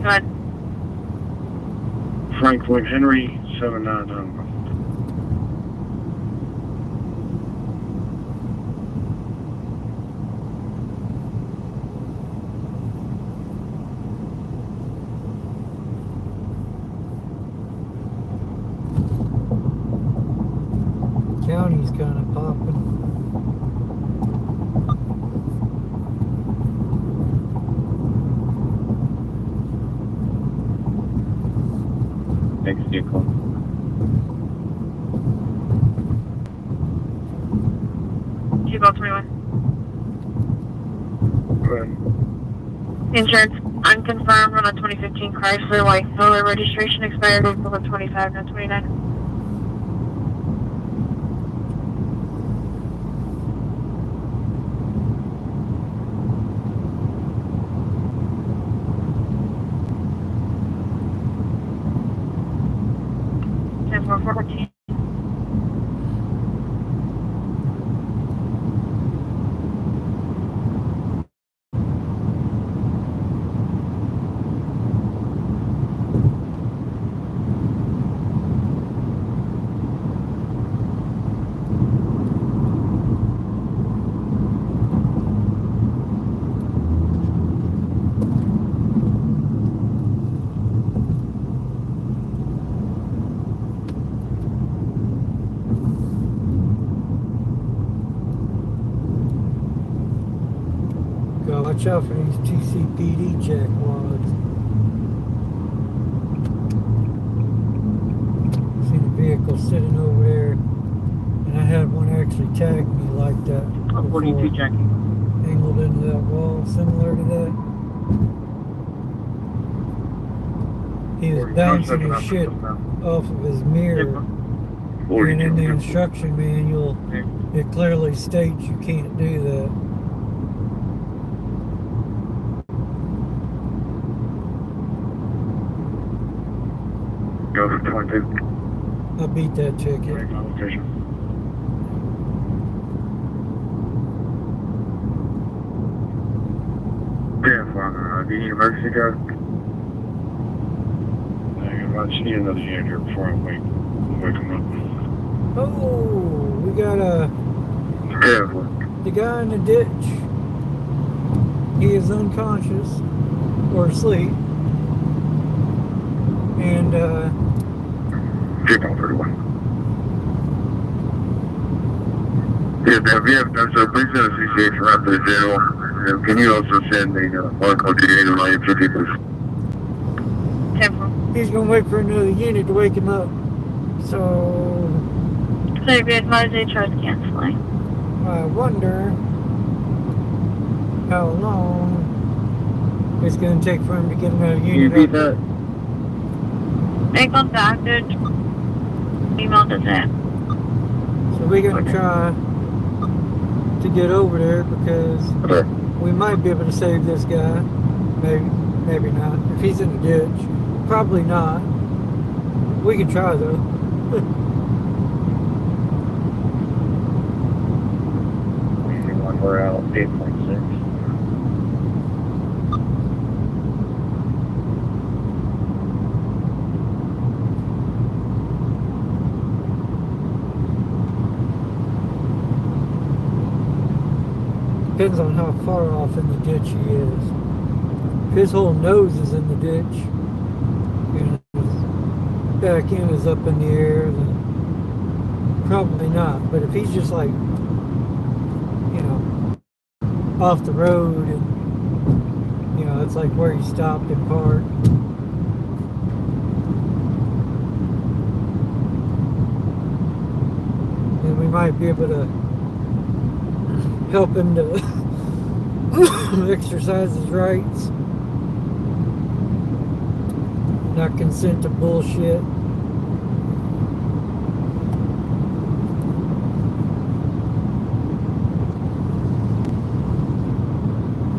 Go ahead. Frank Lloyd Henry, 79. County's kind of popping. Next vehicle. Chico 21. Go ahead. Insurance unconfirmed on a 2015 Chrysler white color, registration expired April 25, not 29. And 414. Watch out for these TCPD jackwads. See the vehicle sitting over there, and I had one actually tag me like that. 42 Jackie. Angled into that wall, similar to that. He was bouncing his shit off of his mirror. And in the instruction manual, it clearly states you can't do that. Go for 22. I beat that ticket. Location. Yeah, do you need emergency code? I just need another unit here before I wake him up. Oh, we got Yeah, the guy in the ditch. He is unconscious or asleep. And, Keep on 31. Yeah, we have done so. Please send a CCH around to the jail. Can you also send a local DA to my MPT, please? Temple. he's gonna wait for another unit to wake him up. So, So be advised they tried canceling. I wonder how long it's gonna take for him to get another Can you unit beat up. that? They contacted. Emailed us that. So we're gonna try to get over there because Okay. we might be able to save this guy. Maybe not. If he's in the ditch, probably not. We can try though. One, we're out 8.6. Depends on how far off in the ditch he is. If his whole nose is in the ditch and his back end is up in the air, then probably not. But if he's just like, off the road and, it's like where he stopped and parked. Then we might be able to help him to exercise his rights, not consent to bullshit.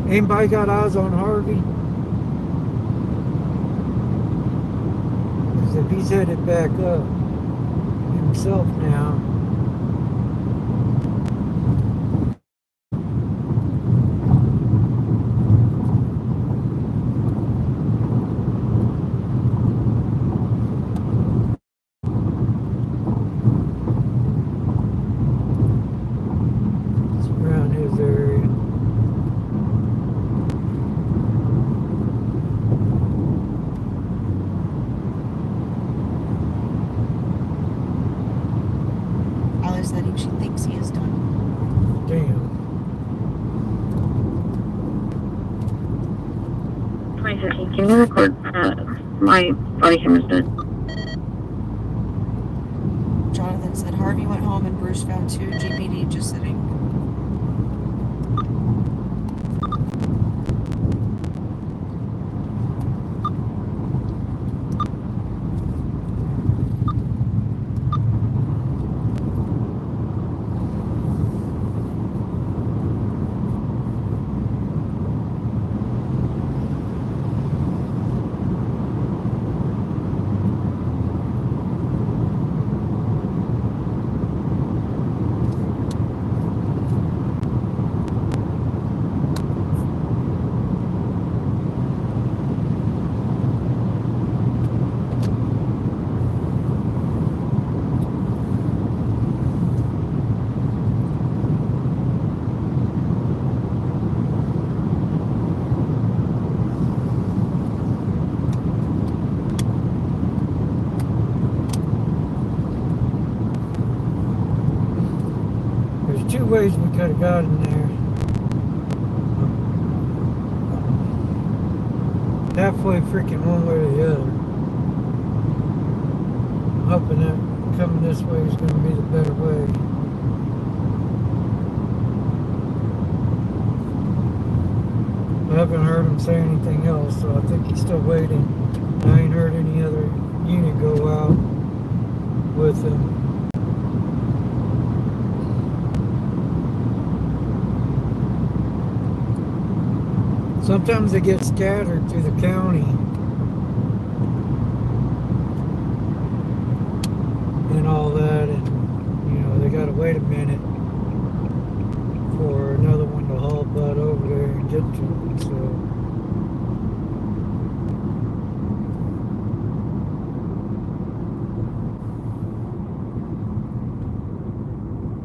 Anybody got eyes on Harvey? Because if he's headed back up himself now, She thinks he is done. damn. 2015. Can you record my body camera's dead? Jonathan said Harvey went home and Bruce found 2 GPD just sitting. There's 2 ways we could have got in there. Halfway freaking one way or the other. I'm hoping that coming this way is going to be the better way. I haven't heard him say anything else, so I think he's still waiting. I ain't heard any other unit go out with him. Sometimes they get scattered through the county. wait a minute for another one to haul butt over there and get to it. So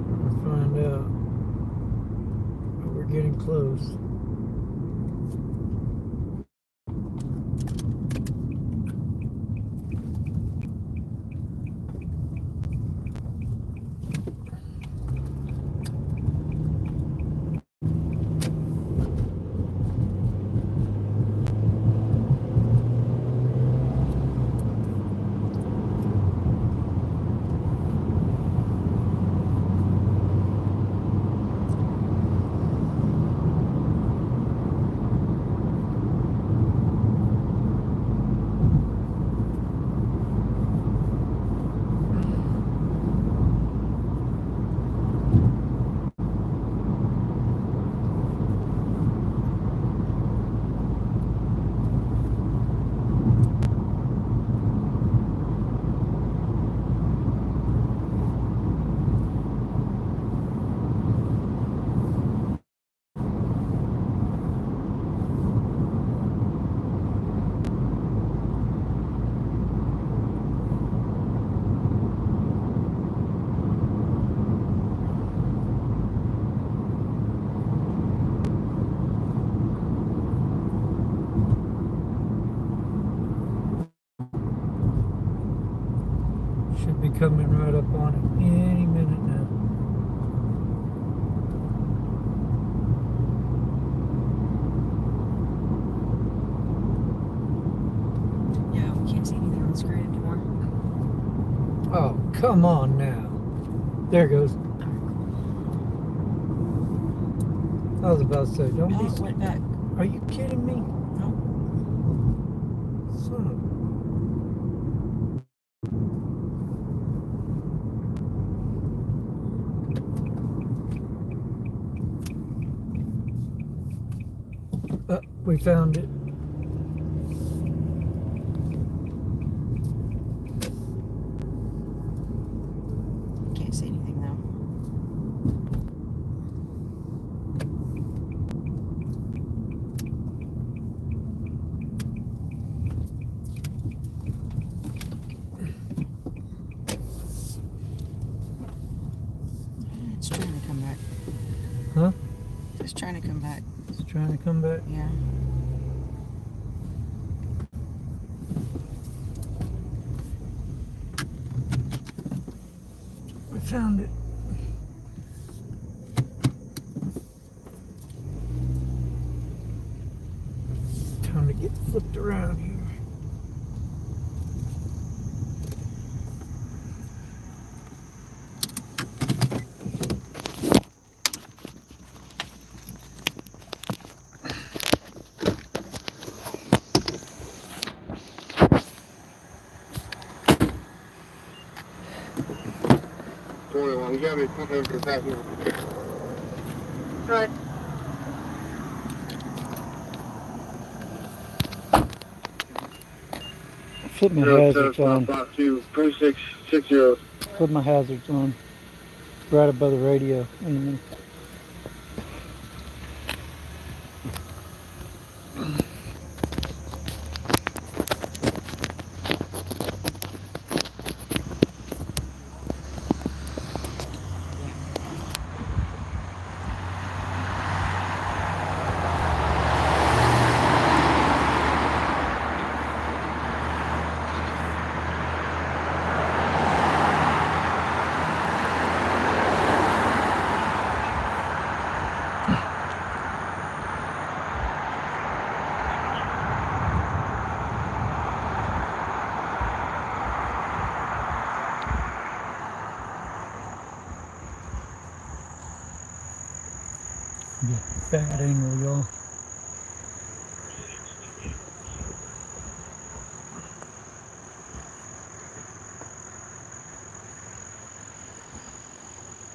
we'll find out. But we're getting close. Should be coming right up on it any minute now. Yeah, we can't see anything on the screen anymore. Oh, come on now. There it goes. I was about to say, don't Oh, be. it went back. Are you kidding me? Nope. Son of. We found it. Can't see anything though. It's trying to come back. Huh? It's trying to come back. It's trying to come back. Yeah. We found it. Time to get flipped around here. You got me put over the back here. Good. Flip my hazards on. 2660. Flip my hazards on. Right above the radio. In a minute. Bad angle, y'all.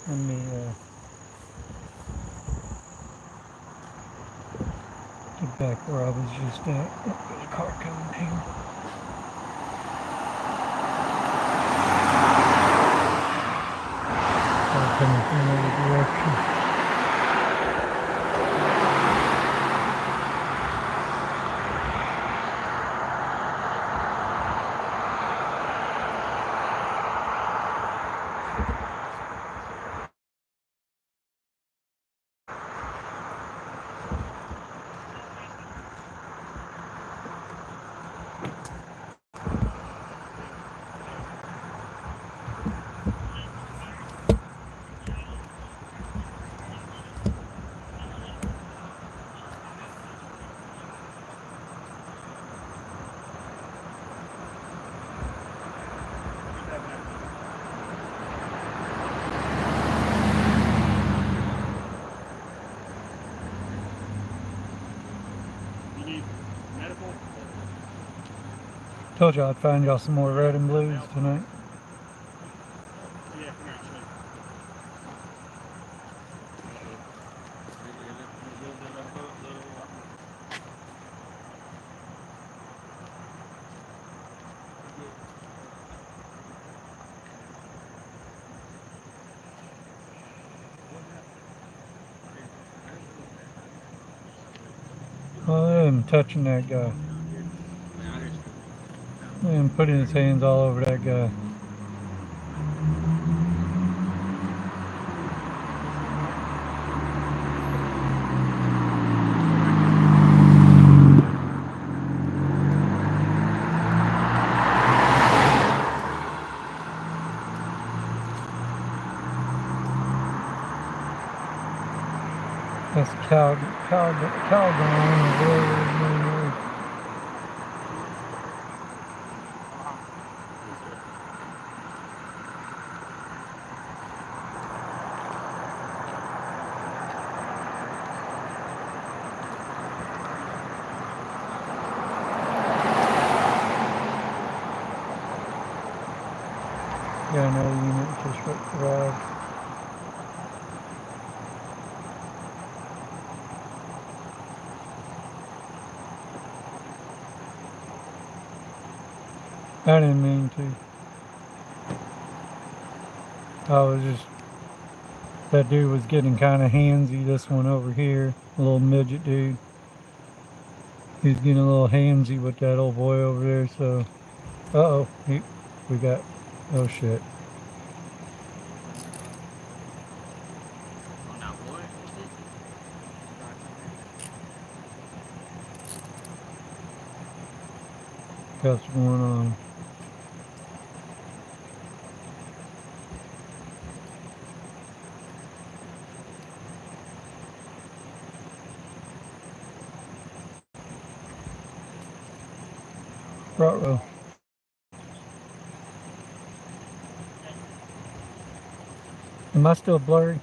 Let me get back where I was just at. Oh, there's a car coming here. coming from another direction. Told you I'd find y'all some more red and blues tonight. Oh, I am touching that guy. And putting his hands all over that guy. That's Calgon, or whatever his name is. Yeah, another unit just arrived. I didn't mean to. I was just, that dude was getting kind of handsy, this one over here, a little midget dude. He's getting a little handsy with that old boy over there, so, uh-oh, we got, oh shit. Got what's going on. Ruh-roh. Am I still blurry?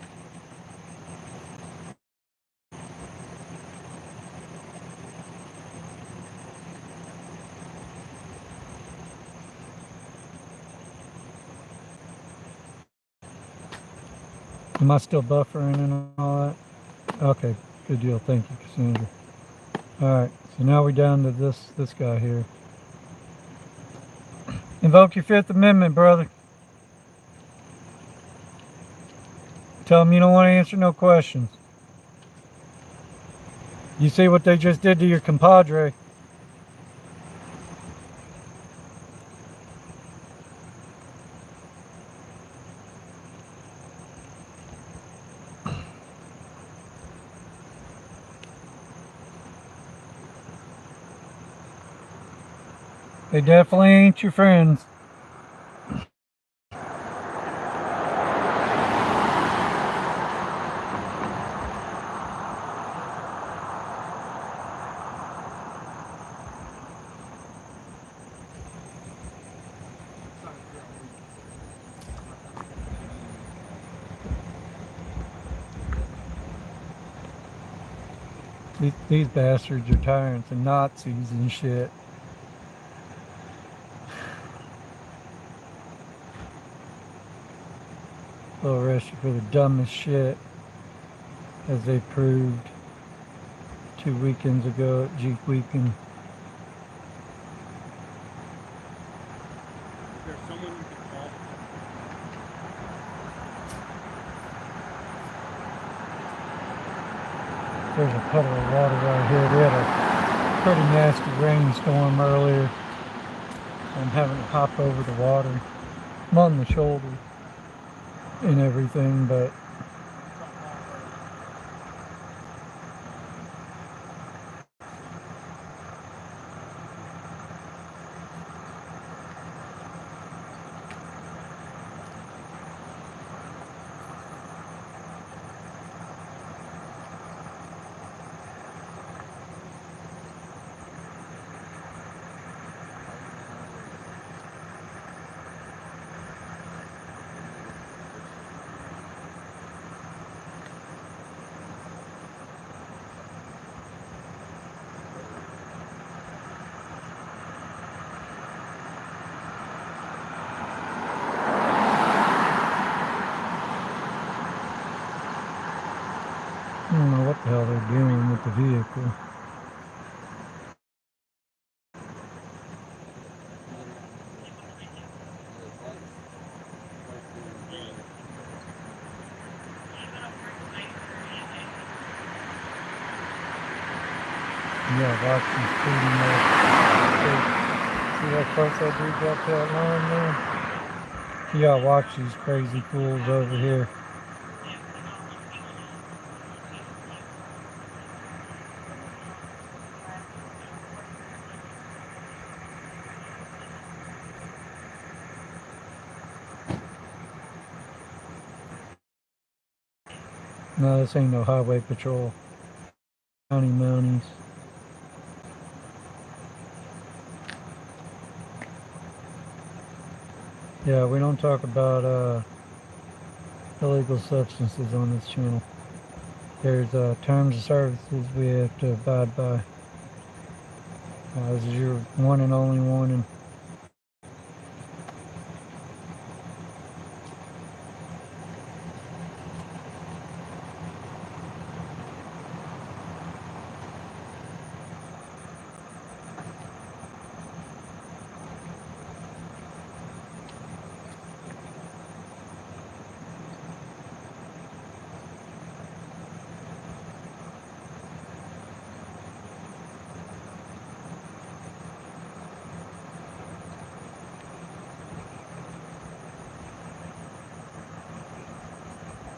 Am I still buffering and all that? Okay, good deal. Thank you, Cassandra. Alright, so now we're down to this guy here. Invoke your Fifth Amendment, brother. Tell them you don't want to answer no questions. You see what they just did to your compadre? They definitely ain't your friends. These bastards are tyrants and Nazis and shit. They'll arrest you for the dumbest shit, as they proved 2 weekends ago at Jeep Weekend. There's a puddle of water right here. We had a pretty nasty rainstorm earlier. I'm having to hop over the water. I'm on the shoulder and everything, but I don't know what the hell they're doing with the vehicle. Yeah, watch them speeding there. See how close that dude got to that line there? Yeah, watch these crazy fools over here. No, this ain't no highway patrol. County Mounties. Yeah, we don't talk about illegal substances on this channel. There's terms of services we have to abide by. This is your one and only warning.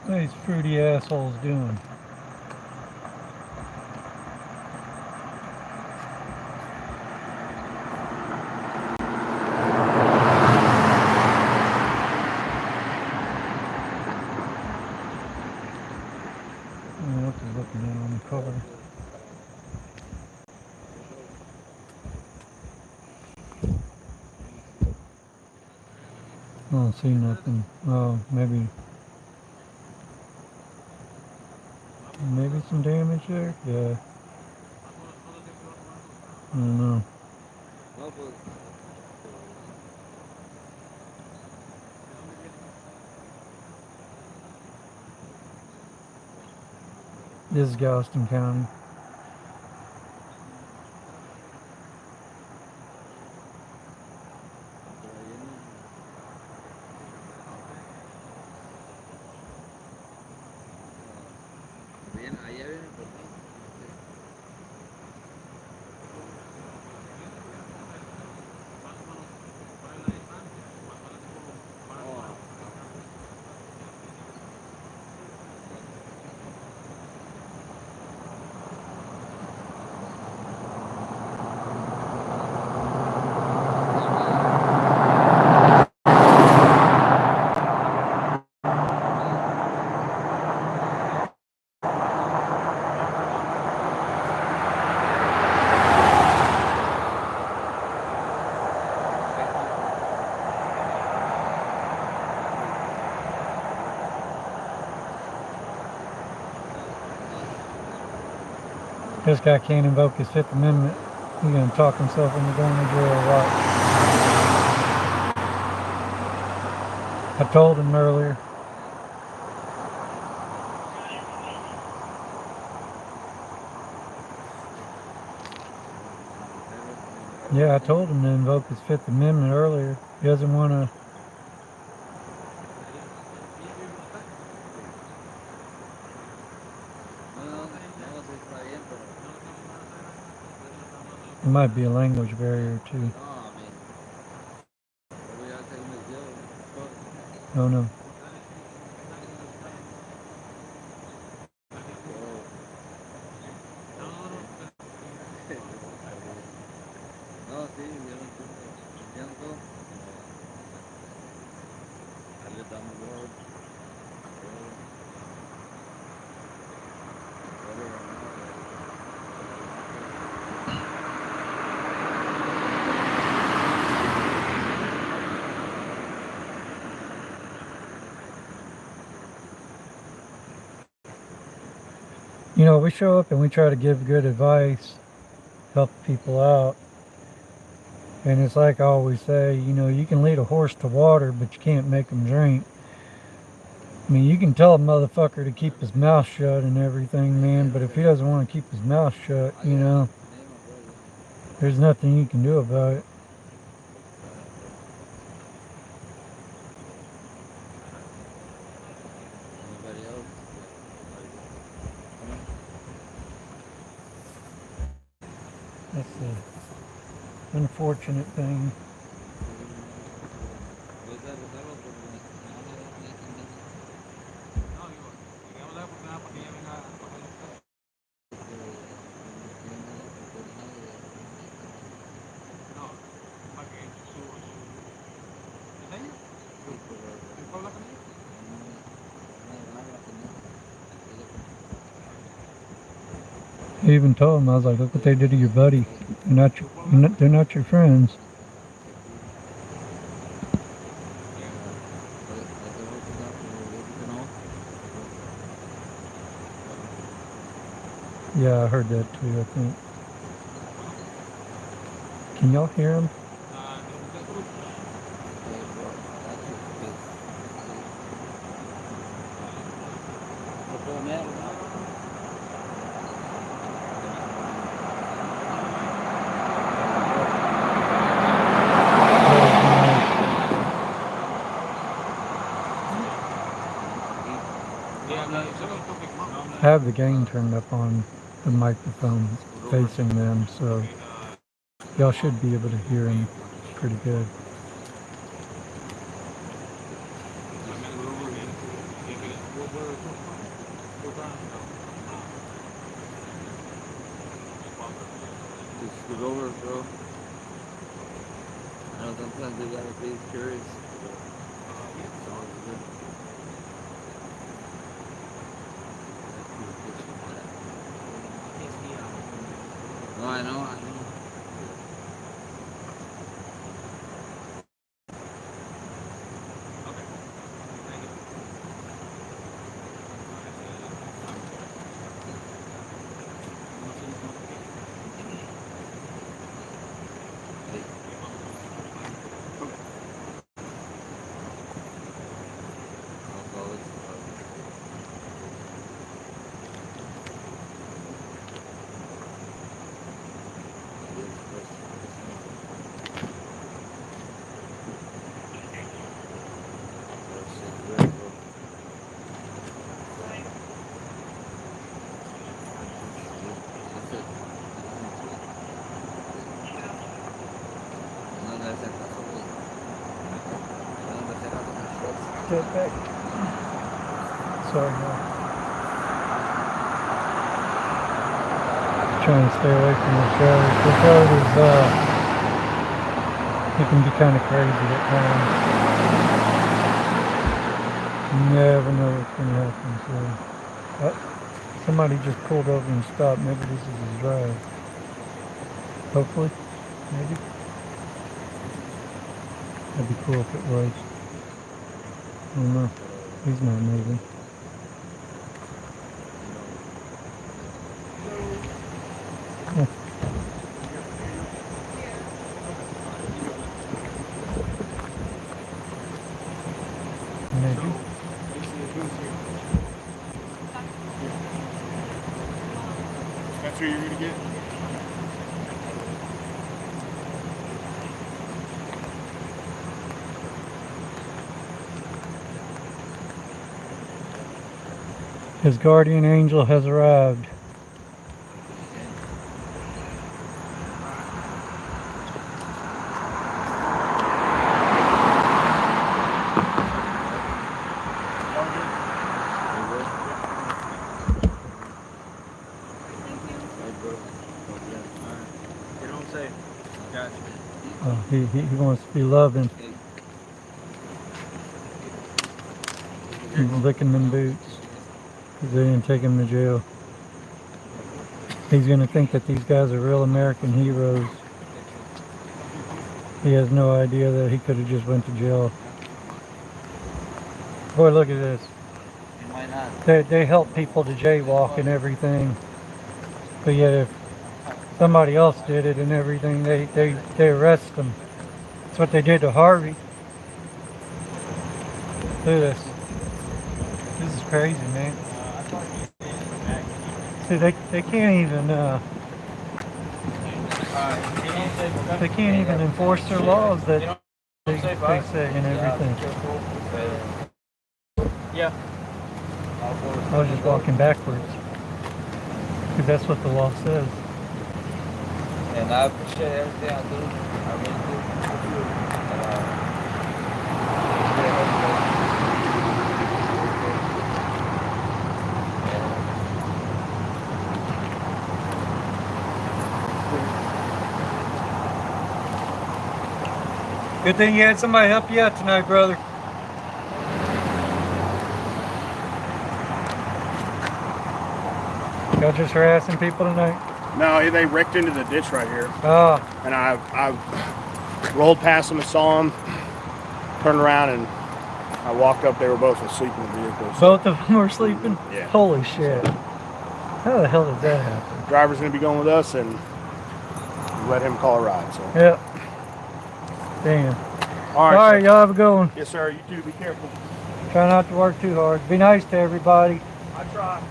What are these fruity assholes doing? What they're looking at on the cover. I don't see nothing. Oh, maybe some damage there? Yeah. I don't know. This is Galveston County. This guy can't invoke his Fifth Amendment. He's gonna talk himself into going to jail or what? I told him earlier. Yeah, I told him to invoke his Fifth Amendment earlier. He doesn't want to. There might be a language barrier too. Oh no. You know, we show up and we try to give good advice, help people out. And it's like I always say, you know, you can lead a horse to water, but you can't make him drink. I mean, you can tell a motherfucker to keep his mouth shut and everything, man, but if he doesn't want to keep his mouth shut, you know, there's nothing you can do about it. That's the unfortunate thing. I even told him, I was like, look what they did to your buddy. They're not your friends. Yeah, I heard that too, I think. Can y'all hear him? I have the gain turned up on the microphone facing them, so y'all should be able to hear him pretty good. Just scoot over, bro. I know sometimes they gotta be curious. It's always good. No, I know. Get back. Sorry, no. Trying to stay away from the road. The road is, it can be kind of crazy at times. You never know what's going to happen. So, somebody just pulled over and stopped. Maybe this is his drive. Hopefully, maybe. That'd be cool if it was. I don't know. He's not moving. Oh. Maybe. That's who you're gonna get? His guardian angel has arrived. He wants to be loving. He's licking them boots because they didn't take him to jail. He's going to think that these guys are real American heroes. He has no idea that he could have just went to jail. Boy, look at this. They help people to jaywalk and everything. But yet if somebody else did it and everything, they arrest them. That's what they did to Harvey. Look at this. This is crazy, man. See, they can't even enforce their laws that they say and everything. Yeah. I was just walking backwards because that's what the law says. And I appreciate everything I do. I really do. Good thing you had somebody help you out tonight, brother. Y'all just harassing people tonight? No, they wrecked into the ditch right here. Oh. And I rolled past them and saw them, turned around, and I walked up. They were both asleep in the vehicle. So. Both of them were sleeping? Yeah. Holy shit. How the hell did that happen? Driver's going to be going with us, and let him call a ride. So. Yep. Damn. All right, y'all have a good one. Yes, sir. You too. Be careful. Try not to work too hard. Be nice to everybody. I try.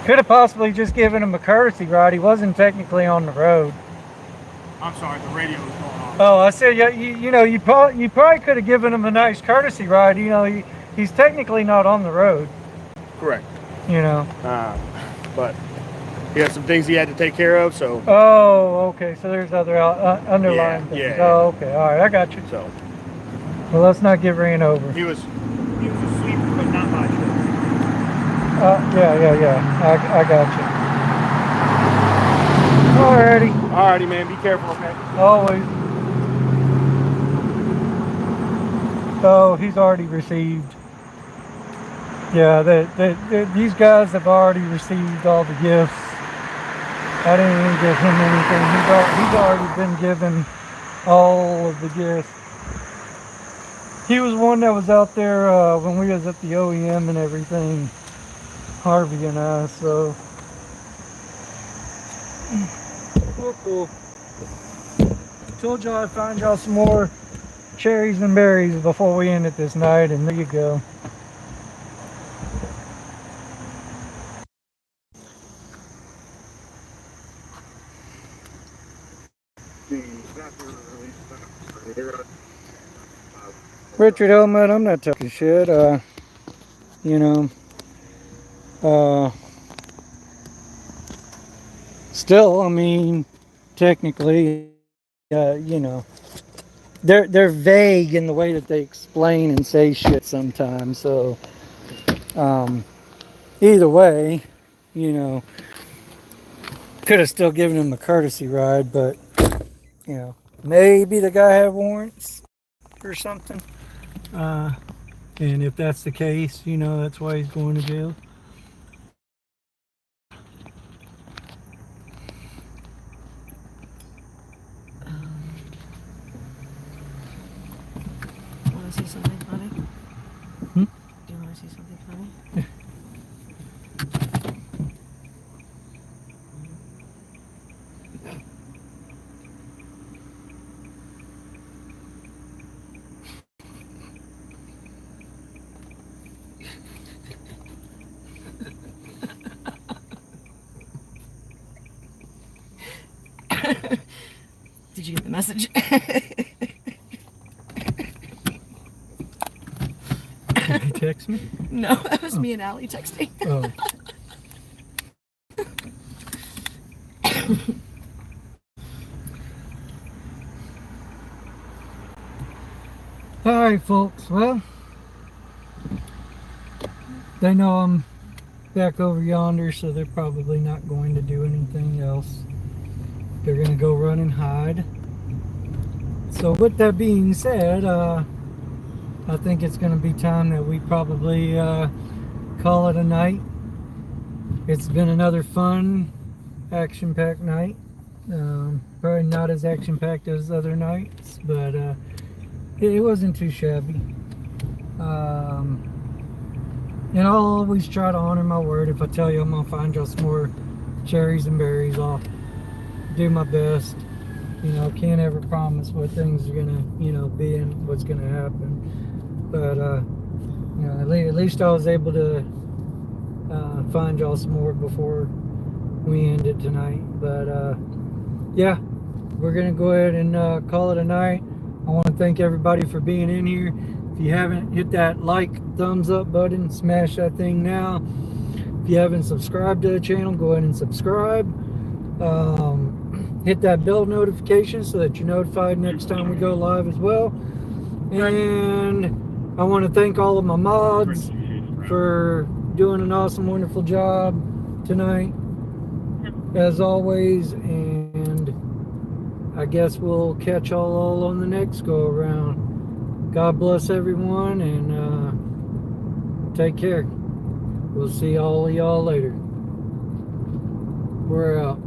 Could have possibly just given him a courtesy ride. He wasn't technically on the road. I'm sorry. The radio was going on. Oh, I said, you probably could have given him a nice courtesy ride. You know, he's technically not on the road. Correct. You know. But he had some things he had to take care of, so. Oh, okay. So there's other underlying things. Yeah. Oh, okay. All right, I got you. So. Well, let's not get ran over. He was asleep, but not much. Yeah. I got you. Alrighty. Alrighty, man. Be careful, okay? Always. Oh, he's already received. Yeah, these guys have already received all the gifts. I didn't even give him anything. He's already been given all of the gifts. He was one that was out there when we was at the OEM and everything. Harvey and I, so. Cool. Told y'all I'd find y'all some more cherries and berries before we end it this night, and there you go. Richard Helmet, I'm not talking shit. Still, I mean, technically, they're vague in the way that they explain and say shit sometimes. So, either way, could have still given him a courtesy ride, but maybe the guy had warrants or something. And if that's the case, that's why he's going to jail. Want to see something funny? Hmm? Do you want to see something funny? Did you get the message? Did he text me? No, that was me and Allie texting. Oh. Alright, folks, well, they know I'm back over yonder, so they're probably not going to do anything else. they're gonna go run and hide. So with that being said, I think it's gonna be time that we probably call it a night. It's been another fun, action-packed night. Probably not as action-packed as other nights, but it wasn't too shabby. And I'll always try to honor my word. If I tell you I'm gonna find y'all some more cherries and berries, I'll do my best. You know, can't ever promise what things are gonna, you know, be and what's gonna happen. But you know, at least I was able to find y'all some more before we end it tonight. But yeah, we're gonna go ahead and call it a night. I want to thank everybody for being in here. If you haven't, hit that like, thumbs up button, smash that thing now. If you haven't subscribed to the channel, go ahead and subscribe. Hit that bell notification so that you're notified next time we go live as well. And I want to thank all of my mods for doing an awesome, wonderful job tonight, as always. And I guess we'll catch y'all all on the next go around. God bless everyone, and take care. We'll see all of y'all later. We're out.